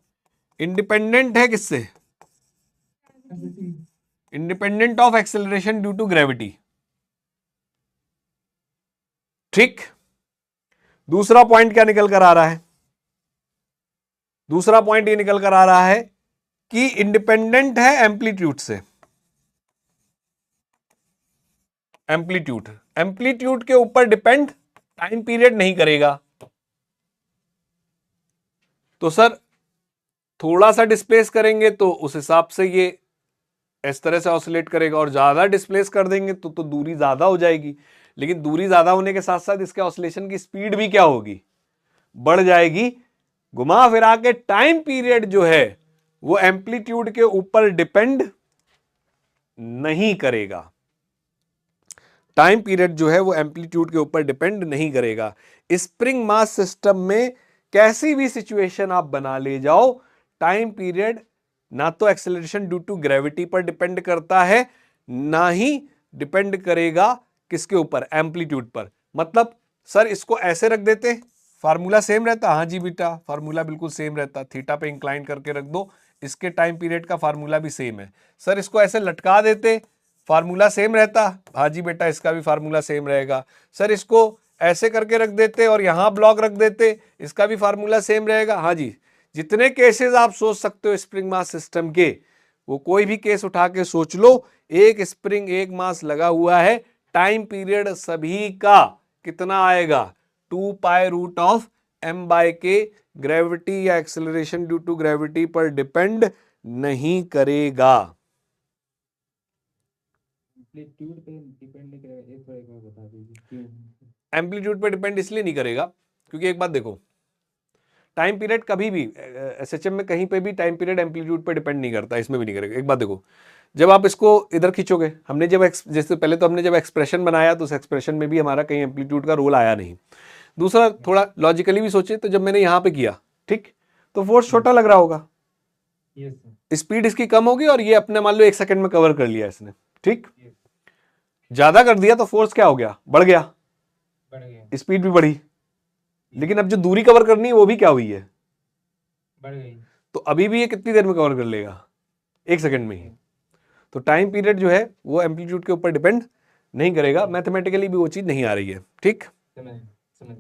Speaker 1: इंडिपेंडेंट है किससे?
Speaker 2: Gravity.
Speaker 1: Independent of acceleration due to gravity. ठीक, दूसरा पॉइंट क्या निकल कर आ रहा है? दूसरा पॉइंट ये निकल कर आ रहा है कि इंडिपेंडेंट है एम्पलीट्यूड से। एम्पलीट्यूड, एम्पलीट्यूड के ऊपर डिपेंड टाइम पीरियड नहीं करेगा। तो सर थोड़ा सा डिस्प्लेस करेंगे तो उस हिसाब से ये इस तरह से ऑसिलेट करेगा, और ज्यादा डिस्प्लेस कर देंगे तो दूरी ज्यादा हो जाएगी, लेकिन दूरी ज्यादा होने के साथ साथ इसके ऑसिलेशन की स्पीड भी क्या होगी? बढ़ जाएगी। घुमा फिरा के टाइम पीरियड जो है वो एम्पलीट्यूड के ऊपर डिपेंड नहीं करेगा। टाइम पीरियड जो है वो एम्पलीट्यूड के ऊपर डिपेंड नहीं करेगा। स्प्रिंग मास सिस्टम में कैसी भी सिचुएशन आप बना ले जाओ, टाइम पीरियड ना तो एक्सेलरेशन ड्यू टू ग्रेविटी पर डिपेंड करता है, ना ही डिपेंड करेगा किसके ऊपर? एम्पलीट्यूड पर। मतलब सर इसको ऐसे रख देते, फार्मूला सेम रहता? हाँ जी बेटा, फार्मूला बिल्कुल सेम रहता, थीटा पे इंक्लाइन करके रख दो, इसके टाइम पीरियड का फार्मूला भी सेम है। सर इसको ऐसे लटका देते, फार्मूला सेम रहता? हाँ जी बेटा, इसका भी फार्मूला सेम रहेगा। सर इसको ऐसे करके रख देते और यहां ब्लॉक रख देते, इसका भी फार्मूला सेम रहेगा? हाँ जी। जितने केसेस आप सोच सकते हो स्प्रिंग मास सिस्टम के, वो कोई भी केस उठा के सोच लो, एक स्प्रिंग एक मास लगा हुआ है, टाइम पीरियड सभी का कितना आएगा? 2 pi root of m by k. Gravity या एक्सेलरेशन ड्यू टू ग्रेविटी पर डिपेंड नहीं करेगा।
Speaker 6: एम्पलीट्यूड पे डिपेंड नहीं करेगा, एक बार बता दीजिए क्यों?
Speaker 1: एम्पलीट्यूड पे डिपेंड इसलिए नहीं करेगा क्योंकि एक बात देखो, टाइम पीरियड कभी भी एसएचएम में कहीं पे भी टाइम पीरियड एम्पलीट्यूड पे डिपेंड नहीं करता, इसमें भी नहीं करेगा। एक बात देखो, जब आप इसको इधर खींचोगे, हमने जब जैसे पहले तो हमने जब एक्सप्रेशन बनाया तो उस एक्सप्रेशन में भी हमारा कहीं एम्पलीट्यूड का रोल आया नहीं। दूसरा, थोड़ा लॉजिकली भी सोचे तो जब मैंने यहां पे किया, ठीक, तो फोर्स छोटा लग रहा होगा,
Speaker 6: यस सर।
Speaker 1: स्पीड इसकी कम होगी, और ये अपने मान लो 1 सेकंड में कवर कर लिया इसने, ठीक। ज्यादा कर दिया तो फोर्स क्या हो गया? बढ़ गया,
Speaker 6: बढ़ गया,
Speaker 1: स्पीड भी बढ़ी, लेकिन अब जो दूरी कवर करनी है वो भी क्या हुई है?
Speaker 6: बढ़ गई।
Speaker 1: तो अभी भी ये कितनी देर में कवर कर लेगा? 1 सेकंड में ही। तो टाइम पीरियड जो है वो एम्पलीट्यूड के ऊपर डिपेंड नहीं करेगा, मैथमेटिकली भी वो चीज नहीं आ रही है, ठीक।
Speaker 6: समझ समझ।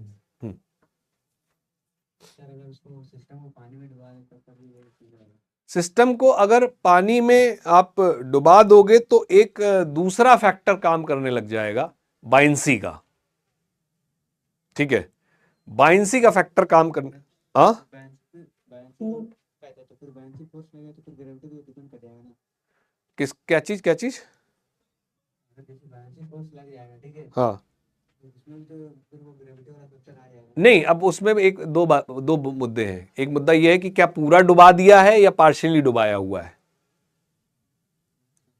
Speaker 5: सर अगर उसको सिस्टम को पानी में डुबा दें तो कभी वो चीज आएगा।
Speaker 1: सिस्टम को अगर पानी में आप डुबा दोगे तो एक दूसरा फैक्टर काम करने लग जाएगा, बायंसी का। ठीक है, बायंसी का फैक्टर काम करने, हाँ
Speaker 5: तो फिर बायंसी फोर्स लगेगा तो फिर ग्रेविटी तो डिपेंड कर जाएगा ना।
Speaker 1: किस, क्या चीज
Speaker 5: अगर जैसे बायंसी फोर्स लग जाएगा, ठीक है,
Speaker 1: हाँ
Speaker 5: तो उसमें तो फिर वो ग्रेविटी वाला फैक्टर आ जाएगा।
Speaker 1: नहीं, अब उसमें भी एक दो मुद्दे हैं। एक मुद्दा यह है कि क्या पूरा डुबा दिया है या पार्शियली डुबाया हुआ है।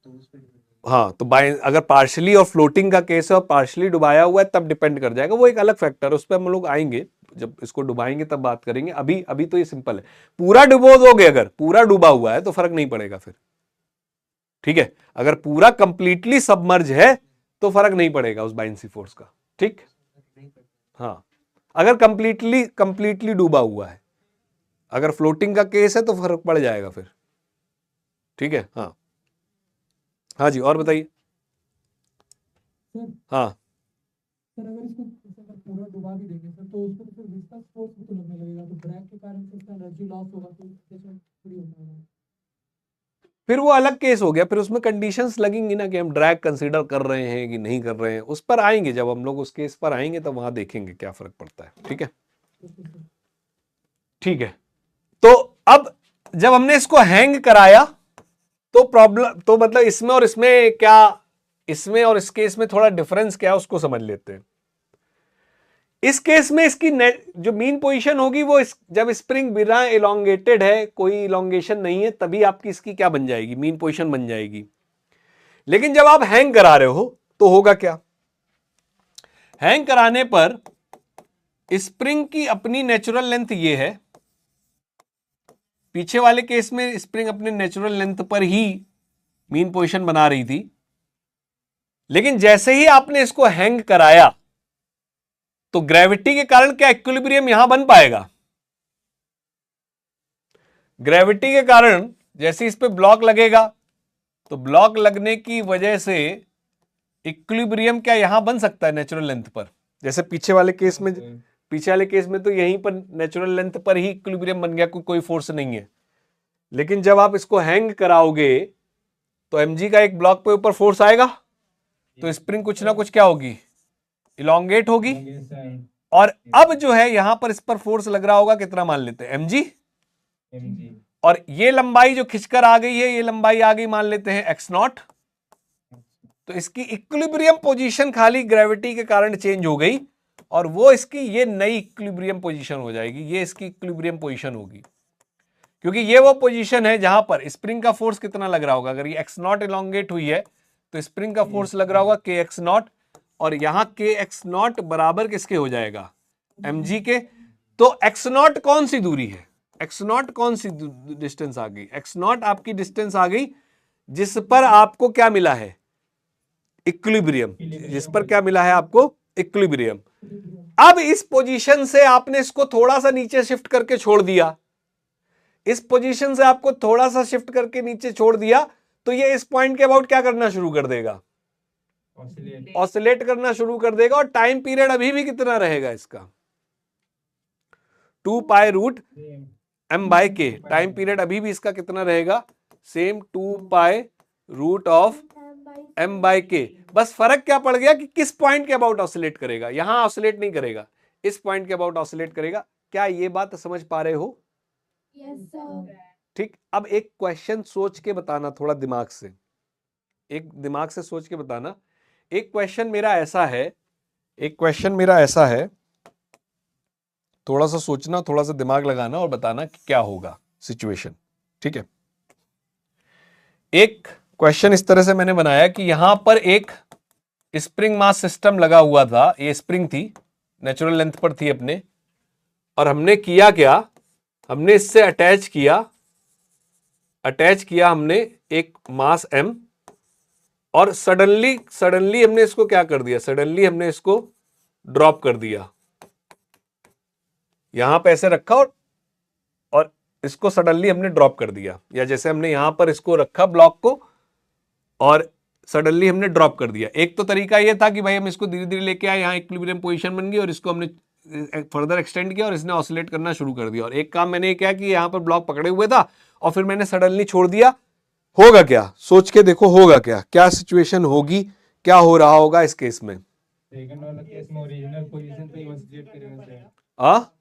Speaker 5: तो उस पर
Speaker 1: हाँ, तो अगर पार्शियली और फ्लोटिंग का केस है और पार्शियली डुबाया हुआ है तब डिपेंड कर जाएगा, वो एक अलग फैक्टर है, उस पर हम लोग आएंगे जब इसको डुबाएंगे तब बात करेंगे। अभी तो ये सिंपल है, पूरा डुबो दोगे, अगर पूरा डूबा हुआ है तो फर्क नहीं पड़ेगा फिर। ठीक है, अगर पूरा कंप्लीटली सबमर्ज है तो फर्क नहीं पड़ेगा उस बायंसी फोर्स का। ठीक,
Speaker 5: नहीं पड़ता।
Speaker 1: हाँ, अगर कंप्लीटली डूबा हुआ है, अगर फ्लोटिंग का केस है तो फर्क पड़ जाएगा फिर। ठीक है, हाँ हाँ जी, और बताइए।
Speaker 2: सर
Speaker 1: हाँ,
Speaker 2: सर अगर इसको अगर पूरा डुबा भी देंगे सर तो उसको तो फिर विस्कस फोर्स भी तो लगने लगेगा, तो ड्रैग के कारण से उसका एनर्जी लॉस होगा, तो जैसे थोड़ी होता है।
Speaker 1: फिर वो अलग केस हो गया, फिर उसमें कंडीशंस लगेंगी ना कि हम ड्रैग कंसीडर कर रहे हैं कि नहीं कर रहे हैं, उस पर आएंगे। जब हम लोग उस केस पर आएंगे तब वहां देखेंगे क्या फर्क पड़ता है। ठीक है, ठीक है। तो अब जब हमने इसको हैंग कराया तो प्रॉब्लम, तो मतलब इसमें और इसमें क्या, इसमें और इस केस में थोड़ा डिफरेंस क्या है उसको समझ लेते हैं। इस केस में इसकी जो मीन पोजीशन होगी वो जब स्प्रिंग बिना इलोंगेटेड है, कोई इलोंगेशन नहीं है, तभी आपकी इसकी क्या बन जाएगी, मीन पोजीशन बन जाएगी। लेकिन जब आप हैंग करा रहे हो तो होगा क्या, हैंग कराने पर स्प्रिंग की अपनी नेचुरल लेंथ ये है। पीछे वाले केस में स्प्रिंग अपने नेचुरल लेंथ पर ही मीन पोजीशन बना रही थी, लेकिन जैसे ही आपने इसको हैंग कराया तो ग्रेविटी के कारण क्या इक्विलिब्रियम यहां बन पाएगा। ग्रेविटी के कारण जैसे इस पे ब्लॉक लगेगा तो ब्लॉक लगने की वजह से इक्विलिब्रियम क्या यहां बन सकता है नेचुरल लेंथ पर, जैसे पीछे वाले केस में तो यहीं पर नेचुरल लेंथ पर ही इक्विलिब्रियम बन गया, कोई फोर्स नहीं है। लेकिन जब आप इसको हैंग कराओगे तो mg का एक ब्लॉक पे ऊपर फोर्स आएगा तो स्प्रिंग कुछ ना कुछ क्या होगी, इलोंगेट होगी। और अब जो है यहां पर इस पर फोर्स लग रहा होगा, कितना मान लेते हैं, mg। और ये लंबाई जो खिंचकर आ गई है, ये लंबाई आ गई, मान लेते हैं x0। तो इसकी इक्विलिब्रियम पोजीशन खाली ग्रेविटी के कारण चेंज हो गई और वो इसकी ये नई इक्विलिब्रियम पोजीशन हो जाएगी, ये इसकी इक्विलिब्रियम पोजीशन होगी, क्योंकि ये वो पोजीशन है जहां पर स्प्रिंग का फोर्स कितना लग रहा होगा। अगर ये x0 इलोंगेट हुई है तो स्प्रिंग का फोर्स लग रहा होगा kx0, और यहां kx0 बराबर किसके हो जाएगा, mg के। तो x0 कौन सी दूरी है, x0 कौन सी डिस्टेंस आ गई, x0 आपकी डिस्टेंस आ गई जिस पर आपको क्या मिला है, इक्विलिब्रियम, जिस पर क्या मिला है आपको, इक्विलिब्रियम। अब इस पोजीशन से आपने इसको थोड़ा सा नीचे शिफ्ट करके छोड़ दिया, इस पोजीशन से आपको थोड़ा सा शिफ्ट करके नीचे छोड़ दिया तो ये इस पॉइंट के अबाउट क्या करना शुरू कर देगा, ऑसिलेट करना शुरू कर देगा। और टाइम पीरियड अभी भी कितना रहेगा इसका, 2 pi root m by k. Time period अभी भी इसका कितना रहेगा, same 2 pi root of m by k. बस फर्क क्या पड़ गया कि किस पॉइंट के अबाउट ऑसिलेट करेगा, यहां ऑसिलेट नहीं करेगा, इस पॉइंट के अबाउट ऑसिलेट करेगा। क्या ये बात समझ पा रहे हो,
Speaker 3: Yes, sir.
Speaker 1: ठीक। अब एक क्वेश्चन सोच के बताना, थोड़ा दिमाग से, एक दिमाग से सोच के बताना। एक क्वेश्चन मेरा ऐसा है, थोड़ा सा सोचना, थोड़ा सा दिमाग लगाना और बताना कि क्या होगा सिचुएशन। ठीक है, एक क्वेश्चन इस तरह से मैंने बनाया कि यहां पर एक स्प्रिंग मास सिस्टम लगा हुआ था, ये स्प्रिंग थी, नेचुरल लेंथ पर थी अपने, और हमने किया क्या, हमने इससे अटैच किया हमने एक मास m, और सडनली हमने इसको क्या कर दिया, सडनली हमने इसको ड्रॉप कर दिया, यहां पे ऐसे रखा और इसको सडनली हमने ड्रॉप कर दिया, या जैसे हमने यहां पर इसको रखा ब्लॉक को और सडनली हमने ड्रॉप कर दिया। एक तो तरीका यह था कि भाई हम इसको धीरे धीरे लेके आए, यहां इक्विलिब्रियम पोजीशन बन गई और इसको हमने फर्दर एक्सटेंड किया और इसने ऑसिलेट करना शुरू कर दिया। और एक काम मैंने क्या कि यहाँ पर ब्लॉक पकड़े हुए था और फिर मैंने सडनली छोड़ दिया। होगा क्या, सोच के देखो होगा क्या, क्या सिचुएशन होगी, क्या हो रहा होगा इस केस में।
Speaker 6: सेकंड वाला केस में ओरिजिनल पोजीशन पे ही ऑसिलेट करेगा सर।
Speaker 1: हाँ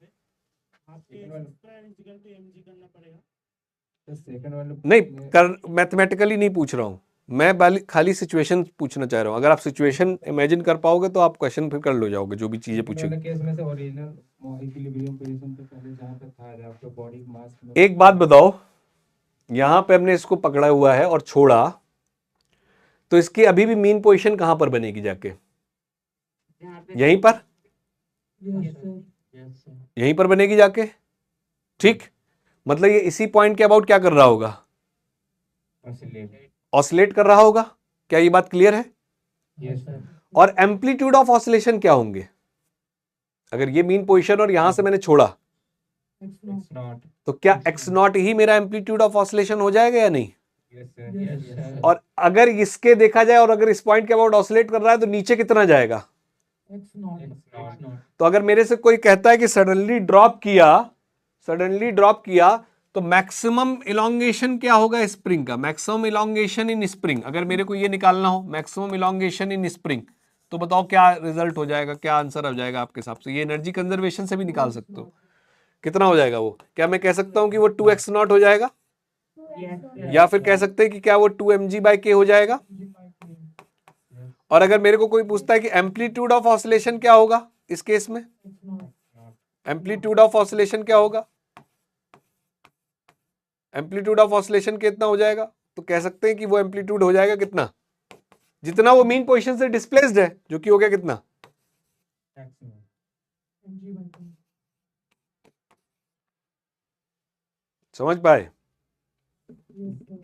Speaker 6: सेकंड वाला
Speaker 1: नहीं कर, मैथमेटिकली नहीं पूछ रहा हूं मैं, खाली सिचुएशन पूछना चाह रहा हूं। अगर आप सिचुएशन इमेजिन कर पाओगे तो आप क्वेश्चन फिर कर लो जाओगे, जो भी चीजें पूछोगे।
Speaker 6: केस में से ओरिजिनल इक्विलिब्रियम पोजीशन पे पहले जहां पे था आपका बॉडी मास में।
Speaker 1: एक बात बताओ, यहां पे हमने इसको पकड़ा हुआ है और छोड़ा, तो इसकी अभी भी मीन पोजीशन कहां पर बनेगी जाके? यहीं पर,
Speaker 2: Yes, sir.
Speaker 4: Yes sir.
Speaker 1: यहीं पर बनेगी जाके। ठीक, मतलब ये इसी पॉइंट के अबाउट क्या कर रहा होगा?
Speaker 6: ऑसिलेट।
Speaker 1: ऑसिलेट कर रहा होगा। क्या ये बात क्लियर है?
Speaker 6: Yes sir.
Speaker 1: और एम्पलीट्यूड ऑफ ऑसिलेशन क्या होंगे? अगर ये मीन पोजीशन और यहां से मैंने छोड़ा,
Speaker 2: X naught.
Speaker 6: नॉट।
Speaker 1: तो क्या एक्स नॉट ही मेरा एम्पलीट्यूड ऑफ ऑसिलेशन हो जाएगा या नहीं?
Speaker 6: Yes sir.
Speaker 2: Yes,
Speaker 4: sir.
Speaker 1: और अगर इसके देखा जाए और अगर इस पॉइंट के अबाउट ऑसिलेट कर रहा है तो नीचे कितना जाएगा?
Speaker 2: X naught.
Speaker 6: नॉट।
Speaker 1: तो अगर मेरे से कोई कहता है कि सडनली ड्रॉप किया तो मैक्सिमम इलोंगेशन क्या होगा स्प्रिंग का? मैक्सिमम इलोंगेशन इन स्प्रिंग, अगर मेरे को ये निकालना हो मैक्सिमम इलोंगेशन इन स्प्रिंग, तो बताओ क्या रिजल्ट हो जाएगा, क्या आंसर हो जाएगा आपके हिसाब से? ये एनर्जी कंजर्वेशन से भी निकाल सकते हो। कितना हो जाएगा वो? क्या मैं कह सकता हूं कि वो 2x नॉट हो जाएगा, या फिर कह सकते हैं कि क्या वो 2mg/k हो जाएगा? और अगर मेरे को कोई पूछता है कि एम्पलीट्यूड ऑफ ऑसिलेशन क्या होगा इस केस में,
Speaker 2: X naught.
Speaker 1: Amplitude of oscillation क्या होगा? एम्पलीट्यूड ऑफ ऑसिलेशन कितना हो जाएगा? तो कह सकते हैं कि वो एम्पलीट्यूड हो जाएगा कितना, जितना वो मीन पोजीशन से डिस्प्लेस्ड है, जो कि हो गया कितना?
Speaker 2: mg/k.
Speaker 1: समझ पाए?
Speaker 2: Yes, sir.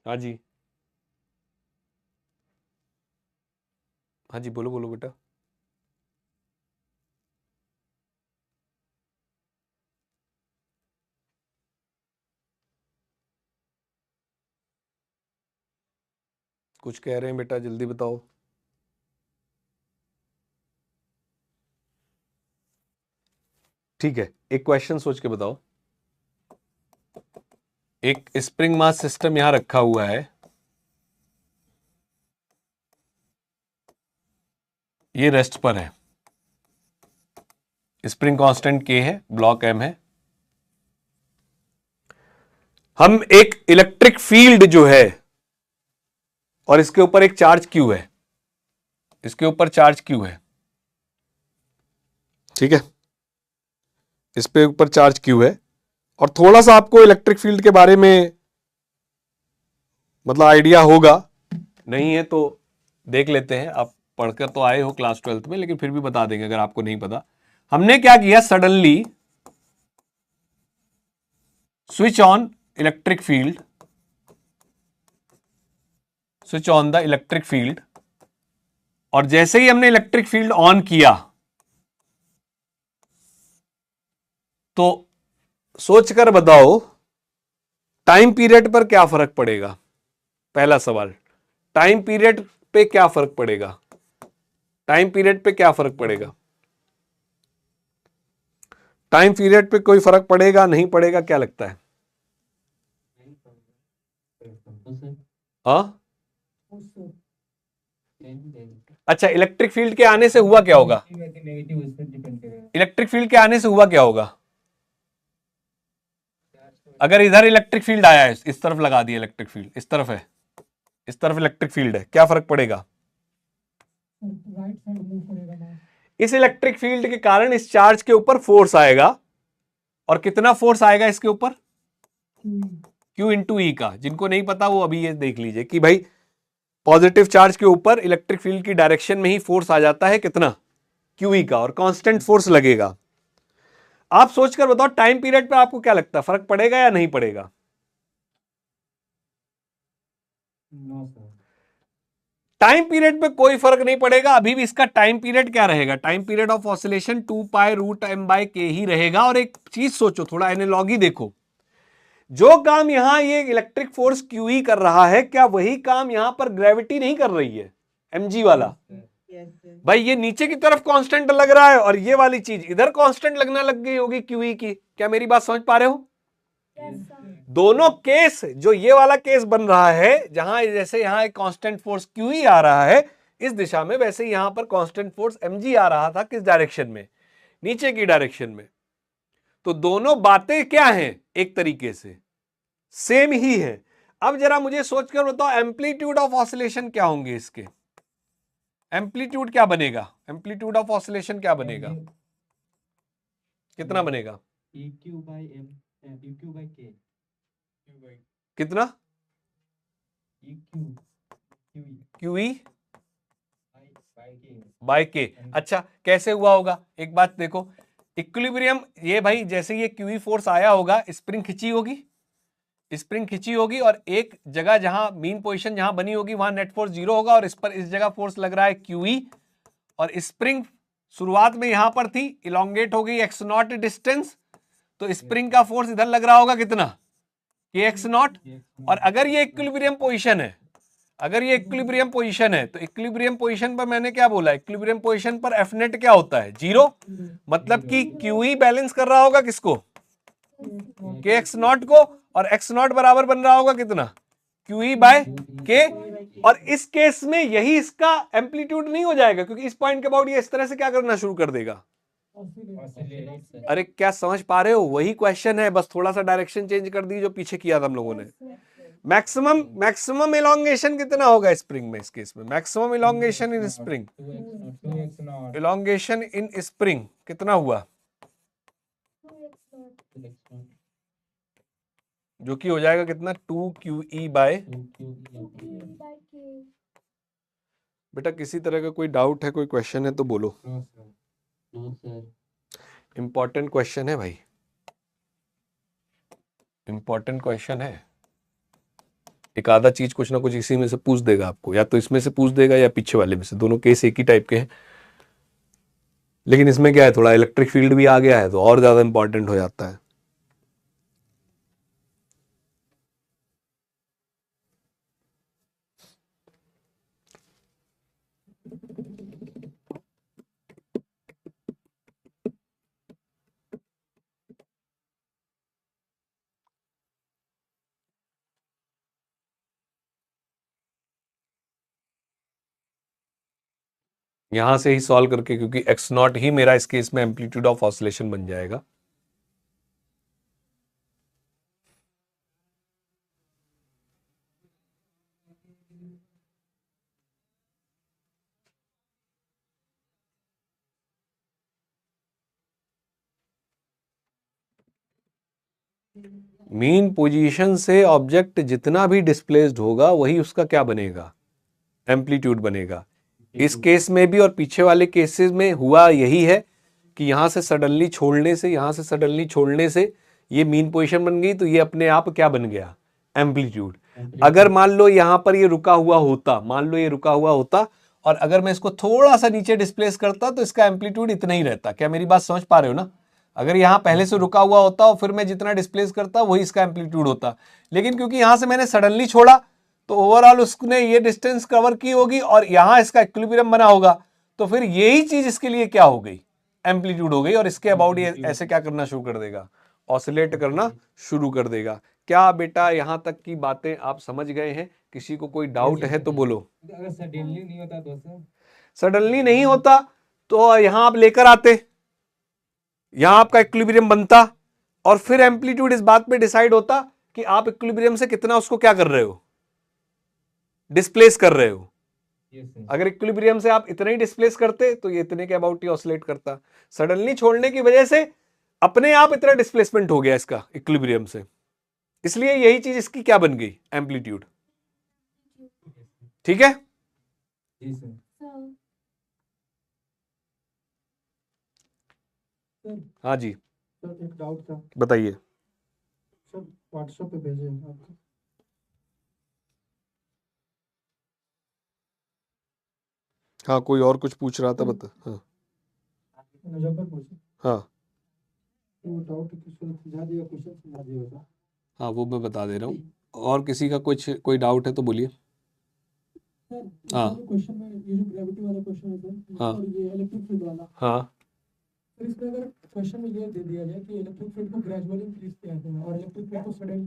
Speaker 1: हाँ जी, हाँ जी, बोलो बोलो बेटा। कुछ कह रहे हैं बेटा, जल्दी बताओ। ठीक है, एक क्वेश्चन सोच के बताओ। एक स्प्रिंग मास सिस्टम यहां रखा हुआ है, ये रेस्ट पर है, स्प्रिंग कांस्टेंट K है, ब्लॉक M है। हम एक इलेक्ट्रिक फील्ड जो है और इसके ऊपर एक चार्ज Q है, इसके ऊपर चार्ज Q है, ठीक है, इस पे ऊपर चार्ज Q है, और थोड़ा सा आपको इलेक्ट्रिक फील्ड के बारे में मतलब आइडिया होगा, नहीं है तो देख लेते हैं। आप पढ़कर तो आए हो क्लास 12th में, लेकिन फिर भी बता देंगे अगर आपको नहीं पता। हमने क्या किया, suddenly switch on electric field, switch on the electric field, और जैसे ही हमने इलेक्ट्रिक फील्ड ऑन किया तो सोचकर बताओ टाइम पीरियड पर क्या फर्क पड़ेगा? पहला सवाल, टाइम पीरियड पे क्या फर्क पड़ेगा? टाइम पीरियड पे क्या फर्क पड़ेगा? टाइम पीरियड पे कोई फर्क पड़ेगा नहीं पड़ेगा, क्या लगता है? हाँ,
Speaker 2: Yes, sir.
Speaker 1: अच्छा, इलेक्ट्रिक फील्ड के आने से हुआ क्या होगा?
Speaker 6: नेगेटिव उस पर डिपेंड करेगा।
Speaker 1: इलेक्ट्रिक फील्ड के आने से हुआ क्या होगा? अगर इधर इलेक्ट्रिक फील्ड आया है, इस तरफ लगा दिया इलेक्ट्रिक फील्ड, इस तरफ है, इस तरफ इलेक्ट्रिक फील्ड है, क्या फर्क पड़ेगा?
Speaker 2: Sir, right side move करेगा mass.
Speaker 1: इस इलेक्ट्रिक फील्ड के कारण इस चार्ज के ऊपर फोर्स आएगा, और कितना फोर्स आएगा इसके ऊपर?
Speaker 2: QE.
Speaker 1: Q इंटू ई का। जिनको नहीं पता वो अभी ये देख लीजिए कि भाई पॉजिटिव चार्ज के ऊपर इलेक्ट्रिक फील्ड की डायरेक्शन में ही फोर्स आ जाता है कितना? QE का, और कांस्टेंट फोर्स लगेगा। आप सोचकर बताओ टाइम पीरियड पे आपको क्या लगता है, फर्क पड़ेगा या नहीं पड़ेगा?
Speaker 6: No sir.
Speaker 1: टाइम पीरियड पे कोई फर्क नहीं पड़ेगा, अभी भी इसका टाइम पीरियड क्या रहेगा, time period of oscillation 2π√m/k ही रहेगा। और एक चीज सोचो, थोड़ा एनालॉजी देखो, जो काम यहां ये इलेक्ट्रिक फोर्स QE कर रहा है, क्या वही काम यहां पर ग्रेविटी नहीं कर रही है, mg वाला? भाई ये नीचे की तरफ कांस्टेंट लग रहा है और ये वाली चीज इधर कांस्टेंट लगना लग गई होगी QE की। क्या मेरी बात समझ पा रहे हो?
Speaker 3: Yes, sir.
Speaker 1: दोनों केस, जो ये वाला केस बन रहा है जहां जैसे यहां एक कांस्टेंट फोर्स QE आ रहा है इस दिशा में, वैसे यहां पर कांस्टेंट फोर्स mg आ रहा था, किस डायरेक्शन में, नीचे की डायरेक्शन में। तो दोनों बातें क्या हैं, एक तरीके से सेम ही है। अब जरा मुझे सोचकर बताओ एम्पलीट्यूड ऑफ ऑसिलेशन क्या होंगे इसके, एम्पलीट्यूड क्या बनेगा, एम्पलीट्यूड ऑफ ऑसिलेशन क्या बनेगा, कितना बनेगा,
Speaker 5: EQ/k
Speaker 1: कितना, QE बाय के। अच्छा कैसे हुआ होगा, एक बात देखो, इक्विलिब्रियम, ये भाई जैसे ये QE फोर्स आया होगा, स्प्रिंग खिंची होगी, स्प्रिंग खिंची होगी और एक जगह जहां मीन पोजीशन जहां बनी होगी वहां नेट फोर्स 0 होगा और इस पर इस जगह फोर्स लग रहा है QE, और स्प्रिंग शुरुआत में यहां पर थी, इलोंगेट हो गई x0 डिस्टेंस, तो स्प्रिंग का फोर्स इधर लग रहा होगा कितना, ये x0। और अगर ये इक्विलिब्रियम पोजीशन है, अगर ये इक्विलिब्रियम पोजीशन है, तो इक्विलिब्रियम पोजीशन पर मैंने क्या बोला, इक्विलिब्रियम पोजीशन पर F नेट क्या होता है, 0, मतलब कि QE बैलेंस कर रहा होगा किसको, के x0 को, और x0 बराबर बन रहा होगा कितना, QE/k। और इस केस में यही इसका एम्पलीट्यूड नहीं हो जाएगा, क्योंकि इस पॉइंट के अबाउट ये इस तरह से क्या करना शुरू कर देगा, अरे क्या समझ पा रहे हो, वही क्वेश्चन है, बस थोड़ा सा डायरेक्शन चेंज कर दी जो पीछे किया था हम लोगों ने। मैक्सिमम इलोंगेशन कितना होगा स्प्रिंग में, इस केस में मैक्सिमम इलोंगेशन इन स्प्रिंग, इलोंगेशन इन स्प्रिंग कितना हुआ,
Speaker 3: 2x0.
Speaker 1: जो कि हो जाएगा कितना, 2QE/,
Speaker 3: 2q/k.
Speaker 1: बेटा किसी तरह का कोई डाउट है, कोई क्वेश्चन है तो बोलो, इंपॉर्टेंट क्वेश्चन है भाई, इंपॉर्टेंट क्वेश्चन है, एक आधा चीज कुछ ना कुछ इसी में से पूछ देगा आपको, या तो इसमें से पूछ देगा या पीछे वाले में से, दोनों केस एक ही टाइप के हैं, लेकिन इसमें क्या है, थोड़ा इलेक्ट्रिक फील्ड भी आ गया है तो और ज्यादा इंपॉर्टेंट हो जाता है। यहां से ही सॉल्व करके, क्योंकि x0 ही मेरा इस केस में एम्पलीट्यूड ऑफ ऑसिलेशन बन जाएगा। मीन पोजीशन से ऑब्जेक्ट जितना भी डिस्प्लेस्ड होगा वही उसका क्या बनेगा, एम्पलीट्यूड बनेगा। इस केस में भी और पीछे वाले केसेस में हुआ यही है कि यहां से सडनली छोड़ने से, यहां से सडनली छोड़ने से ये मीन पोजीशन बन गई, तो ये अपने आप क्या बन गया, एम्पलीट्यूड। अगर मान लो यहां पर ये रुका हुआ होता, मान लो ये रुका हुआ होता और अगर मैं इसको थोड़ा सा नीचे डिस्प्लेस करता तो इसका एम्पलीट्यूड इतना ही रहता। क्या मेरी बात समझ पा रहे हो ना? अगर यहां पहले से रुका हुआ होता और फिर मैं जितना डिस्प्लेस करता वही इसका एम्पलीट्यूड होता, लेकिन क्योंकि यहां से मैंने सडनली छोड़ा तो ओवरऑल उसने ये डिस्टेंस कवर की होगी और यहां इसका इक्विलिब्रियम बना होगा, तो फिर यही चीज इसके लिए क्या हो गई, एम्पलीट्यूड हो गई, और इसके अबाउट ये ऐसे क्या करना शुरू कर देगा, ऑसिलेट करना शुरू कर देगा। क्या बेटा यहां तक की बातें आप समझ गए हैं? किसी को कोई डाउट है तो बोलो।
Speaker 6: अगर सडनली नहीं होता दोस्तों,
Speaker 1: सडनली नहीं होता तो यहां आप लेकर आते, यहां आपका इक्विलिब्रियम बनता और फिर एम्पलीट्यूड इस बात पे डिसाइड होता कि आप इक्विलिब्रियम से कितना उसको क्या कर रहे हो, डिस्प्लेस कर रहे हो। अगर इक्विलिब्रियम से आप इतना ही डिस्प्लेस करते तो ये इतने के अबाउट ही ऑसिलेट करता। सडनली छोड़ने की वजह से अपने आप इतना डिस्प्लेसमेंट हो गया इसका इक्विलिब्रियम से, इसलिए यही चीज इसकी क्या बन गई, एम्पलीट्यूड। ठीक है?
Speaker 6: जी सर।
Speaker 2: सर
Speaker 1: हाँ जी
Speaker 2: सर एक डाउट था
Speaker 1: बताइए।
Speaker 2: सर, व्हाट्सएप पे भेजे आपको।
Speaker 1: हाँ, कोई और कुछ पूछ रहा था, बता। हाँ
Speaker 2: मुजफ्फरपुर से
Speaker 1: हाँ
Speaker 2: वो डाउट समझा दिया, क्वेश्चन समझा दिया था।
Speaker 1: हाँ, वो मैं बता दे रहा हूँ। और किसी का कुछ कोई डाउट है तो बोलिए।
Speaker 2: सर
Speaker 1: हाँ।
Speaker 2: क्वेश्चन में ये जो ग्रेविटी वाला क्वेश्चन है सर,
Speaker 1: हाँ।
Speaker 2: और ये इलेक्ट्रिक फील्ड वाला,
Speaker 1: हाँ
Speaker 2: तो इसमें अगर क्वेश्चन में ये दे दिया जाए कि इलेक्ट्रिक फील्ड को ग्रेजुअली इंक्रीज किया गया है और इलेक्ट्रिक फील्ड को सडन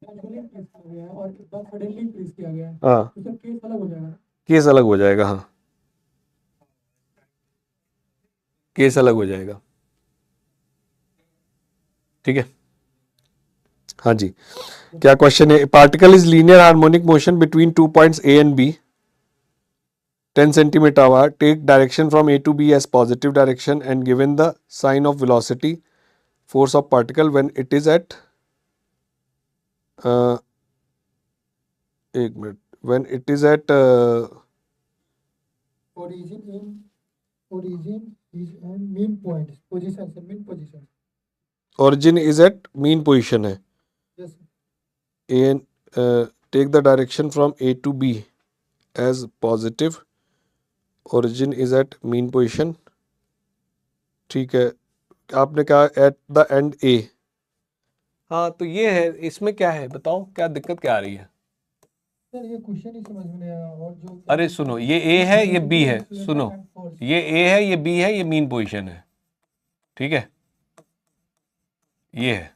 Speaker 2: ग्रेजुअली इंक्रीज किया गया है और एक बार सडनली इंक्रीज किया गया है,
Speaker 1: हाँ,
Speaker 2: तो सर केस अलग हो जाएगा।
Speaker 1: केस अलग हो जाएगा। हाँ, केस अलग हो जाएगा। ठीक है। हाँ जी, क्या क्वेश्चन है? Particle is linear harmonic motion between 2 points A and B 10 centimeter hour. Take direction from A to B as positive direction and given the sign of velocity force of particle when it is at एक minute, when it is at
Speaker 2: origin is and mean point position, sir, mean position.
Speaker 1: origin is at mean position है।
Speaker 2: Yes, sir.
Speaker 1: And take the direction from A to B as positive, origin is at mean position। ठीक है, आपने कहा at the end A। हाँ, तो ये है। इसमें क्या है बताओ, क्या दिक्कत क्या आ रही है?
Speaker 2: सर ये क्वेश्चन ही समझ में नहीं आया। और जो
Speaker 1: अरे सुनो, ये A है, ये B है। सुनो, ये A है, ये B है, ये मीन पोजीशन है। ठीक है, ये है।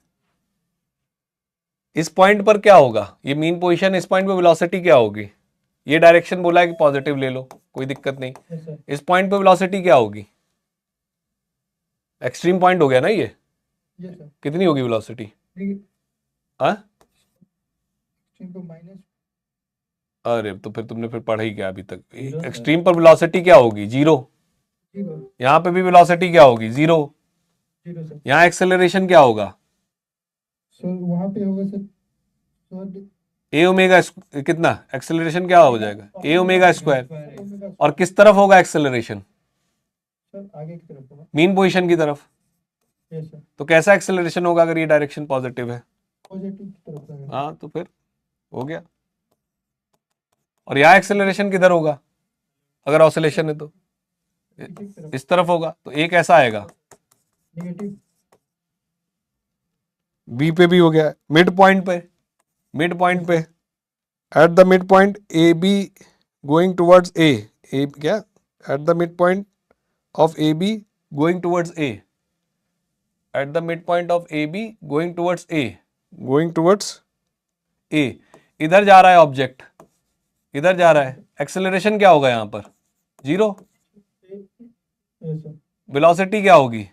Speaker 1: इस पॉइंट पर क्या होगा? ये मीन पोजीशन, इस पॉइंट पे वेलोसिटी क्या होगी? ये डायरेक्शन बोला है कि पॉजिटिव ले लो, कोई दिक्कत नहीं।
Speaker 2: Yes, sir.
Speaker 1: इस पॉइंट पे वेलोसिटी क्या होगी? एक्सट्रीम पॉइंट हो गया ना ये।
Speaker 2: Yes, sir.
Speaker 1: कितनी होगी वेलोसिटी? हाँ,
Speaker 2: इनको माइनस
Speaker 1: अरे तो फिर तुमने फिर पढ़ा ही क्या अभी तक? एक्सट्रीम पर वेलोसिटी क्या होगी? 0।
Speaker 2: 0
Speaker 1: यहाँ पे भी वेलोसिटी क्या होगी? 0।
Speaker 2: 0 सर।
Speaker 1: यहाँ एक्सेलरेशन क्या होगा?
Speaker 2: सर वहाँ पे होगा सर, सर
Speaker 1: ए ओमेगा कितना एक्सेलरेशन क्या हो जाएगा? ए ओमेगा स्क्वायर।
Speaker 2: ओमेगा
Speaker 1: और किस तरफ होगा एक्सेलरेशन?
Speaker 2: सर आगे की तरफ होगा।
Speaker 1: मीन पोजीशन की तरफ।
Speaker 2: यस सर,
Speaker 1: तो कैसा एक्सेलरेशन होगा अगर ये डायरेक्शन पॉजिटिव है?
Speaker 2: पॉजिटिव की तरफ होगा।
Speaker 1: हाँ, तो फिर हो गया। और यहाँ एक्सेलरेशन किधर होगा अगर ऑसिलेशन है? तो इस तरफ होगा। तो ए कैसा आएगा?
Speaker 2: नेगेटिव।
Speaker 1: बी पे भी हो गया, मिड पॉइंट पे। मिड पॉइंट पे at the midpoint A B going towards A. A क्या? At the midpoint of A B going towards A. At the midpoint of A B going towards A. Going towards A. इधर जा रहा है object, इधर जा रहा है। Acceleration क्या होगा यहाँ पर? 0।
Speaker 2: यस सर,
Speaker 1: वेलोसिटी क्या होगी?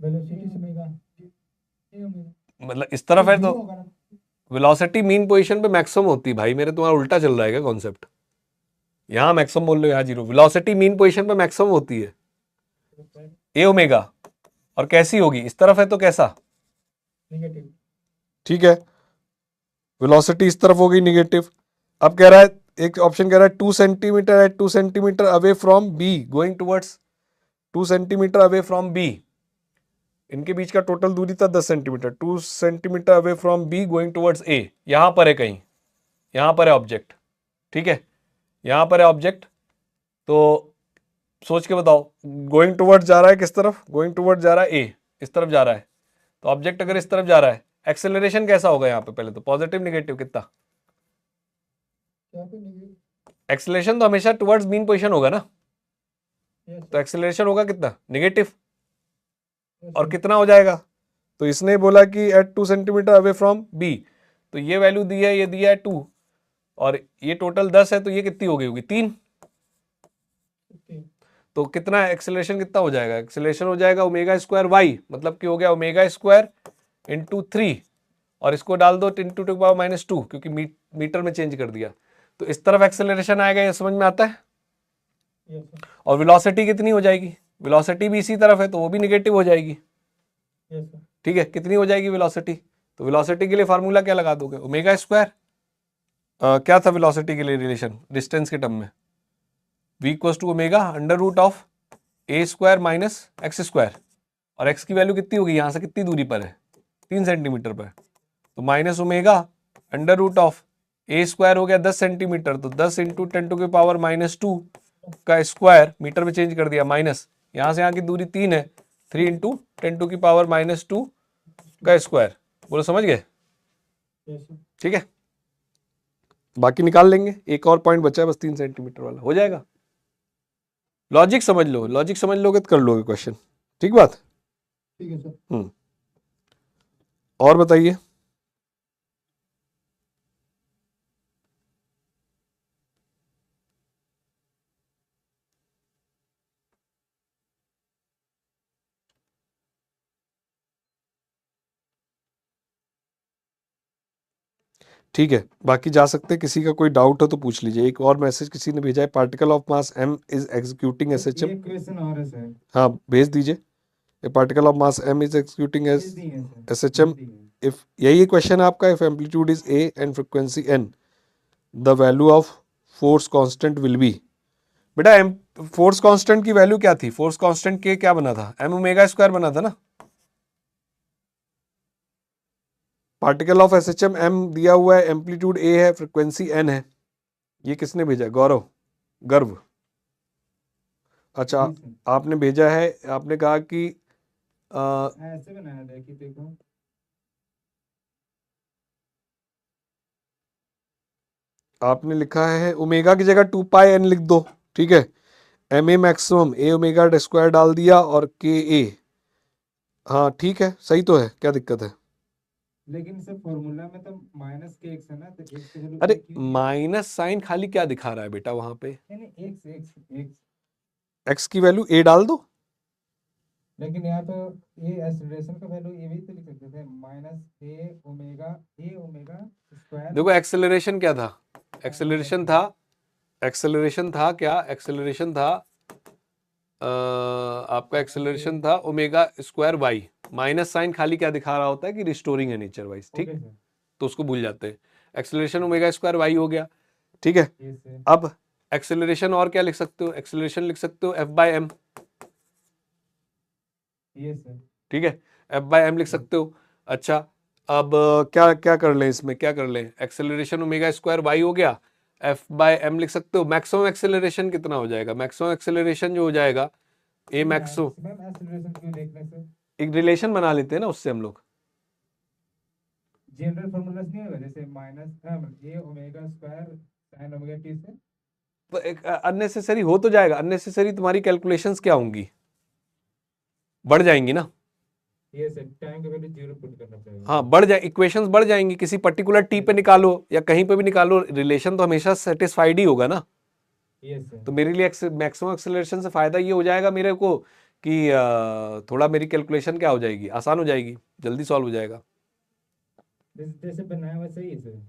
Speaker 2: वेलोसिटी समेगा ये होगा।
Speaker 1: मतलब इस तरफ है तो
Speaker 2: जीरो होगा ना।
Speaker 1: वेलोसिटी मीन पोजीशन पे मैक्सिमम होती है। भाई मेरे तुम्हारा उल्टा चल रहा है क्या कॉन्सेप्ट? यहाँ मैक्सिमम बोल रहे हो, यहाँ 0। वेलोसिटी मीन पोजीशन पे मैक्सिमम होती है, ए ओमेगा। और कैसी होगी? इस तरफ है तो कैसा?
Speaker 2: नेगेटिव।
Speaker 1: ठीक है, वेलोसिटी इस तरफ होगी, निगेटिव। अब कह रहा है, एक ऑप्शन कह रहा है 2 centimetre at 2 centimetre away from B going towards 2 centimetre away from B. इनके बीच का टोटल दूरी था 10 centimetre. 2 centimetre away from B going towards A. यहां पर है कहीं, यहां पर है ऑब्जेक्ट। ठीक है, यहां पर है ऑब्जेक्ट। तो सोच के बताओ, गोइंग टुवर्ड्स जा रहा है किस तरफ? गोइंग टुवर्ड्स जा रहा है ए, इस तरफ जा रहा है। तो ऑब्जेक्ट अगर इस तरफ जा रहा है, एक्सेलरेशन कैसा होगा यहाँ पे? पहले तो पॉजिटिव निगेटिव कितना?
Speaker 2: यहाँ पे नेगेटिव।
Speaker 1: एक्सेलरेशन तो हमेशा टुवर्ड्स मीन पोजीशन होगा ना।
Speaker 2: यस
Speaker 1: तो एक्सेलरेशन होगा कितना? निगेटिव। और कितना हो जाएगा? तो इसने बोला कि at 2 centimetre away from B. तो ये वैल्यू दी है, ये दिया है 2, और ये टोटल 10 है। तो ये कितनी हो गई होगी? 3। तो कितना एक्सेलरेशन कितना हो जाएगा? एक्सेलरेशन हो जाएगा ओमेगा स्क्वायर वाई, मतलब कि हो गया ओमेगा स्क्वायर इंटू 3, और इसको डाल दो इंटू टू पावर -2, क्योंकि मीटर में चेंज कर दिया। तो इस तरफ एक्सेलरेशन आएगा, ये समझ में आता है।
Speaker 2: यस सर,
Speaker 1: और वेलोसिटी कितनी हो जाएगी? वेलोसिटी भी इसी तरफ है, तो वो भी निगेटिव हो जाएगी।
Speaker 2: Yes sir.
Speaker 1: ठीक है, कितनी हो जाएगी वेलोसिटी? तो वेलोसिटी के लिए फार्मूला क्या लगा दोगे? Omega square. क्या था वेलोसिटी के लिए रिलेशन डिस्टेंस के टर्म में? v equals to omega under root of a square minus x square. और x की वैल्यू कितनी होगी? यहाँ से कितनी दूरी पर है? 3 सेंटीमीटर पर। तो minus omega under root of a square हो गया 10 सेंटीमीटर। तो 10 इंटू 10 टू की पावर -2 का स्क्वायर मीटर में चेंज कर दिया माइनस, यहां से यहाँ की दूरी 3 है, 3 इंटू 10⁻⁻² का स्क्वायर। बोलो समझ गए?
Speaker 2: Yes, sir.
Speaker 1: ठीक है, बाकी निकाल लेंगे। एक और पॉइंट बचा है बस 3 सेंटीमीटर वाला, हो जाएगा। लॉजिक समझ लो, लॉजिक समझ लोगे तो कर लोगे क्वेश्चन। ठीक बात।
Speaker 2: ठीक है सर।
Speaker 1: और बताइए। ठीक है, बाकी जा सकते हैं, किसी का कोई डाउट हो तो पूछ लीजिए। एक और मैसेज किसी ने भेजा है, particle of mass m is executing SHM।
Speaker 6: एक क्वेश्चन और है सर,
Speaker 1: हाँ भेज दीजिए। ए particle of mass m is executing
Speaker 6: भेज
Speaker 1: एज
Speaker 6: दिए हैं सर,
Speaker 1: SHM
Speaker 6: भेज दिए हैं।
Speaker 1: इफ, यही क्वेश्चन है आपका, if amplitude is a and frequency n, the value of force constant will be. बेटा फोर्स कांस्टेंट की वैल्यू क्या थी? फोर्स कांस्टेंट के क्या बना था? m ओमेगा स्क्वायर बना था ना। पार्टिकल ऑफ SHM m दिया हुआ है, एम्पलीट्यूड a है, फ्रीक्वेंसी n है। ये किसने भेजा? गौरव, गर्व। अच्छा,
Speaker 6: जी सर,
Speaker 1: आपने भेजा है, आपने कहा कि
Speaker 6: ऐसे बनाया था कि देखो,
Speaker 1: आपने लिखा है ओमेगा की जगह 2πn लिख दो। ठीक है, m a maximum a omega square डाल दिया और के ए। हाँ ठीक है, सही तो है, क्या दिक्कत है?
Speaker 6: लेकिन सर फॉर्मूला में तो माइनस के एक्स है ना, तो एक्स की वैल्यू
Speaker 1: अरे
Speaker 6: एक ही होगी।
Speaker 1: माइनस साइन खाली क्या दिखा रहा है बेटा वहां पे?
Speaker 6: नहीं नहीं, एक्स एक्स एक्स,
Speaker 1: एक्स की वैल्यू ए डाल दो।
Speaker 6: लेकिन यहाँ तो ये एक्सेलरेशन का वैल्यू ये भी तो लिख सकते थे, माइनस ए ओमेगा स्क्वायर।
Speaker 1: देखो एक्सेलरेशन क्या था? एक्सेलरेशन था, एक्सेलरेशन था क्या? एक्सेलरेशन था आपका एक्सेलरेशन था omega square y. Minus sign खाली क्या दिखा रहा होता है कि रिस्टोरिंग है नेचर वाइज। ठीक,
Speaker 6: ओके सर,
Speaker 1: तो उसको भूल जाते हैं। एक्सेलरेशन ओमेगा स्क्वायर वाई हो गया। ठीक है,
Speaker 6: ये सर,
Speaker 1: अब एक्सेलरेशन और क्या लिख सकते हो? एक्सेलरेशन लिख सकते हो F/m।
Speaker 6: ये सर,
Speaker 1: ठीक है, F/m लिख सकते हो। अच्छा, अब क्या क्या कर लें इसमें, क्या कर लें? एक्सेलरेशन ओमेगा स्क्वायर वाई हो गया, F/m लिख सकते हो। मैक्सिमम एक्सेलरेशन कितना हो जाएगा? मैक्सिमम एक्सेलरेशन जो हो जाएगा ए मैक्सो,
Speaker 6: मैक्सिमम एक्सेलरेशन क्यों देखने से,
Speaker 1: एक रिलेशन बना लेते हैं ना उससे हम लोग।
Speaker 6: जनरल फॉर्मूला नहीं होगा, जैसे minus A omega square sine omega T से।
Speaker 1: तो एक अननेसेसरी हो तो जाएगा, अननेसेसरी तुम्हारी कैलकुलेशंस क्या होंगी? बढ़ जाएंगी ना।
Speaker 6: ये सर, टाइम का वैल्यू 0 पुट करना पड़ेगा।
Speaker 1: हाँ बढ़ जाए, इक्वेशंस बढ़ जाएंगी। किसी पर्टिकुलर टी पे निकालो या कहीं पे भी निकालो, रिलेशन तो हमेशा सेटिस्फाइड ही होगा ना।
Speaker 6: ये सर,
Speaker 1: तो मेरे लिए मैक्सिमम एक्सेलरेशन से फायदा ये हो जाएगा मेरे को कि थोड़ा मेरी कैलकुलेशन क्या हो जाएगी, आसान हो जाएगी, जल्दी सॉल्व हो जाएगा।
Speaker 6: जैसे बनाया वैसे ही है सर।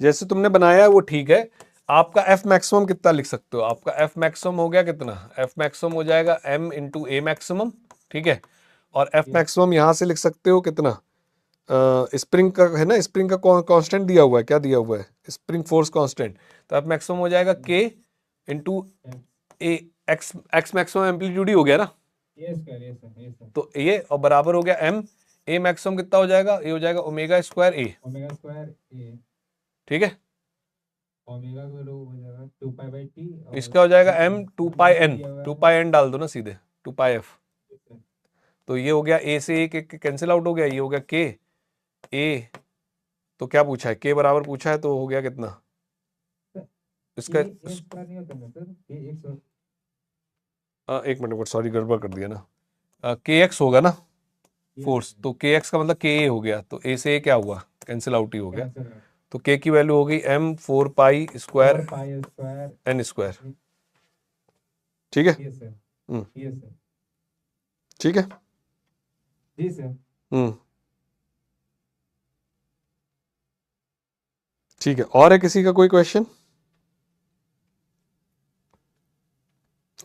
Speaker 1: जैसे तुमने बनाया है वो ठीक है। आपका एफ मैक्सिमम कितना लिख सकते हो? आपका एफ मैक्सिमम हो गया कितना? एफ मैक्सिमम हो जाएगा m इंटू ए मैक्सिमम। ठीक है, और एफ मैक्सिमम यहां से लिख सकते हो कितना? स्प्रिंग का है ना, स्प्रिंग का कांस्टेंट दिया हुआ है, क्या दिया हुआ है? Spring force constant. तो एफ मैक्सिमम हो जाएगा k इंटू ए, एक्स मैक्सिमम एम्पलीट्यूड ही हो गया ना।
Speaker 6: ये सर, ये सर, ये सर,
Speaker 1: तो ये और बराबर हो गया m, ए मैक्सिमम कितना हो जाएगा? ये हो जाएगा ओमेगा स्क्वायर ए।
Speaker 6: ओमेगा स्क्वायर ए,
Speaker 1: ठीक है,
Speaker 6: ओमेगा का वैल्यू हो जाएगा 2π/t, और
Speaker 1: इसका हो जाएगा m 2πn,
Speaker 6: दिया हुआ है
Speaker 1: 2πn डाल दो ना सीधे, 2πf।
Speaker 6: ये सर।
Speaker 1: तो ये हो गया a से a कैंसिल आउट हो गया, ये हो गया k a। तो क्या पूछा है? k बराबर पूछा है, तो हो गया कितना इसका?
Speaker 6: ये एक स्क्वायर नहीं होता ना सर, ये एक सौ,
Speaker 1: एक मिनट, सॉरी गड़बड़ कर दिया ना। kx होगा ना फोर्स, तो kx का मतलब ka हो गया, तो a से a क्या हुआ? कैंसिल आउट ही हो गया।
Speaker 6: कैंसिल है,
Speaker 1: तो k की वैल्यू हो गई m 4π square
Speaker 6: 4π square,
Speaker 1: n square. ठीक है,
Speaker 6: ये सर,
Speaker 1: हम्म।
Speaker 6: ये सर,
Speaker 1: ठीक है,
Speaker 6: जी सर।
Speaker 1: ठीक है। और है किसी का कोई क्वेश्चन?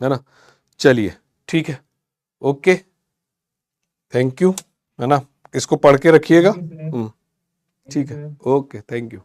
Speaker 1: है ना, चलिए ठीक है, ओके, थैंक यू, है ना, इसको पढ़ के रखिएगा।
Speaker 6: Thank you, sir.
Speaker 1: ठीक है, ओके, थैंक यू।